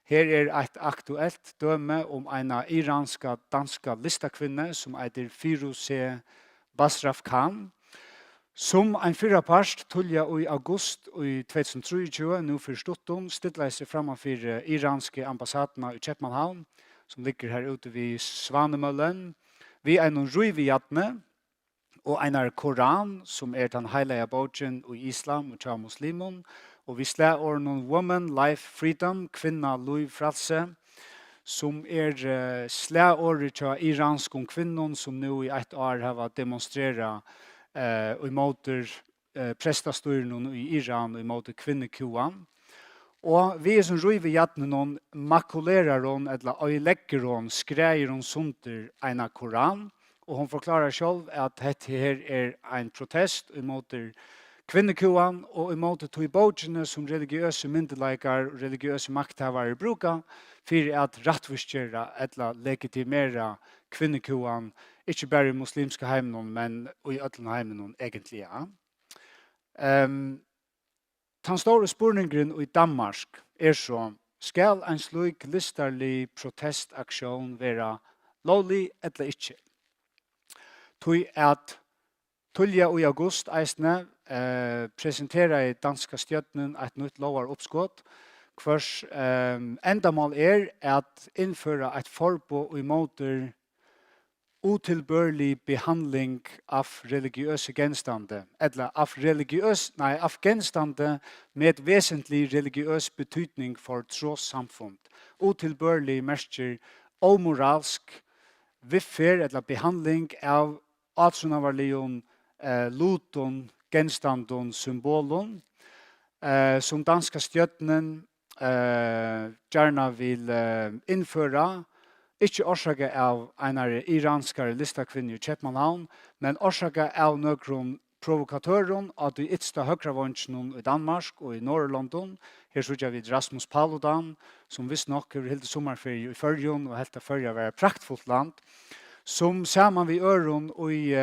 Her et aktuelt døme om en iranska danska listakvinne som heter Firouzeh Basraf Khan, som en fyrra parst tulja i august i 2023, nu for Stutton, stilla seg framfor iranske ambassadena i København, som ligger her ute ved Svanemøllen. Vi noen ruivijatne, og en Koran, som den heilige bogen i islam og tja muslimon, og vi slår noen woman, life, freedom, kvinna, liv, fralse, som slår tja iranske kvinnon, som nu i et år har demonstrera og i måter prestastyren i Iran og i måter kvinnekuan. Og vi som ruiver hjertene noen makulerer hon, eller øyelegger hon, skreier hon sunder en Koran, og hon forklarer selv at dette her en protest i måter kvinnekuan og i måte to i bogene som religiøse myndelikar og religiøse makthavare bruker for at rattforskjøre eller legitimere kvinnekuan ikke bare i muslimske heimenon, men i ødelen heimenon egentlig, ja. Den store spurningen i Danmark så, skal en slik listarlig protestaksjon være lovlig eller ikke? Tog at tulja i august eisne presenterer i danska stjøtnen et nytt lovar oppskott, hvers endamål at innføre et forbud i måter utilbørlig behandling av religiøse genstande, eller av genstande med vesentlig religiøs betydning for trossamfund. Utilbørlig merker omoralsk viffer eller behandling av atronavalion, luton, genstandon, symbolon, som danska stjøtnen gjerne vil innføre Ikke orsaka av en iranskare listakvinne i Kjepmanhavn, men orsaka av nøkron provokatøren av de ytsta høyravåndsjonen i Danmark og i Norrlondon. Her sørger vi Rasmus Paludan, som visst nok er helt sommerferie i Førjun, og helt Førja være praktfullt land, som sammen vi øren og i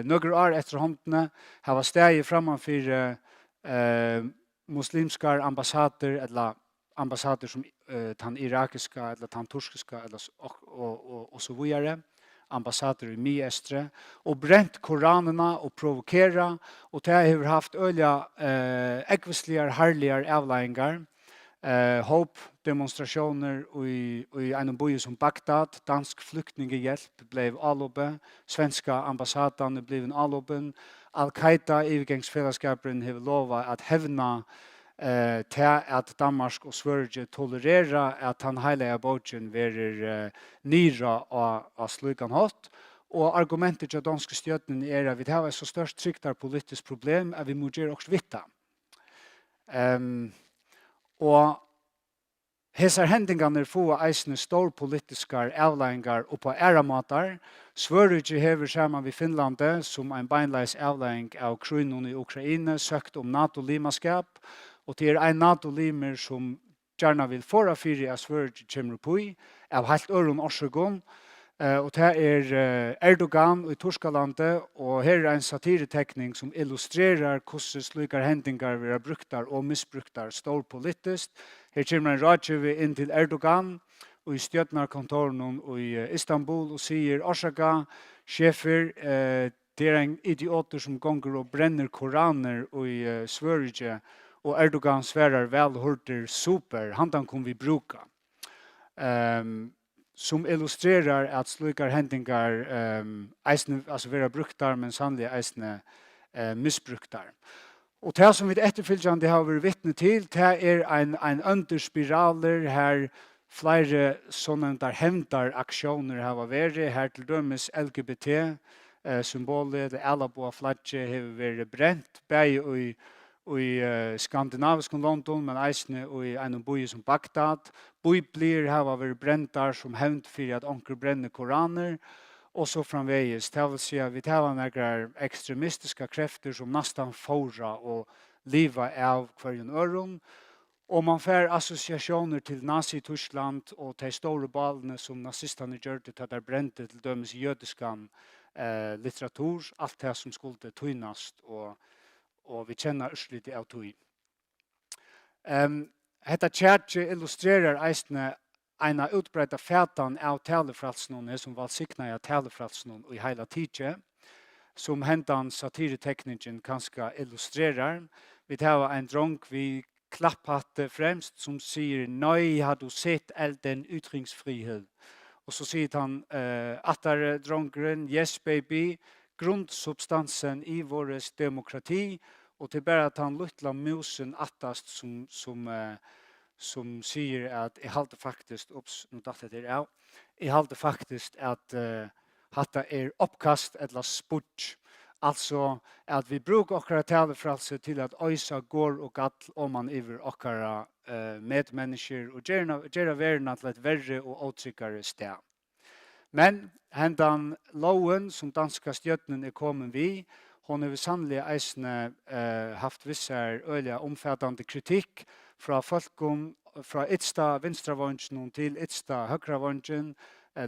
nøkker år etter håndene har steg framfor muslimske ambassader, eller ambassader som den irakiska, eller den turkiska, eller, og så videre, ambassader i Miestre, og brent koranene og provokera, og det har haft øyla ekvislige, herlige avleggingar, håp demonstrationer i en by som Bagdad, dansk flyktningehjelp blev avloppet, svenska ambassaden blev en avloppen, Al-Qaida övergångsfällskapen har lovat att hevna till att Danmark och Sverige tolererar att han hela boken verer nira av slukan hatt. Och argumentet till danska støtten är att vi har ett så störst trycktar politiskt problem att vi måste göra också vitta. Och hesar hendingarna få eisne stor politiska avleggingar og på æramatar. Sverige hever sammen vi Finlande som en beinleis avlegging av krigen i Ukraina søkt om NATO-limaskap, og det en NATO-limer som gjerne vil fora fyrir av Sverige kommer på i, av helt øron årsøgon, og det Erdogan i Torskalandet, og her en satiretekning som illustrerar hvordan slike hendingar vi har bruktar og misbruktar stor politiskt. Her kommer en rådgiver inn til Erdogan og i stjøtnarkontoren i Istanbul og sier Orsaka, sjefer, det en idioter som gonger og brenner koraner i Sverige, og Erdogan sverar vel hurter super, han kan vi bruka. Som illustrerar at slike hendingar eisne, altså vera bruktar, men sannlig eisne misbruktar. Og det som vi etterfylltjande har vært vittne til, det en underspiraler her flere sånne der hevndaraktioner har vært, her til dømes LGBT-symbolet, det Alaboa flagget har vært brent, begge i skandinavisk London, men eisne i en by som Bagdad. Bibler har vært brent der som hevnt for at onker brenner koraner, og så framvegis. Det vil si at vi tar några ekstremistiska krefter som nästan fora og liva av kvarjen øron, og man får associationer til Nazi-Tyskland og de store balene som nazistene gjør det til der brente til dømes jødiskan litteratur, alt det som skulle tøynast, og vi kjenner urslit av tøy. Hetta tjärtje illustrerar eisne en utbredda fætan av talefralsnån som valsikna av talefralsnån i heila tidje, som hendan satiretekniken kanskje illustrerar. Vi tar en dronk vi klapphatte fremst som sier «Nei, har du sett all den ytringsfrihet?» Og så sier han atter dronkeren «Yes, baby, grundsubstansen i våres demokrati», og til bare at han luttla musen attast som sier at jeg halte faktisk, nå datt jeg av, jeg halte faktisk at hatta oppkast eller spurt. Altså at vi bruker okkara talefralse til at øysa går og gall om man iver okkara medmennesker og gjøre verden til et verre og åtrykkare sted. Men hendan loven som danska stjøtnen kommet vi, hon har sannelig eisne haft vissa øyla omfattande kritikk fra folkom fra etsta vinstravåndsjen til etsta høgravåndsjen,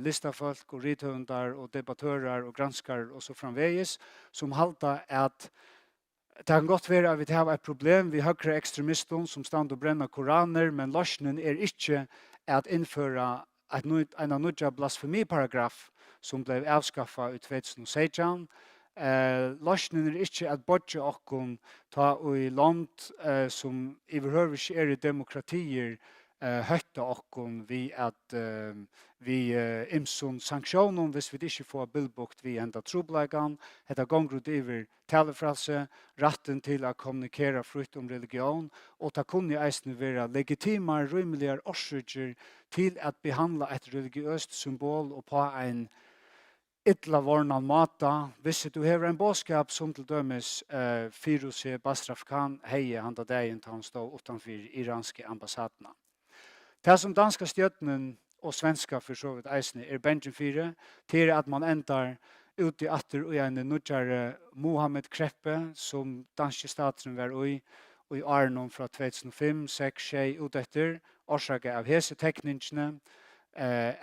listafolk og rithundar og debattører og granskar og så framvegis, som halta at det kan godt være at vi har et problem vi høgre ekstremisten som stand og brenner koraner, men løsningen ikke at innføre en nødja blasfemiparagraf som ble avskaffet i 2016. Løsningen ikke at bodje okkon ta i land som overhøver ikke i demokratier høyta okkon vi at vi imson sanksjonen hvis vi ikke får bildbukt vi enda troblegan, hetta gongrud iver talefrase, ratten til å kommunikera fritt om religion, og ta kunne eisne være legitima, rymeligar årsøkjer til at behandla et religiøst symbol og på en ytla vornan mata. Hvis du hever en båskap som til dømes Firuzeh Basraf Khan heie handa dagen til han stod utanfor iranske ambassadena. Det som danska stjøtnen og svenska för så vidt eisne benjen 4 til at man endar ut i atter og en nødjare Mohammed Kreppe som danske staten var og i Arnon fra 2005, 6, 6 ut etter årsake av hese teknikene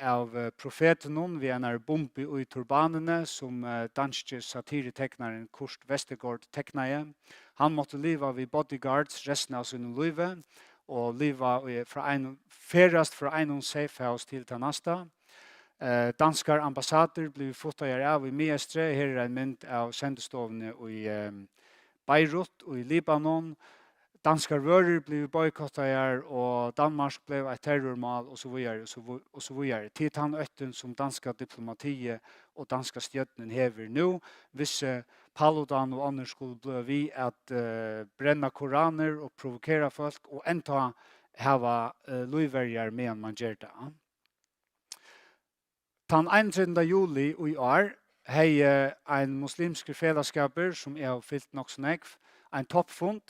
av profeten vi en bombe i turbanene som danske satireteknaren Kurt Vestergaard teknaje. Han måtte leva vid bodyguards resten av sin liv og leva ferast fra en safe house til ta nasta. Danskar ambassader blev fotojer av i Mestre. Her en mynd av sendestovene i Beirut og i Libanon. Danskar vörer blev bojkottajer og Danmark blev ett terrormål och så vidare och så vidare. Till han ötten som danska diplomatiet och danska stjärnen häver nu. Visse Paludan och andra skulle bli vi att bränna koraner och provokera folk och ända hava lojvärjar med man gör det. Den 31. juli i år hei en muslimsk fellesskaper som har fyllt nok så nekv, en toppfund.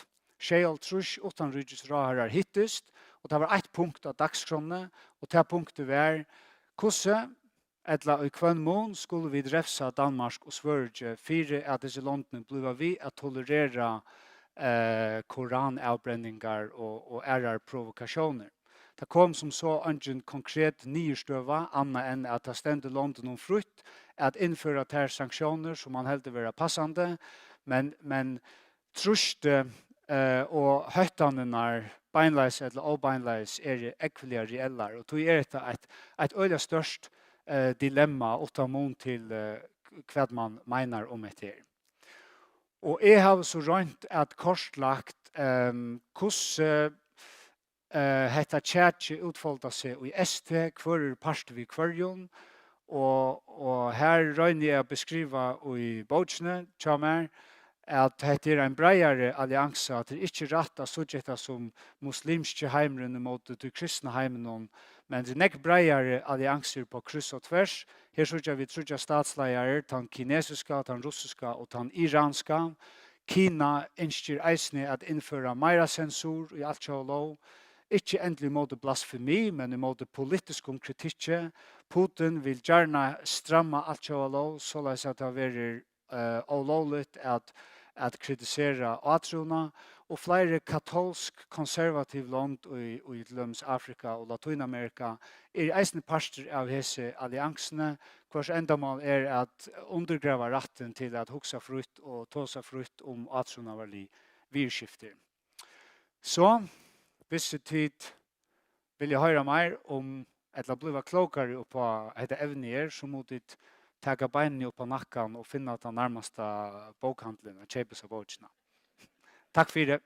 Sheol Trush utanrydges raharar hittest, og det var ett punkt av dagskronene, og det punktet var hvordan etla i kvann skulle vi drefsa Danmark og Sverige fire at disse landene bliva vi at tolerera koranavbrenningar og ærar provokasjoner. Det kom som så en konkret nyestøva, anna enn at det stendte London frukt, at innføre ter sanksjoner som man heldig være passande, men truste og høytandene beinleis eller obeinleis ekvelige reeller, og tog det et øyla størst dilemma og ta mån til hva man mener om etter. Og jeg har så rønt at korslagt hvordan hetta tjatje utfolda seg i ST, hver part vi kvarjon, og her røyner jeg å beskriva i botsene, tjamer, at det en breiare allianse, at det ikke rett av sujetta som muslimske heimrene mot de kristne heimrene, men det er breiare allianser på kryss og tvers. Her sujja vi trudja statsleier, den kinesiska, den russiska og den iranska. Kina ønsker eisne at innføre meira sensur i alt lov. Ikke endelig mot blasfemi, men mot politisk kritikke. Putin vil gjerne stramma alt lov, såleis at det er olovligt at kritisera atrona, og flere katolsk konservativ land i Løms Afrika og Latinamerika eisne parster av hese alliansene, hvers endamål at undergrava ratten til at hugsa frutt og tåsa frutt om atrona varlig virskifter. Så, hvis tid vil jeg høre mer om eller bliva klokare på dette evnet så må det taka beinene opp på nakkan og finna den nærmeste bokhandelen og kjøpe seg bokene. Takk for det.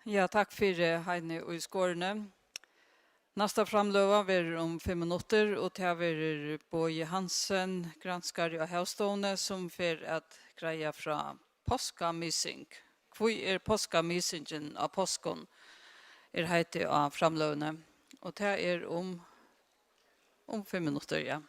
Ja, takk for Heine og i skårene. Nästa framlöva blir om 5 minuter och det är Boje Hansen, granskare av Havstående, som för att greja från påskamissing. Hvor påskamissingen av påskon heite av framlövene. Och det är om 5 minuter, ja.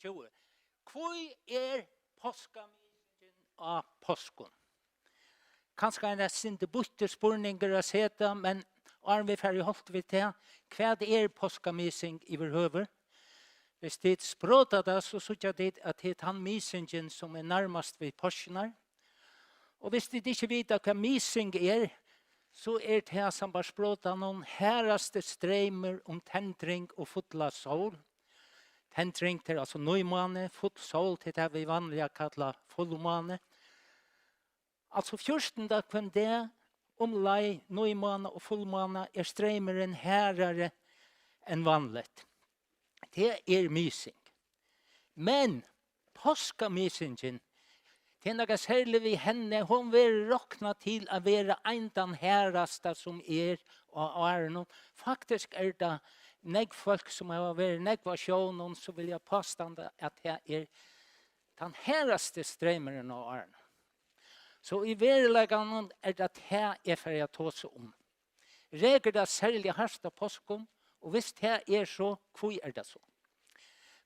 2020. Hvor påskamisen av påskon? Kanskje en sinte butter spurninger å sete, men Arn vi ferdig holdt vi til, hva påskamising i høver? Hvis det språter det, så synes jeg at det han misingen som nærmest ved påskene. Og hvis det ikke vet hva mising så det som bare språter noen herraste streimer om tendring og fotla sol. Tendring til altså nøymane, fot sol til det vi vanlige kallar fullmane. Altså fyrsten da kan det lei, nøymane og fullmane streimeren herrere enn vanligt. Det mysing. Men påskamisingen, det noe særlig vi henne, hun vil råkna til å være eindan herrasta som og noen. Faktisk det folk som har vært negvasjonen, så vil jeg påstande at det den herraste streimeren av noen. Så i verileggene det at her for jeg tås om. Reger det særlig hardt av påsken, og hvis det så, hvor det så?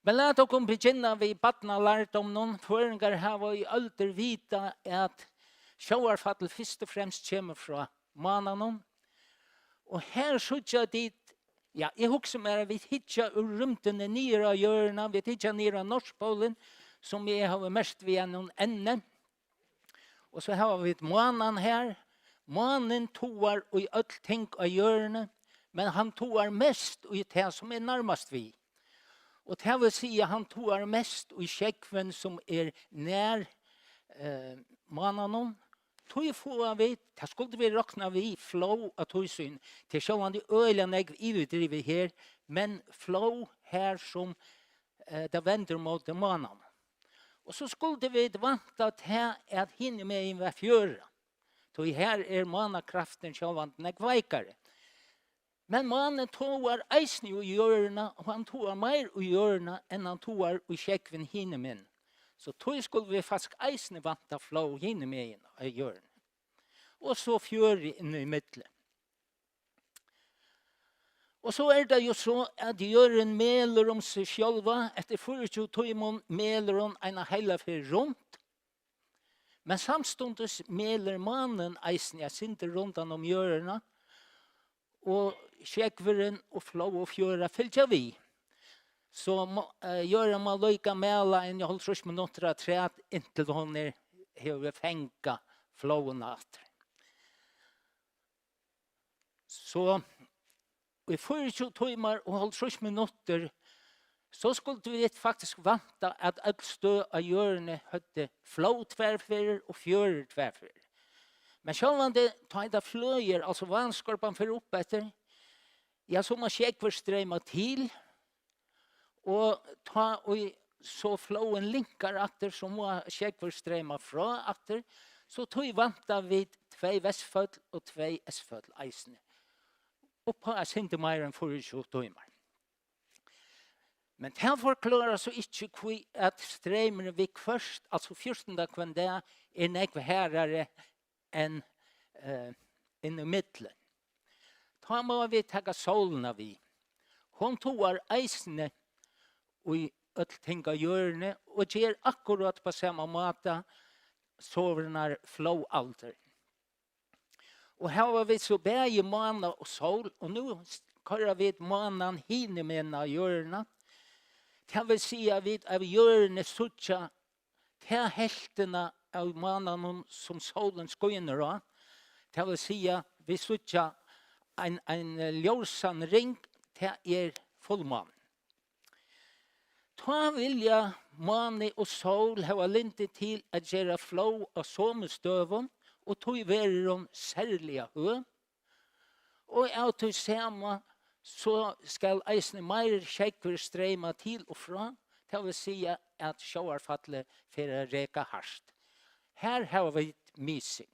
Men la dere begynne ved badna lært om noen føringer her og i alder vita at sjåarfattel først og fremst kommer fra mannen. Og her synes jeg dit, ja, jeg husker meg at vi hittar ur rymtene nere av hjørna, vi hittar nere av Norskpolen, som jeg har mest ved noen ende. Og så har vi mannen her. Mannen toar og i alt ting av hjørne, men han toar mest og i det som nærmest vi. Og det vil si at han toar mest og i skjekven som nær mannen. Tog få vi, det skulle vi råkna vi flow av togsyn. Til sjåan de øyla negv ivedrivet her, men flow her som det vender mot mannen. Og så skulle vi vanta til at hinne med inn ved fjøra. Så her manakraften sjåan negveikare. Men mannen toar eisne i hjørna, og han toar mer i hjørna enn han toar i skjekven hinne min. Så tog skulle vi faktisk eisne vanta flow hinne med inn i hjørna. Og så fjøra inn i midtle. Og så det jo så at hjørnen meler om seg själva, etter 24 timmar meler hun en heila for rundt. Men samstundes meler mannen eisen, jeg synte rundt han om hjørna, og skjekveren og flow og fjøra fylgja vi. Så gjør man løyka mela enn jeg holdt 3 minutter av træt inntil hun har fengt flowen etter. Så i 24 timmar og holdt 3 minutter så skulle vi faktisk vanta at alt stø av hjørne hadde flow tverrfører og fjører tverrfører. Men selv om det tar fløyer, altså vannskorpan for opp etter, ja, så må skjekver streima til, og så flowen linkar etter, så må skjekver streima fra etter, så tog vanta vi 2 vestfødd og 2 østfødd eisene. Og på jeg synte mer enn 24 timmar. Men det forklarer så ikke hvor at streimene vi først, altså 14. kvann det nekve herrere enn inn i middelen. Da må vi ta solen av vi. Hun toar eisene og i ting av hjørne, og gjør akkurat på samme måte sovernar flow-alter. Og her var vi så bæge måned og sol, og nå kører vi måneden hinne med av hjørne. Det vil si at vi av hjørne suttja til heltene av måneden som solen skøyner av. Det vil si at vi suttja en ljøsan ring til fullmånen. Da vil jeg måne og sol ha linte til å gjøre flow av sommerstøven, og tog være om særlige hø. Og av tog samme så skal eisne mer skjekver streima til og fra, til å si at sjåarfattle for å reka harst. Her har vi mising.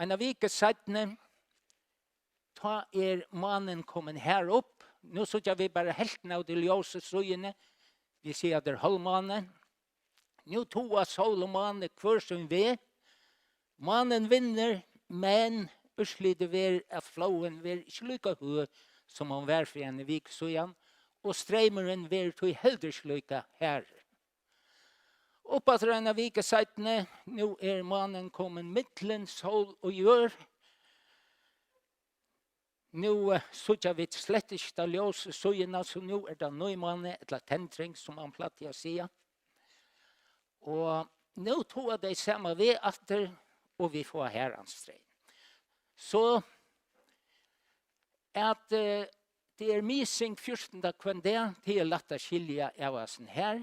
En av vike settene, ta mannen kommet her opp. Nå så vi bare helten av de ljøse søgene. Vi sier at det halvmannen. Nå tog sol og mannen hver som vi. Mannen vinner, men utslitt ver av flowen ver ikke lykka høy som han var for en vik søgene. og streimeren ver til helderslyka herre. Oppat rena vika seitne, nu mannen kommen mittlen sol og jør. Nu sutja vi slett ikke da ljós søgjena, så nu det nøymanne, eller tendring, som man platt å sia. Og nu tog de samme ved atter, og vi får herrens streim. Så at det mising 14. kvendet til latta skilja av oss her.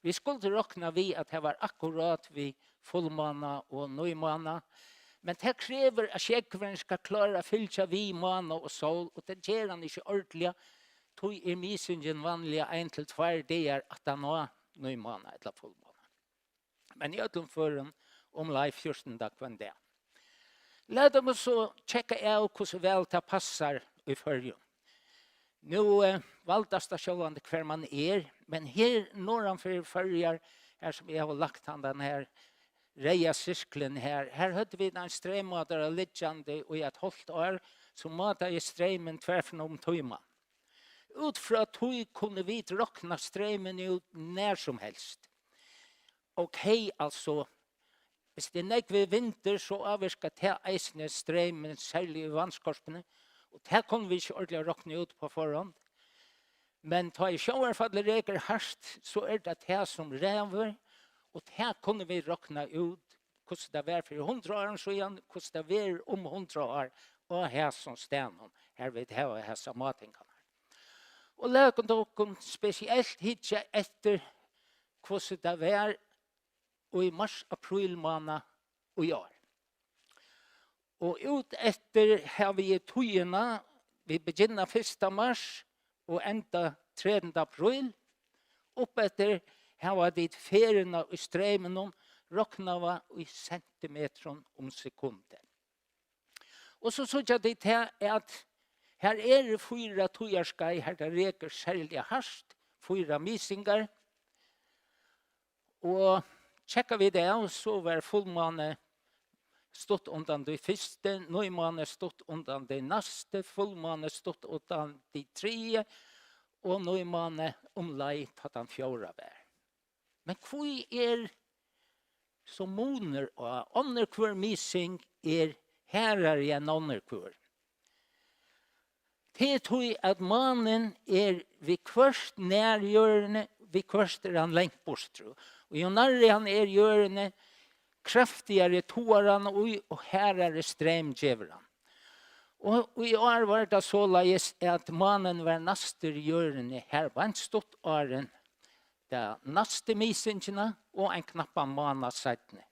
Vi skulle råkna vi at det var akkurat vi fullmanna og nøymanna, men det krever at skjekveren skal klare å fylle vi måne og sol, og det gjør han ikke ordentlig. Tog misingen vanlige 1-2 dager at han var nøymanna eller fullmanna. Men i ødelen for lei 14. kvendet. La dem så tjekke av hvordan vel det passer i førjen. Nu valgtes det sjålande hver man men her norranfor førjer, her som jeg har lagt han den her reia sirklen her hadde vi en strømmåter liggande og i et halvt år, så måtte jeg strømmen tverfen om tøyma. Ut fra tøy kunne vi drokna strømmen ut nær som helst. Okej, altså, hvis det nekve vinter, så avvirka til eisne strømmen, særlig i vannskorpene, og det kunne vi ikke ordentlig råkne ut på forhånd. Men ta i sjåvarfallet reker harst, så det det som ræver, og det kunne vi råkne ut hvordan det var for 100 år siden, hvordan det var om 100 år, og her som stedet, her vil det ha hessa matingene. Og løken dere spesielt hitje etter hvordan det var og i mars-april måned og i år. Og ut etter har vi tøyene, vi begynner 1. mars og enda 3. april. Opp etter har vi feriene og strømene, råkna var i centimeter om sekunder. Og så jeg det til at her 4 tøyerskai, her det reker særlig harst, 4 misingar. Og tjekker vi det, så var fullmåne stått undan de første, nøymåne stått undan de neste, fullmåne stått undan de 3, og nøymåne omlai tatt han 4 vær. Men hvor som moner og ånderkvør mising herrer igjen ånderkvør? Det tog at mannen vi kvørst nærgjørende, vi kvørst han lengt bostru. Og jo nærre han gjørende, kraftigere toer han, og herre strømgjever han. Og i år var det så leis at mannen var naster gjørende her, var en stått åren, det naste misingene, og en knappa måned settene.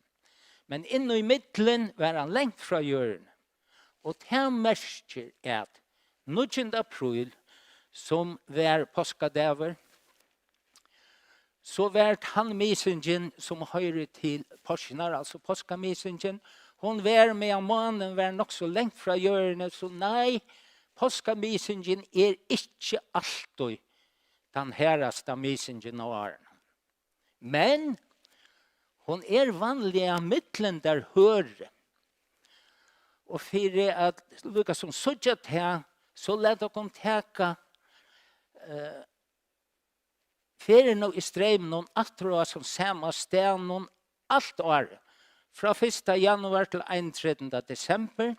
Men inne i middelen var han lengt fra gjørende. Og det merker at 9. april, som var påskadever, så var han misingen som høyre til påsknar, altså påskamisingen. Hun var med av mannen, var nok så lengt fra hjørnet, så nei, påskamisingen ikke alltid den herreste misingen av åren. Men hun vanlig av middelen der høyre. Og for at lukka som sudget her, så lett dere teka ferien i strømmen noen atroa som samme sted noen alt året. Fra 1. januar til 31. desember.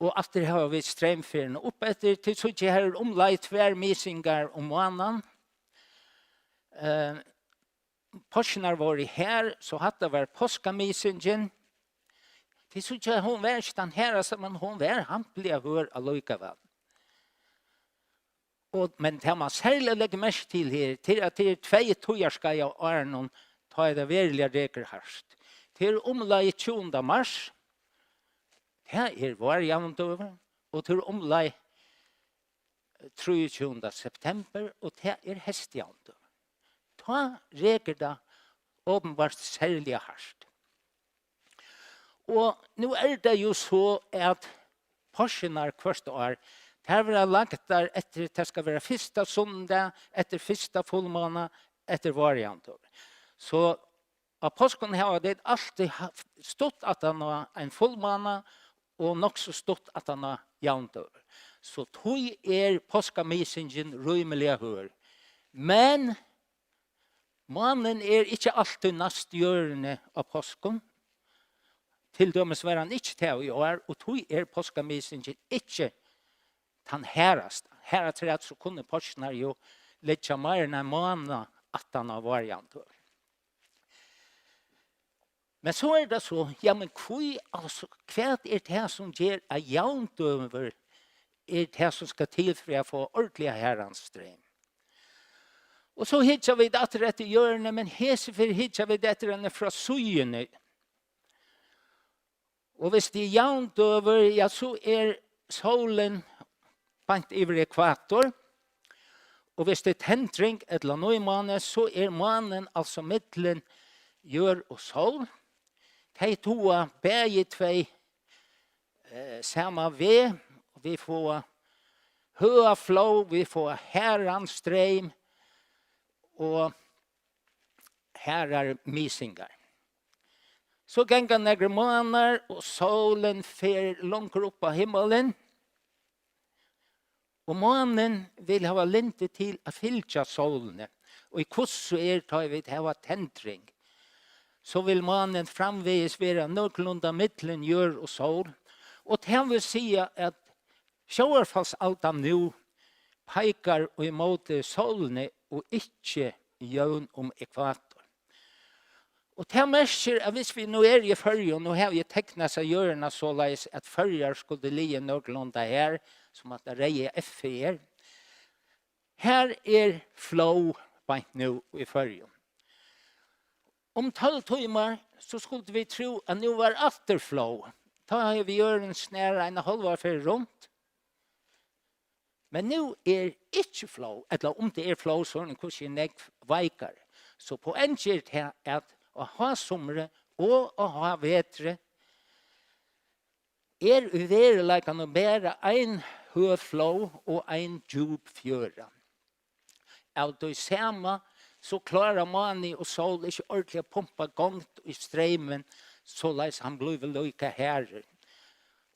Og etter har vi strømferien opp etter til så ikke her omlai 2 misingar om måneden. Påsknar var her, så hadde det vært påskamisingen. Det så ikke hun var ikke den her, men hun var hampelig av hør allikevel. Men det man særlig legger mest til her, til at det 2 tøyerskai av åren, tar det virkelig reker harst. Til omlai 20. mars, det var jevndøver, og til omlai 23. september, og det hestjevndøver. Da reker det åpenbart særlig harst. Og nå det jo så at påsknar hvert år, det var lagt der etter det skal være 1. søndag, etter 1. fullmåned, etter varianter. Så av påsken har det alltid stått at han var en fullmåned, og nok så stått at han var jevndøver. Så tog påskamissingen rymelig hør. Men mannen ikke alltid nastgjørende av påsken. Til dømes var han ikke til i år, og tog påskamissingen ikke han herast. Herast rett så kunne påskene jo litt mer enn en måned at han har variant. Men så det så, ja, men hva det som gjør en jevnt over det som skal til for å få ordentlig herrenstrøm. Og så hittar vi det etter hjørnet, men hesefor hittar vi det etter henne fra søgjene. Og hvis det jevnt over, ja, så solen bant over ekvator. Og hvis det tentring eller noe måned, så månen altså middelen jør og sol. De to begge tvei samme ved. Vi får høa flow, vi får herranstrøm, og herrar misingar. Så ganger negre måneder, og solen fer langt opp av himmelen. Og månen vil ha linte til å fylle solene. Og i hvordan tar vi til å ha tentring. Så vil månen framveges være noenlunde middelen jør og sol. Og det vil si at sjåarfallsaltan nu peikar og imot solene og ikke jøvn ekvator. Og det merker at hvis vi nå i førje, og nå har vi teknet seg hjørne så leis at førjer skulle ligge noenlunde her, som at det reier FR. Her flow beint nå i førje. Om 12 timer så skulle vi tro at nå var afterflow. Da har vi hjørnet snære en halvår for rundt. Men nu ikke flow, eller om det flow, så det hvordan jeg veikar. Så poenget er at å ha somre og å ha vetre uverleikan å bære en høy flow og en djup fjøra. Av det samme så klarer mani og sol ikke ordentlig å pumpa gongt i streimen, så leis han blir lykka herre.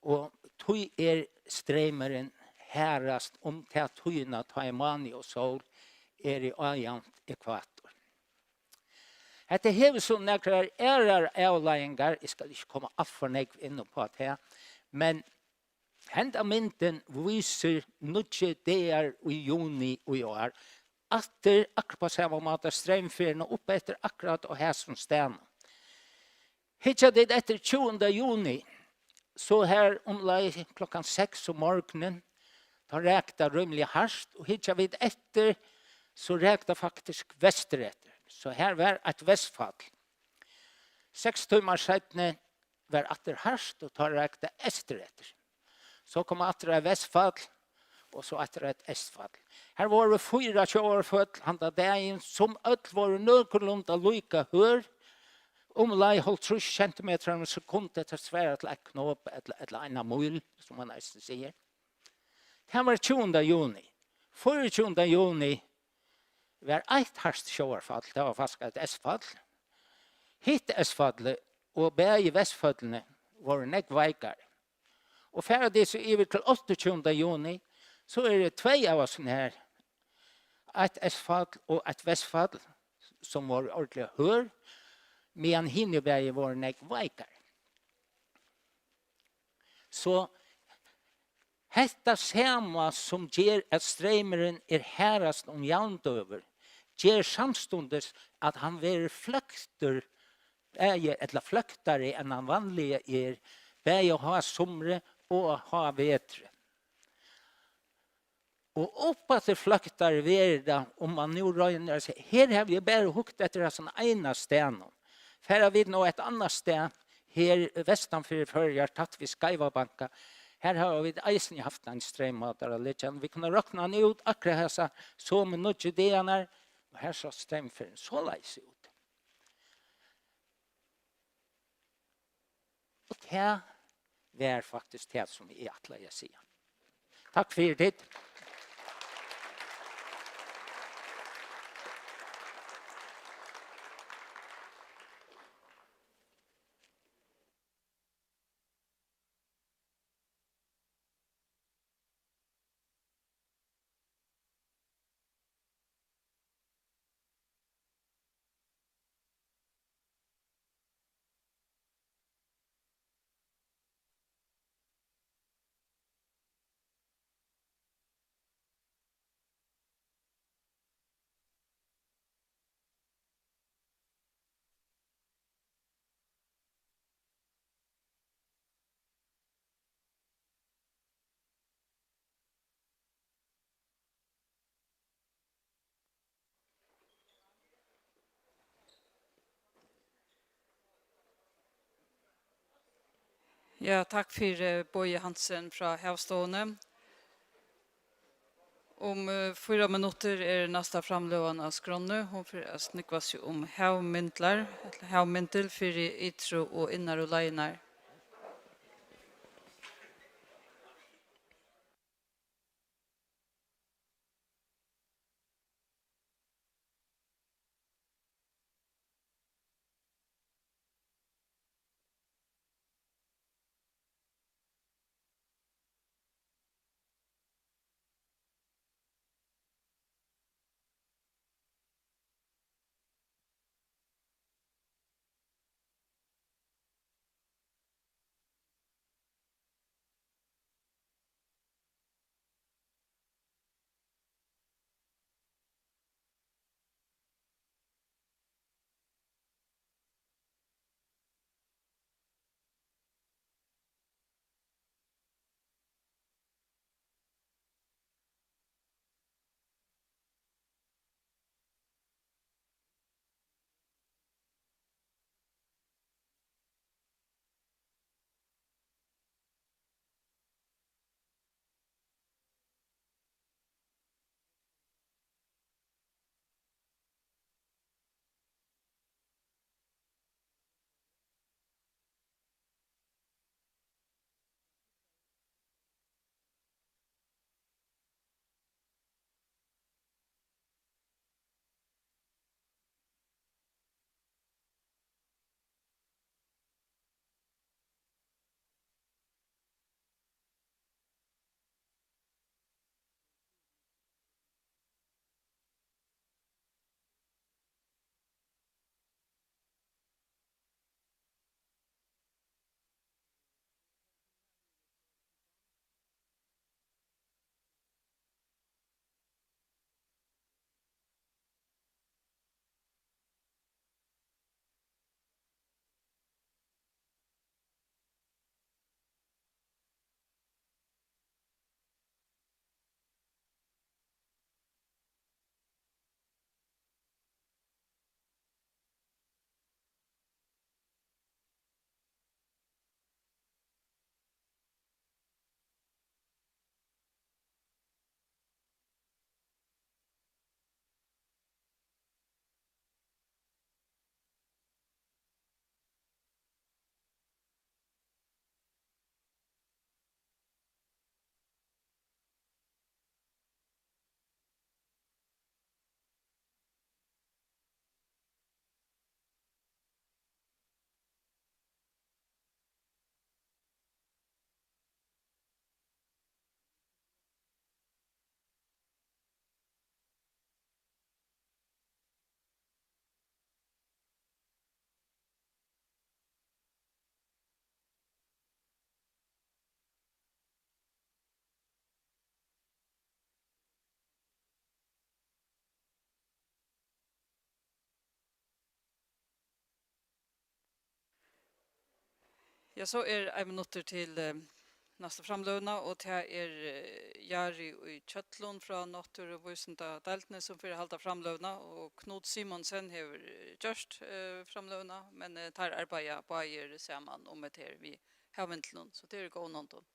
Og tog streimeren herrast til tøyna ta mani og sol i ajant ekvator. Hette hever så nekrar avleiengar, jeg skal ikke komme alt for nek inn på det, men henda mynden viser nutje der i juni og i år, akkurat på samme måte streimfyrene opp etter akkurat og her som stene. Hittar det etter 20. juni, så her klokkan 6 om morgenen, da räkta rymlig harst, og hittar vi etter, så räkta faktisk vesteretter. Så her var et vestfall. 6 timer siden var atter harst, og da räkta esteretter. Så kom atter et vestfall, og så atter et estfall. Her var det 4 kjørfall, handa dagen, som alt var nøkulunda lykka hør, omlai 30 centimeter om sekund etter svære til et knåp, eller en mul, som man nesten sier. Det var 20. juni. 24. juni var et harst kjørfall, det var faktisk et estfall. Hitt estfallet og begge vestfallene var nek veikar. Og ferdig så over til 28. juni, så det 2 av oss her, et estfall og et vestfall, som var ordentlig hør, medan hinneberget var nek veikar. Så hetta sama som gjør at streimeren herrast om jevnt over, gjør samstundes at han vil fløkter, eller fløktare enn han vanlige begge å ha somre og å ha vetre. Og oppa til fløktare verda, om man nu røyner seg, her har vi bare hukt etter en sånn ena sted. Her har vi nå et annet sted, her vestanfor førjar, tatt vi Skaivabanka. Her har vi eisen haft en strømmater. Vi kunne råkna den ut akkurat her, så med noe ideene, og her så strømføren så leis ut. Og det var faktisk det som jeg atler jeg sier. Takk for det. Ja, takk for Boje Hansen fra Havstående. Om 4 minutter nästa framløvende av Skronne. Hun får snikva seg om havmyndler, eller havmyndel for ytro og innar og leinar. Ja, så 1 minutter til nästa framløvende, og det Jari i Kjøtlund fra Natur- og Vysenda Deltene som får halda framløvende, og Knut Simonsen har gjort framløvende, men tar arbeidet bare sammen om det her vi havvindelen, så det god noen.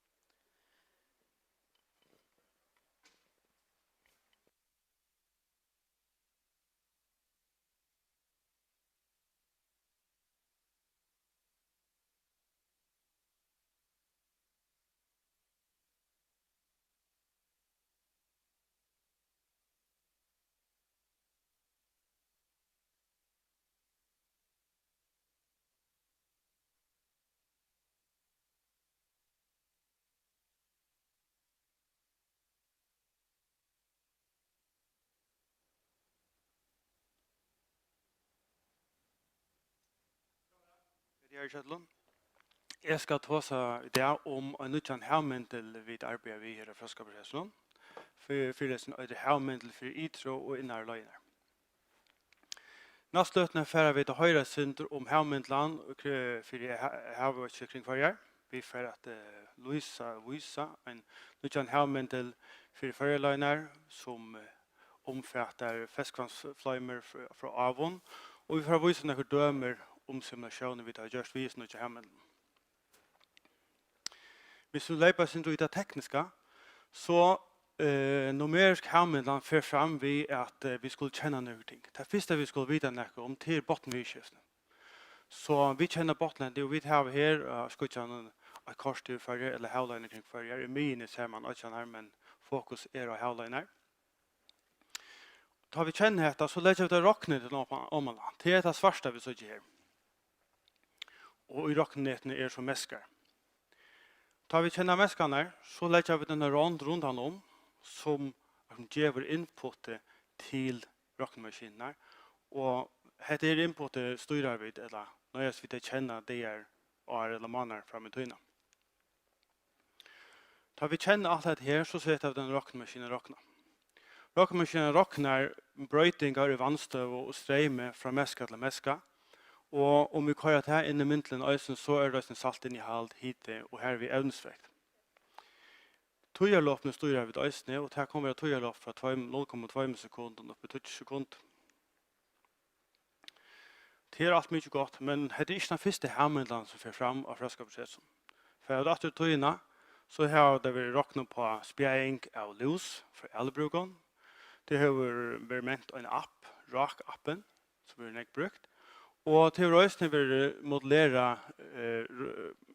Jari Kjøtlund. Jeg skal ta seg det om en nødvendig havmyndel vid arbeidet vi her i Frøskaberhetsland. For lesen er det havmyndel for ytro og innar løgner. Nastløtene fører vi til høyre synder om havmyndelen for havvårdsik kring hverjar. Vi fører at Louisa Vysa, en nødvendig havmyndel for førerløgner som omfatter feskvannsfløymer fra avon. Og vi får vise noen dømer om simulationer vi tar gjørst visen og ikke hemmelen. Hvis vi leipa sin i det tekniska, så numerisk havmiddelan fer fram vi at vi skulle kjenne noe ting. Det første vi skulle vite noe om til bottenvirkjøsene. Så vi kjenner bottenen, det vi har her, skutjan et kors til førjer, eller havløgner kring førjer. I mine ser man ikke her, men fokus er av havløgner. Da vi kjenner dette, så legger vi det råkne til omland. Det er det svarste vi så her. Og i råknetene er som meskar. Da vi kjenner meskarna, så legger vi denne rundt han om, som gjør inputet til råknemaskiner. Og dette er inputet styrer vi, eller når vi kjenner det er eller mannar fram i tøyna. Da vi kjenner alt dette her, så setter vi den råknemaskinen råkna. Råknemaskinen råknar brøytingar i vannstøv og streime fra meska til meska. Og om vi kører det her inn i myntelen øysen, så er det salt inn i halt hit, og her er vi evnesvekt. Tøyerlåpene styrer vi øysene, og her kommer det tøyerlåp fra 0,2 sekunder opp til 20 sekunder. Det er alt mye godt, men det er ikke den første hemmelen som fer fram av frøskaprosessen. For at etter tøyene, så har det vært råknet på spjæring av lus for elbrukene. Det har vært ment en app, RAK-appen, som er nekk brukt. Og til røysene vil modellere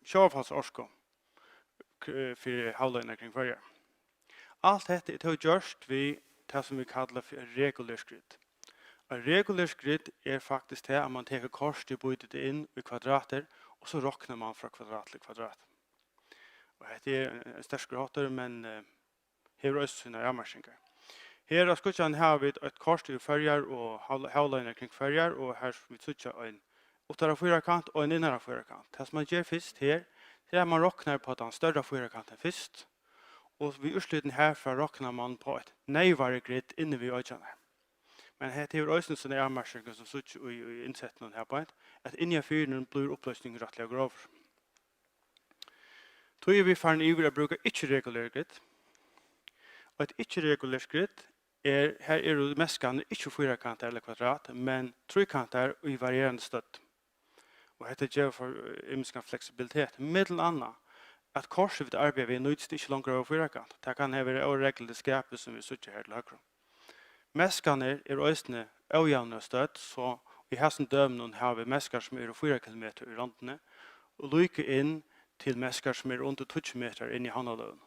sjåfallsorsko for havløgene kring førjer. Alt dette er til gjørst vi det som vi kaller for regulær skritt. En regulær skritt er faktisk det at man tar kors til bytet inn i kvadrater, og så råkner man fra kvadrat til kvadrat. Og dette er en sterk gråter, men her er også sine avmarsinger. Her av skutjan har vi et kors til førjer og havløgner kring førjer, og her vi tutja en uttara fyrirkant og en innara fyrirkant. Det som man gjør først her, det er at man råkner på den større fyrirkanten først, og vi utsluten herfra råkner man på et neivare grid inne ved øyjane. Men her til øysen som er avmarsinger som tutja i innsettene her på at inni av fyren blir oppløsningen rettelig grov. Tog vi faren iver å bruke ikke regulær grid, og et ikke regulær grid her er jo meskene ikke fyrakanter eller kvadrat, men trekanter i varierende støtt. Og dette gjør for imensk fleksibilitet. Middel annet, at korset vi arbeider ved nødst ikke langt over fyrakant. Det kan være overreglede skapet som vi sitter her til høyre. Meskene er østene øjevne støtt, så i hessen dømnen har vi meskar som er 4 kilometer i randene, og lykke inn til meskar som er under 20 meter inn i handaløven.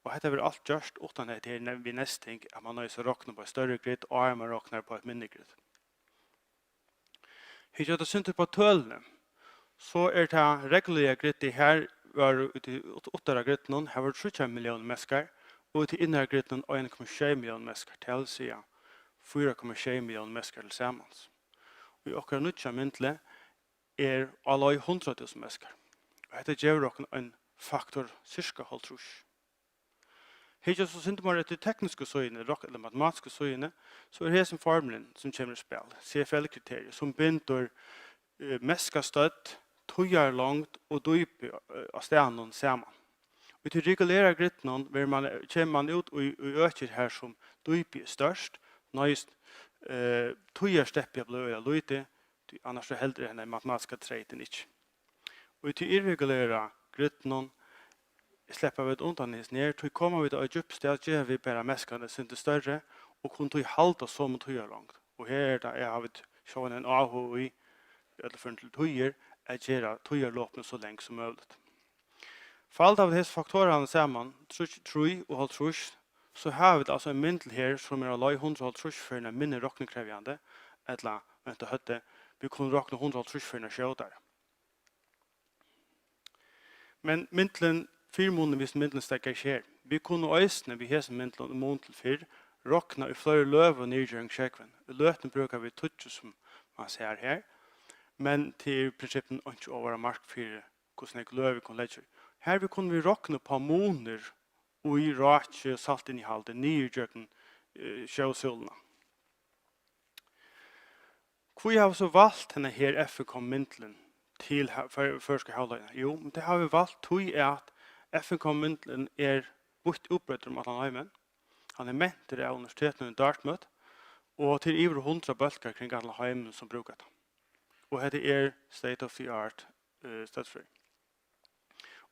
Og dette vil alt gjørst utan at det er vi neste ting at man nøys råkner på et større grid og man råkner på et mindre grid. Hvis jeg syntes på tølene, så er det regulære grid her var ute uttara gridden har vært 30 millioner meskar og til innere gridden 1,7 millioner meskar til siden 4,7 millioner meskar til samans. Og i okkar nødja myndle er alle 100 000 meskar. Og dette gjør dere en faktor cirka 50. Hej så syns man det tekniska søyne, eller matematiska søyne, så er det som formelen som kommer i spill. CFL-kriterier som binder meska støtt, tøyer langt og dype av stenen sammen. Og til regulære gritten kommer man ut og øker her som dype er størst, nøyest tøyer stepper blir løyte, annars er heldre enn den matematiska treiten ikke. Og til irregulære gritten släpper vi undan nis ner, så kommer vi till ett djupsted, gör vi bara mäskande inte större och kun till halta som tøyer långt. Och här där jag har vi sjån en AH i eller för till tøyer att göra tøyerlåpen så länge som möjligt. För allt av dessa faktorer samman, true och halvtrus, så har vi alltså en myndel här som är loj 150 för en minne rockningskrävande, eller vänta hötte, vi kunde rockna 150 för en skjutare. Men myndelen 4 måneder hvis myndelen stekker skjer. Vi kunne øyne vi hese myndelen måned til 4, råkna i flere løv og nyrgjøring skjekven. I løten bruker vi tutsi som man ser her, men til prinsippen ikke over mark 4, hvordan jeg løv vi kunne legge. Her vi kunne vi råkna på måneder og i råkje salt inn i halde, nyrgjøring sjøvsulene. Hvor har vi så valgt denne her FNK-myndelen til første halvdøgnet? Jo, det har vi valgt tog at FN-myndelen er bort opprøtter om Atlanheimen. Han er mentor av universiteten i Dartmouth, og til over 100 bølger kring Atlanheimen som bruker det. Og dette er state of the art støttfri.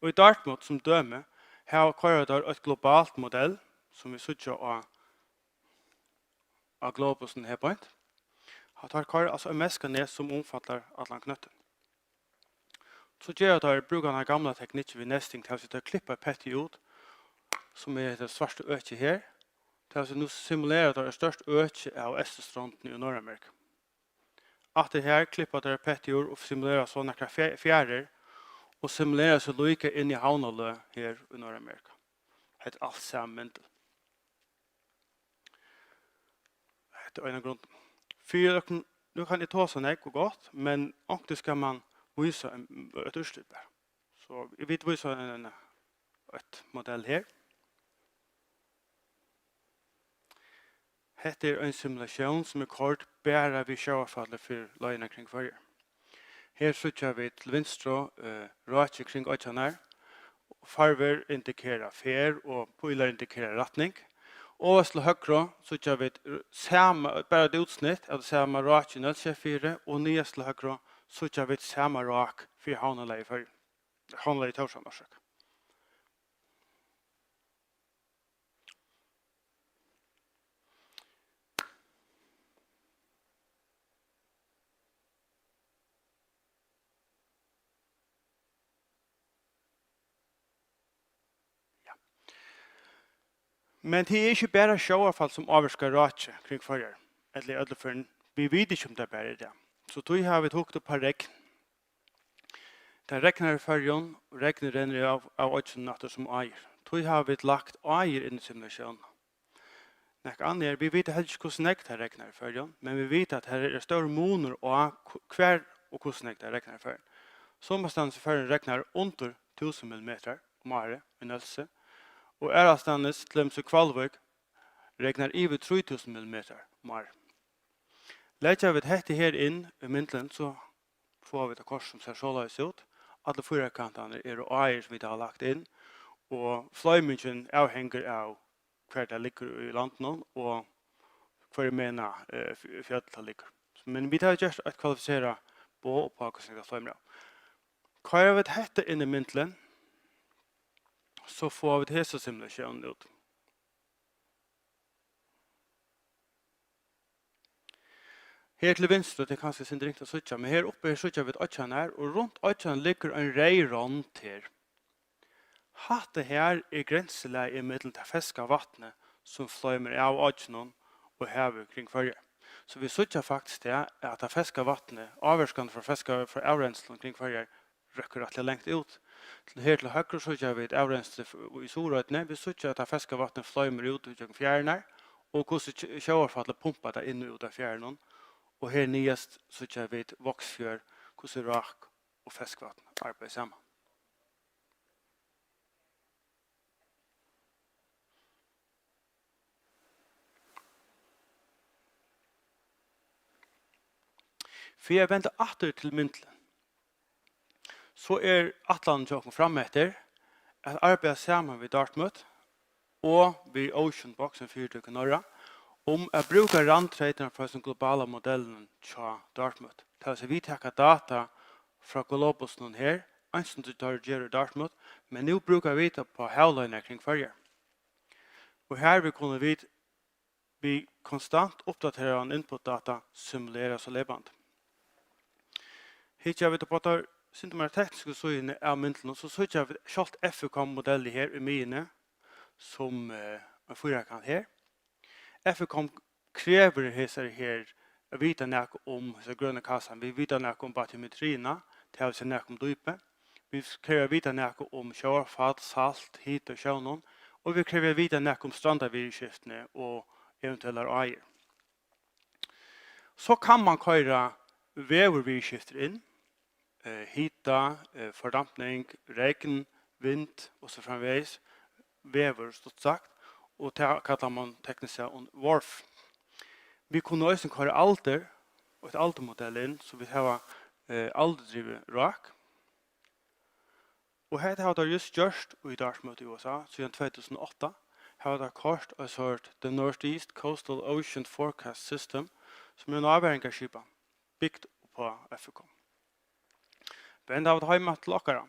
Og i Dartmouth som døme, her kører der et globalt modell, som vi sitter av globusen her på. Han tar kører altså en meskane som omfatter alle knøtten. Så gjør det bruker den gamle teknikken ved nesting til å klippe petty ut, som det svarte økje her, til å nå simulerer det størst økje av Østerstronden i Nord-Amerika. At det her klipper det petty ut og simulerer sånne fjærer, og simulerer så lykke inn i havnalø her i Nord-Amerika. Det er alt sammen. Det er en av grunnen. For nu kan jeg ta sånn ikke godt, men det skal man vise et utslipp her. Så jeg vil vise et modell her. Dette er en simulasjon som kort bare vi sjøfallet for løgene kring forrige. Her sitter vi til venstre, rake kring øynene. Farver indikerer fer og piler indikerer retning. Og til høyre sitter vi bare et utsnitt av det samme rake nødskjefire, og nyest til høyre sitter vi samme rak for havneleie for havneleie tørsammarsøk. Men det er ikke bare sjøavfall som avvarsker rake kring forrige, eller ødelføren. Vi vet ikke om det er bare det. Så tog har vi tog på regn. Det regner i førjen, og regner renner av øyne natter som eier. Tog har vi lagt eier inn i simulasjonen. Nek annet vi vet heller ikke hvordan det regner i førjen, men vi vet at det er større moner og hver og hvordan det regner i førjen. Sommerstans i førjen regner under 1000 mm om året i Nølse, og ærastandes Tlemse Kvalvøk regner over 3000 mm om året. Lætjar vi dette her inn i myndelen, så får vi et kors som ser så løs ut. Alle fyrirkantene er eier som vi har lagt inn, og fløymingen avhenger av hver det ligger i landet, og hver mener fjellet det ligger. Men vi har gjort et kvalifiseret på og på hvordan det fløymer av. Hva vi dette inn i myndelen, så får vi disse simulasjonen ut. Her til venstre, det er kanskje sin ringt å søtja, men her oppe søtja vi et øtjan her, og rundt øtjan ligger en rei rond her. Hatt her er grenseleg i middelen til feska vattnet som fløymer av øtjanen og hever kring førje. Så vi søtja faktisk det at det feska vattnet, avverskende for avrenslen kring førje, røkker rettelig lengt ut. Her til høyre søtja vi et avrenslen i solrøytene, vi søtja at det feska vattnet fløymer ut i fjærene, og hvordan sjøverfallet pumper det inn ut av fjærene. Og her nyest så kjær vi et voksfjør, hvordan rak og feskvatten arbeider sammen. For jeg venter atter til myndelen. Så atlan tjokken fremme etter at arbeider sammen ved Dartmouth og ved Ocean Box, en fyrtøk i Norra, om at bruke randtreitene fra den globale modellen til Dartmouth. Til å vi takker data fra globusen her, ønsker du tar gjøre Dartmouth, men nå bruker vi det på havløyene kring førje. Og her vi kunne vi konstant oppdatere en input-data simuleres og levende. Hit gjør vi det på at det synes mer tekniske søgene av myndelen, så søker vi selv FUCOM-modeller her i mine, som en fyrirkant her. FUCOM krever her å vite noe om grønne kassan. Vi vet noe om bathymetrina, til å se noe om dypet. Vi krever å vite noe om sjøfall, salt, hit og sjøvnen. Og vi krever å vite noe om standardvirskiftene og eventuelle eier. Så kan man køre vevervirskifter inn. Hita, fordampning, regn, vind og så framveis. Vever, stort sagt. Og det kallar man teknisk sett WRF. Vi kunne også køre alder, og et aldermodell inn, så vi har alderdrivet rak. Og her har det just gjørst i Dartmouth i USA, siden 2008, har det kort og sørt The Northeast Coastal Ocean Forecast System, som en avværingarskipa, bygd på FUCOM. Men det har vært heimat til okkara.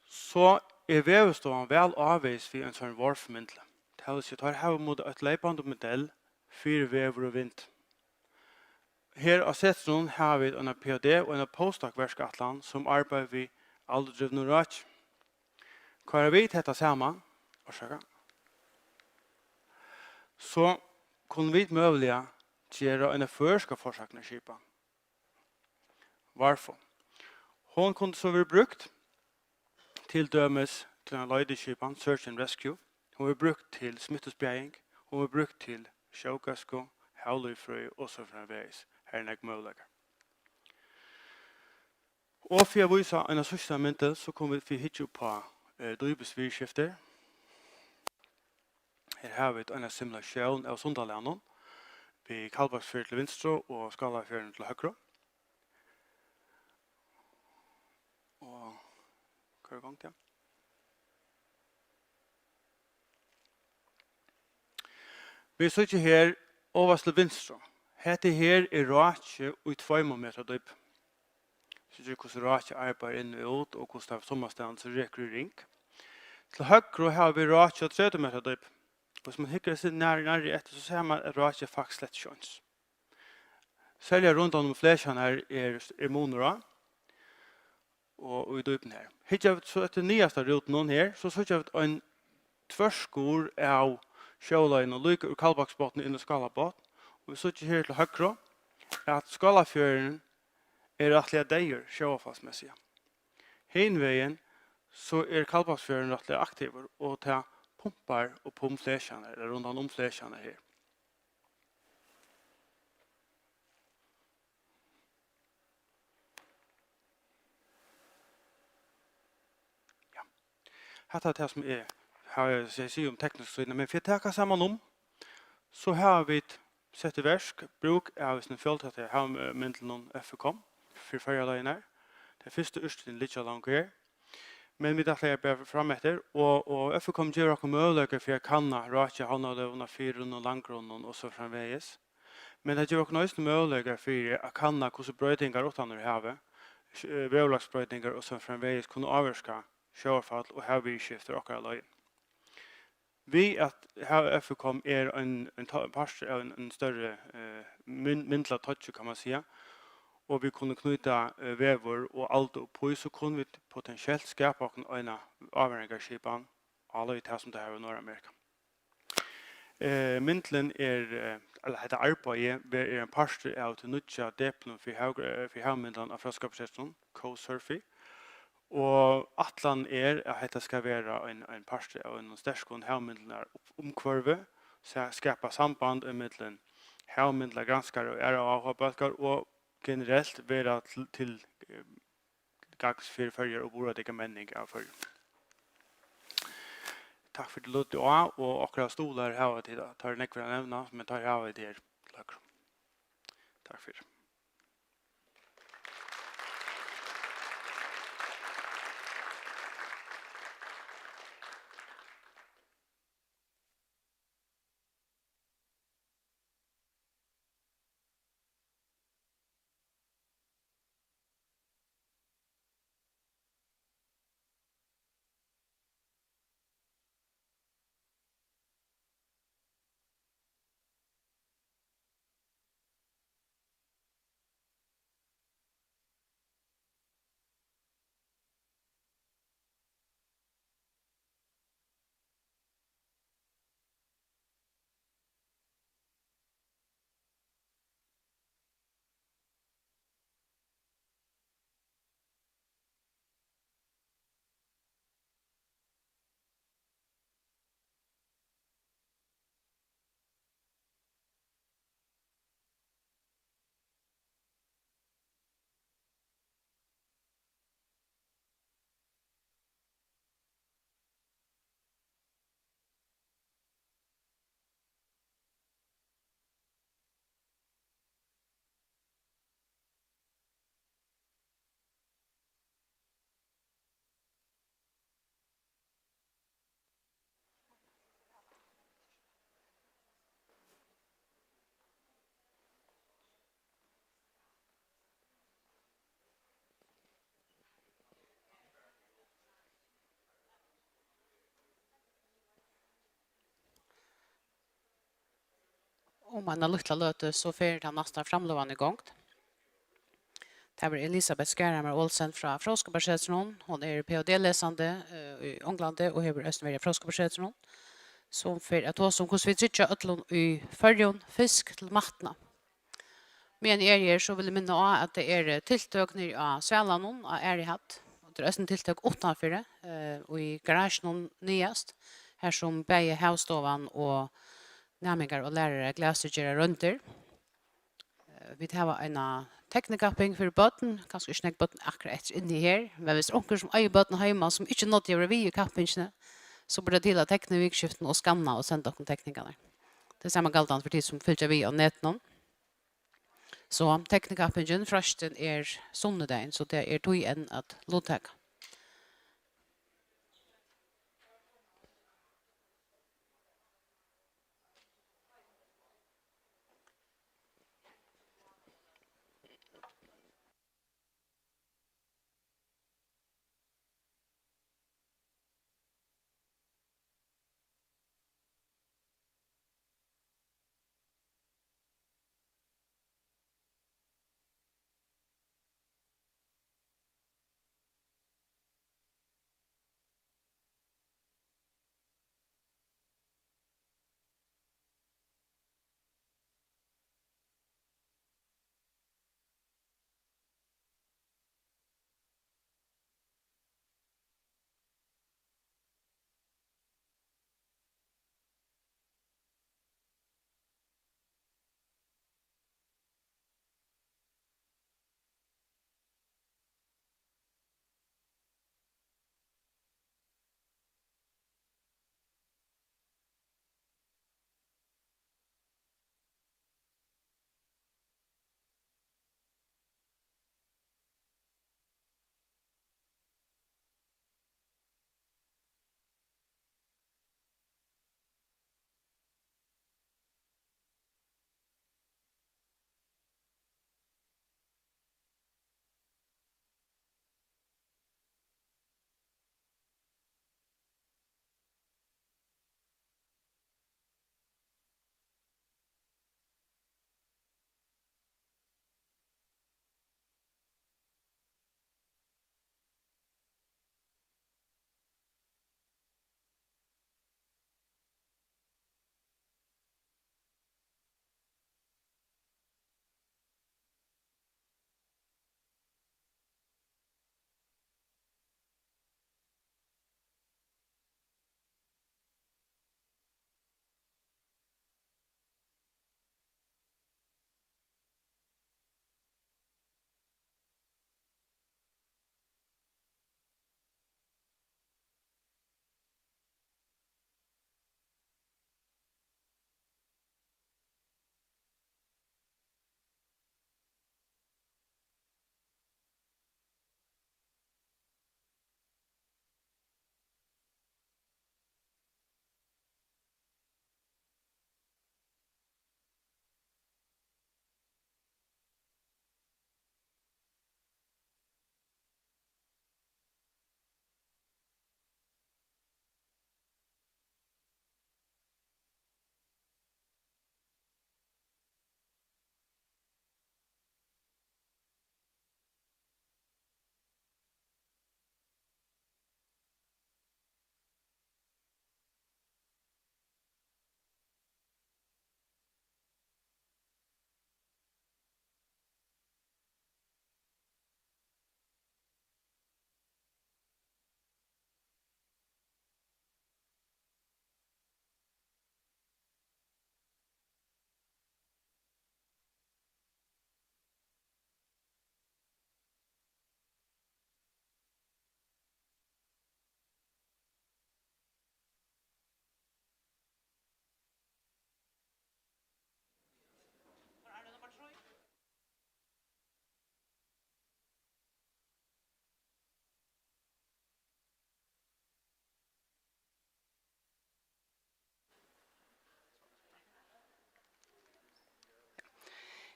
så vevstående vel avvis for en sånn varfmyndel. Det vil si at her har vi mot et leipende modell for vever og vind. Her av setsen har vi en PhD og en postdoc-verskatland som arbeider vi aldri drivne råd. Hva er vi til dette sammen? Så kunne vi mulig gjøre en førske forsakene skipa. Varför? Hon kunde så bli brukt til dømes til en leideskipan, Search and Rescue. Hon var brukt til smittespredning. Hon var brukt til sjøkasko, havløyfrøy og så fremveis. Her er nek muligheter. Og for å vise en av sørste myntet, så kommer vi hitje på drivbesvirskifter. Her har vi en simulasjon av Sundalænen. Vi Kalbaksfjord til venstre og Skalafjorden til høyre. Og hva er gang til? Vi ser ikke her overst til venstre. Hette her er råkje og 2 meter dyp. Så det er hvordan råkje arbeider inn og ut, og hvordan det er sommerstedet så reker i ring. Til høyre har vi råkje og 30 meter dyp. Hvis man hikker seg nærmere etter, så ser man at råkje faktisk slett kjønns. Særlig rundt om flesjene her er monere, og i dypen her. Hikker vi så etter nyeste ruten her, så ser vi en tvørskor av sjøløyene og lykker ur Kalbaksbåten inn i Skalabåten. Og vi ser her til høyre at Skalafjøren er rettelig deier sjøfallsmessig. Henveien så er Kalbaksfjøren rettelig aktiv og tar pumpar og pumpflesjene, eller rundt om flesjene her. Ja. Hetta er det som har jeg sier om teknisk siden, men for å ta sammen så har vi sett i versk bruk av sin fjølthet til havmyndelen FFCOM for førjeløgene. Det første utstillingen litt så langt her. Men vi dattler jeg bare frem etter, og FFCOM gjør noen muligheter for å kanne råkje havneløvene, fyrrunden og langgrunnen og så fremveis. Men det gjør noen muligheter for å kanne hvordan brøytinger utenfor havet, vevlagsbrøytinger og så fremveis kunne avvarske sjøfall og havvirskifter og akkurat løgn. Vi at FFCOM er en part av en større myndla touch, kan man säga. Og vi kunne knyta vever og alt oppå, så kunne vi potensielt skapa en avhengigskipan, alle i det som det her i Nordamerika. Myndlen eller dette arbeidet er en part av til nødja deplen for havmyndlen av fraskapssesten, Co-Surfy. Og atlan at dette skal være en part av en sterskon havmyndlen omkvarve, så skapa samband mellom havmyndla granskare og avhåpbølgar, og generelt være til gags for følger og boradikke menning av følger. Takk for det lødde også, og akkurat stoler her og tid. Tar nekver å nevne, men tar her og tid. Takk for det. om en liten løte så fer det nesten framløvende i gang. Det var Elisabeth Skärhammer Olsen fra Froskabergsetsen. Hon är PhD-läsande i England och har Östernvärja Froskabergsetsen. Som för att ha som hos vi trycker ötlån i färgen fisk till matna. Men er så vill jag minna att det är tilltök nere av Svällanon av Ärighatt. Det är en tilltök utanför det och i garagen nyast. Här som bäger havstovan och nämningar och lärare glasutgöra runt där. Vi har en teknikapping för bøten, kanskje ikke bøten akkurat inni her, men hvis onker som eier bøten hjemme som ikke nådde gjøre vi i kappingene, så burde det til å tekne vikskiften og skanna og sende dere teknikerne. Det er samme galtan for de som fyller vi av netten. Så teknikappingen førsten sunnedagen, så det tog en at låttaka.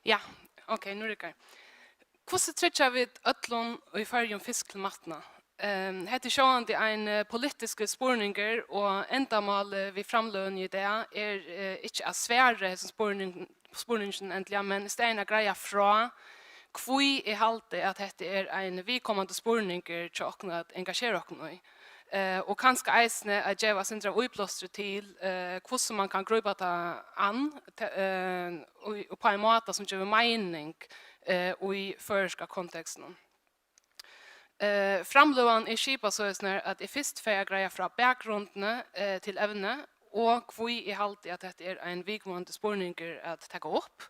Ja, okej, nu rycker. Hvordan trykker vi ötlån og i färgen fisk til matna? Hette sjående en politiske spurninger, og endamålet vi framløn i det ikke av svære spurningen endelig, men stedet greia fra hvor halte at dette en vidkommende spurninger til å engasjere oss i. Og kanskje eisene at jeg var sindra uiplåstre til hvordan man kan grupa ta an og på en måte som gjør mening i førerska konteksten. Framløven skipa så at jeg først får greia fra bakgrunnene til evne, og hvor halte at dette en vidkommende spurninger at ta opp.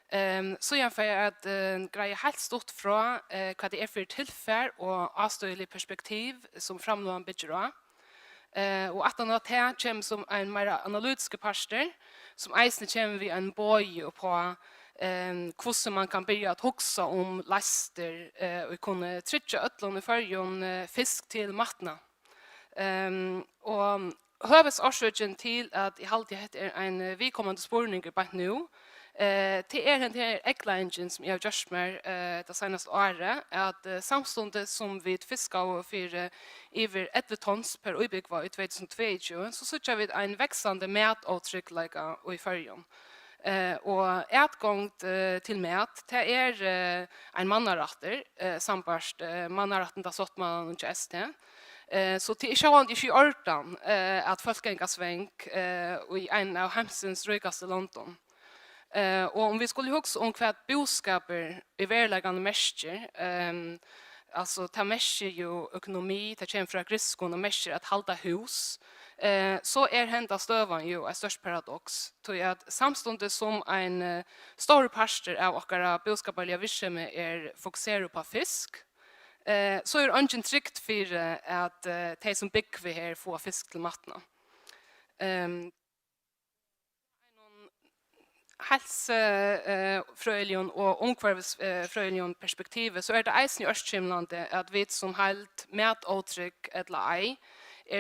Så jeg får at greie helt stort fra hva det for tilfell og avstøyelig perspektiv som framlån bygger av. Og at han her kommer som en mer analytiske parster, som eisene kommer vi en bøy på hvordan man kan begynne å huske om laster og kunne trykke øtlån i førjen fisk til matna. Og høves årsøkken til at jeg alltid heter en vidkommende spurninger bare nå, til den her egglæringen som jeg har gjort med det seneste året, at samstundet som vi fisker og fyrer over 11 tons per øyebygg i 2022, så synes vi en veksende mætavtrykkleika i førjen. Og etgang til mæt, det en mannaretter, sambarst mannaretten da satt man ikke ST. Så det er ikke i ordan at folk enga svenk i en av hemsens rykeste London. Og om vi skulle huske om hva boskaper i verleggende mesjer, altså ta mesjer jo økonomi, ta kommer fra griskon og mesjer at halda hus, så henda støvan jo et størst paradox. Til at samstundet som en stor parster av okkara boskaperlige virksomhet fokuserer på fisk, så ingen trygt for at de som bygger vi her får fisk til matna. Helsefrøylion og omkvarvsfrøylion perspektivet, så det eisen i Østkimlandet at vi som helt mætavtrykk eller ei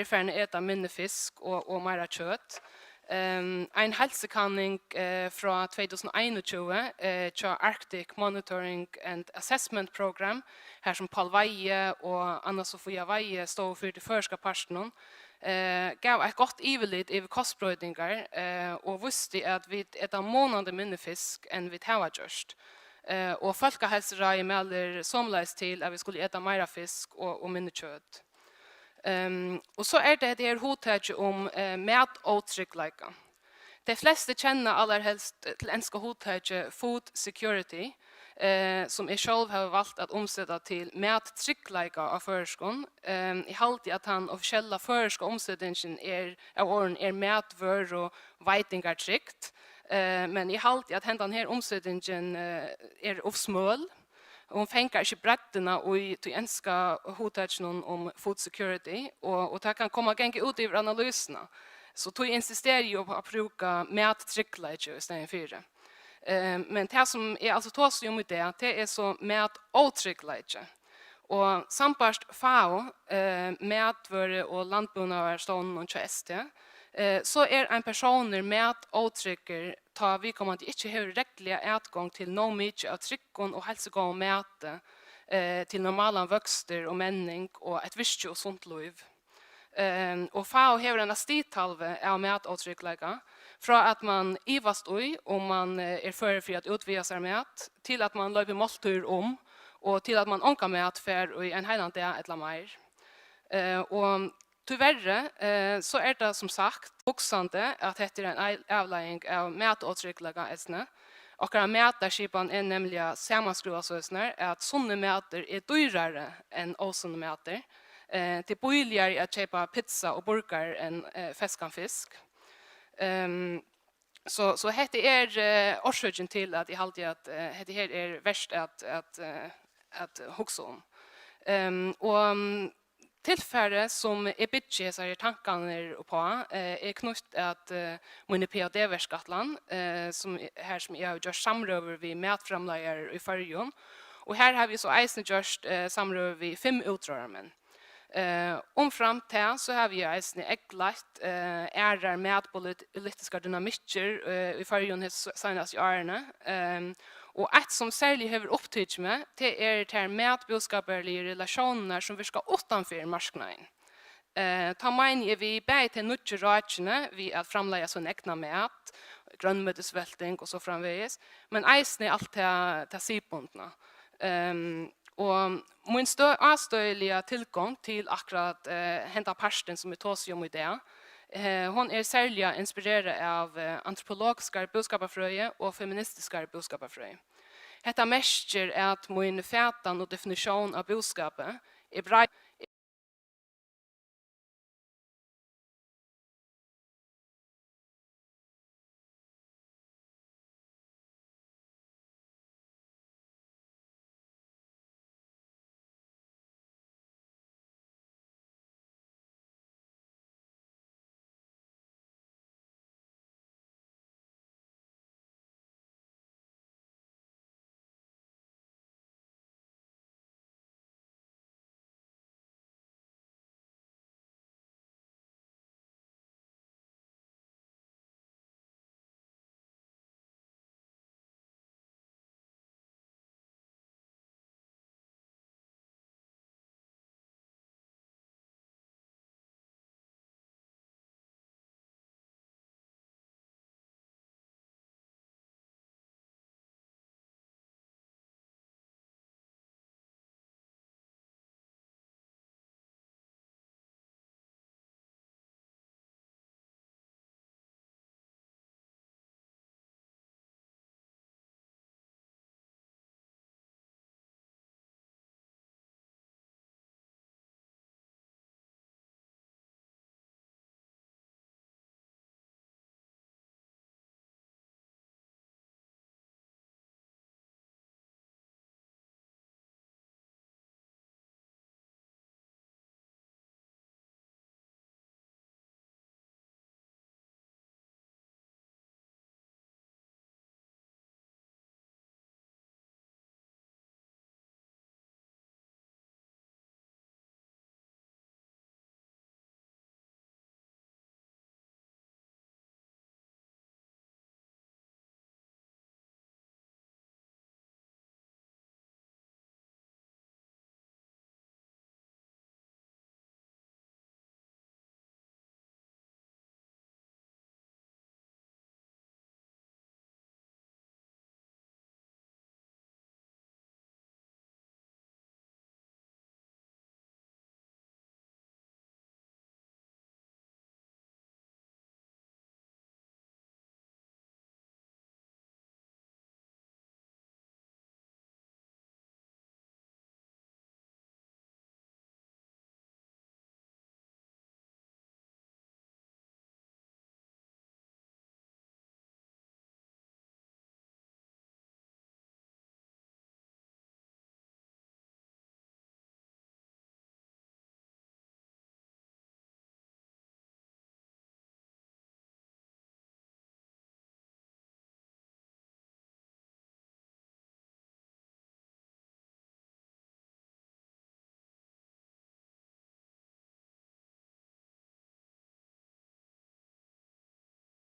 ferdig eta minne fisk og mer kjøtt. En helsekanning fra 2021 til Arctic Monitoring and Assessment Program, her som Paul Veie og Anna-Sofia Veie stod for de første parten, gav et godt ivelit over kostbrøydinger og visste at vi etter måneder mindre fisk enn vi har gjort. Og Folkehelserådet melder somleis til at vi skulle ete mer fisk og mindre kjøtt. Og så det her hovedtaget om mætavtrykkleika. De fleste kjenner aller helst til enska hovedtaget food security, som jeg selv har valgt at omsette til mættrykkleika av føreskån. Jeg halte at han offisielle føreske omsettingen av åren mætvør og veitingartrykt, men jeg halte at denne omsettingen oppsmøl, og hun fengar ikke brettene i til enska hovedtagen om food security, og det kan komme genge ut i analysene. Så tog insisterer jo på å bruke mættrykkleika i stedet for. Men det som altså tås om i det så mætavtrykkleika. Og sambarst FAO, mætvøre og landbunnavarstånden og ST, så en personer mætavtrykker ta vi kommer til ikke har rettelig etgang til noe mye av trykken og helsegående mæte til normale vøkster og menning og et visst og sunt liv. Og FAO har en stitalve av mætavtrykkleika, fra at man ivast om man fører for at utvida seg mæt, til at man løper måltur og til at man ånker mæt for en heiland dag eller mer. Og tyverre så det som sagt voksande at dette en avlegging av mætavtrykkleika esne. Okkara mætarskipan nemlig samanskruva søsner, at sånne mæter dyrere enn åsunne mæter. Det er billigere å kjøpe pizza og burger enn feskan fisk. Så dette årsøken til at jeg halte at dette her verst at hugsa om. Og tilfære som bygger seg tankene på knytt at mine PhD-verskatland, som jeg har gjort samrøver ved mætframleier i Førjun. Og her har vi så eisen gjort samrøver ved 5 utrørermenn. Fram til så har vi eisen egglagt mætpolitiske dynamikker i Førjun senest i årene. Og et som særlig har opptrykt med, det er til medbudskapelige relasjoner som virker utenfor marknaden. Ta mener vi bare til nødje rådene vi at framleie sånn egna mat, grønnmøtesvelting og så framveges, men eisen er alt til sibundene. Og min avstøyelige tilgang til akkurat henta parsten som vi tås om i det, hon er særlig inspireret av antropologiske budskaperfrøye og feministiske budskaperfrøye. Dette mestjer er at min fætan og definisjon av budskapet er bra.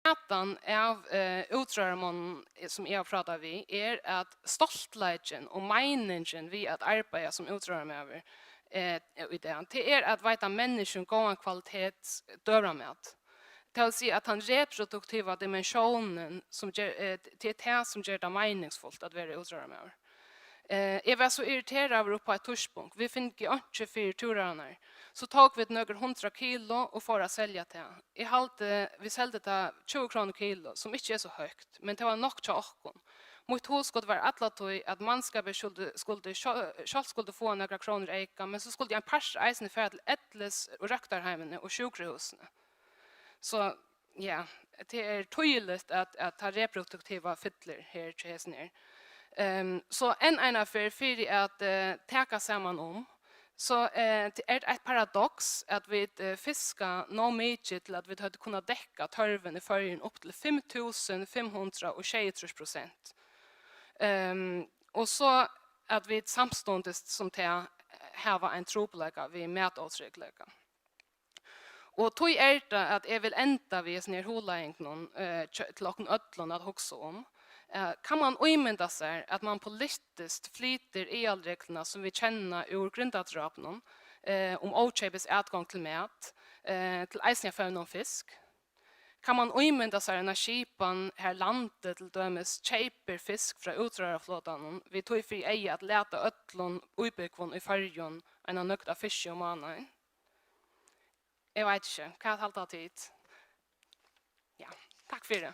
Atan av utrørmån som jeg har pratet vi er at stoltleggen og meningen vi at arbeide som utrørmån i det. Det er at vite mennesken går en kvalitet døramet. Det vil si at han reproduktiva dimensjonen som det er som gjør det meningsfullt at være utrørmån. Jeg var så irriteret over på et torspunkt. Vi finner ikke 4 turerne. Så tok vi noen 100 kilo og for å selge det. Vi selgte det 20 kroner kilo, som ikke er så høyt, men det var nok til åkken. Mot hos skulle være atlatøy at mannskapet skulle få noen kroner eika, men så skulle en pers eisen føre til Etles og Røkterheimene og sjukrehusene. Så ja, det er tydelig at det reproduktiva fytler her til hesten her. Så en affär för att täcka samman så det är ett paradox att vi fiska no mycket till att vi hade kunnat täcka törven i förrän upp till 5523%. Och så att vi samståndet som till har en troplägga vi mätåtsreglägga. Och tog det att jag vill ända vi är ner hålla någon till och ödlon att huxa om. Kan man omynda sig att man politiskt flyter elreglerna som vi känner ur grundatrapen om outköpes utgång till mat, till eisning för någon fisk? Kan man omynda sig när skipan här landet till dömes köper fisk från utrörarflåtan vi tog för ej att läta ötlon uppbyggvon i färgen en nökta fisk och manar? Jag vet inte, kan jag halta tid? Ja, tack för det.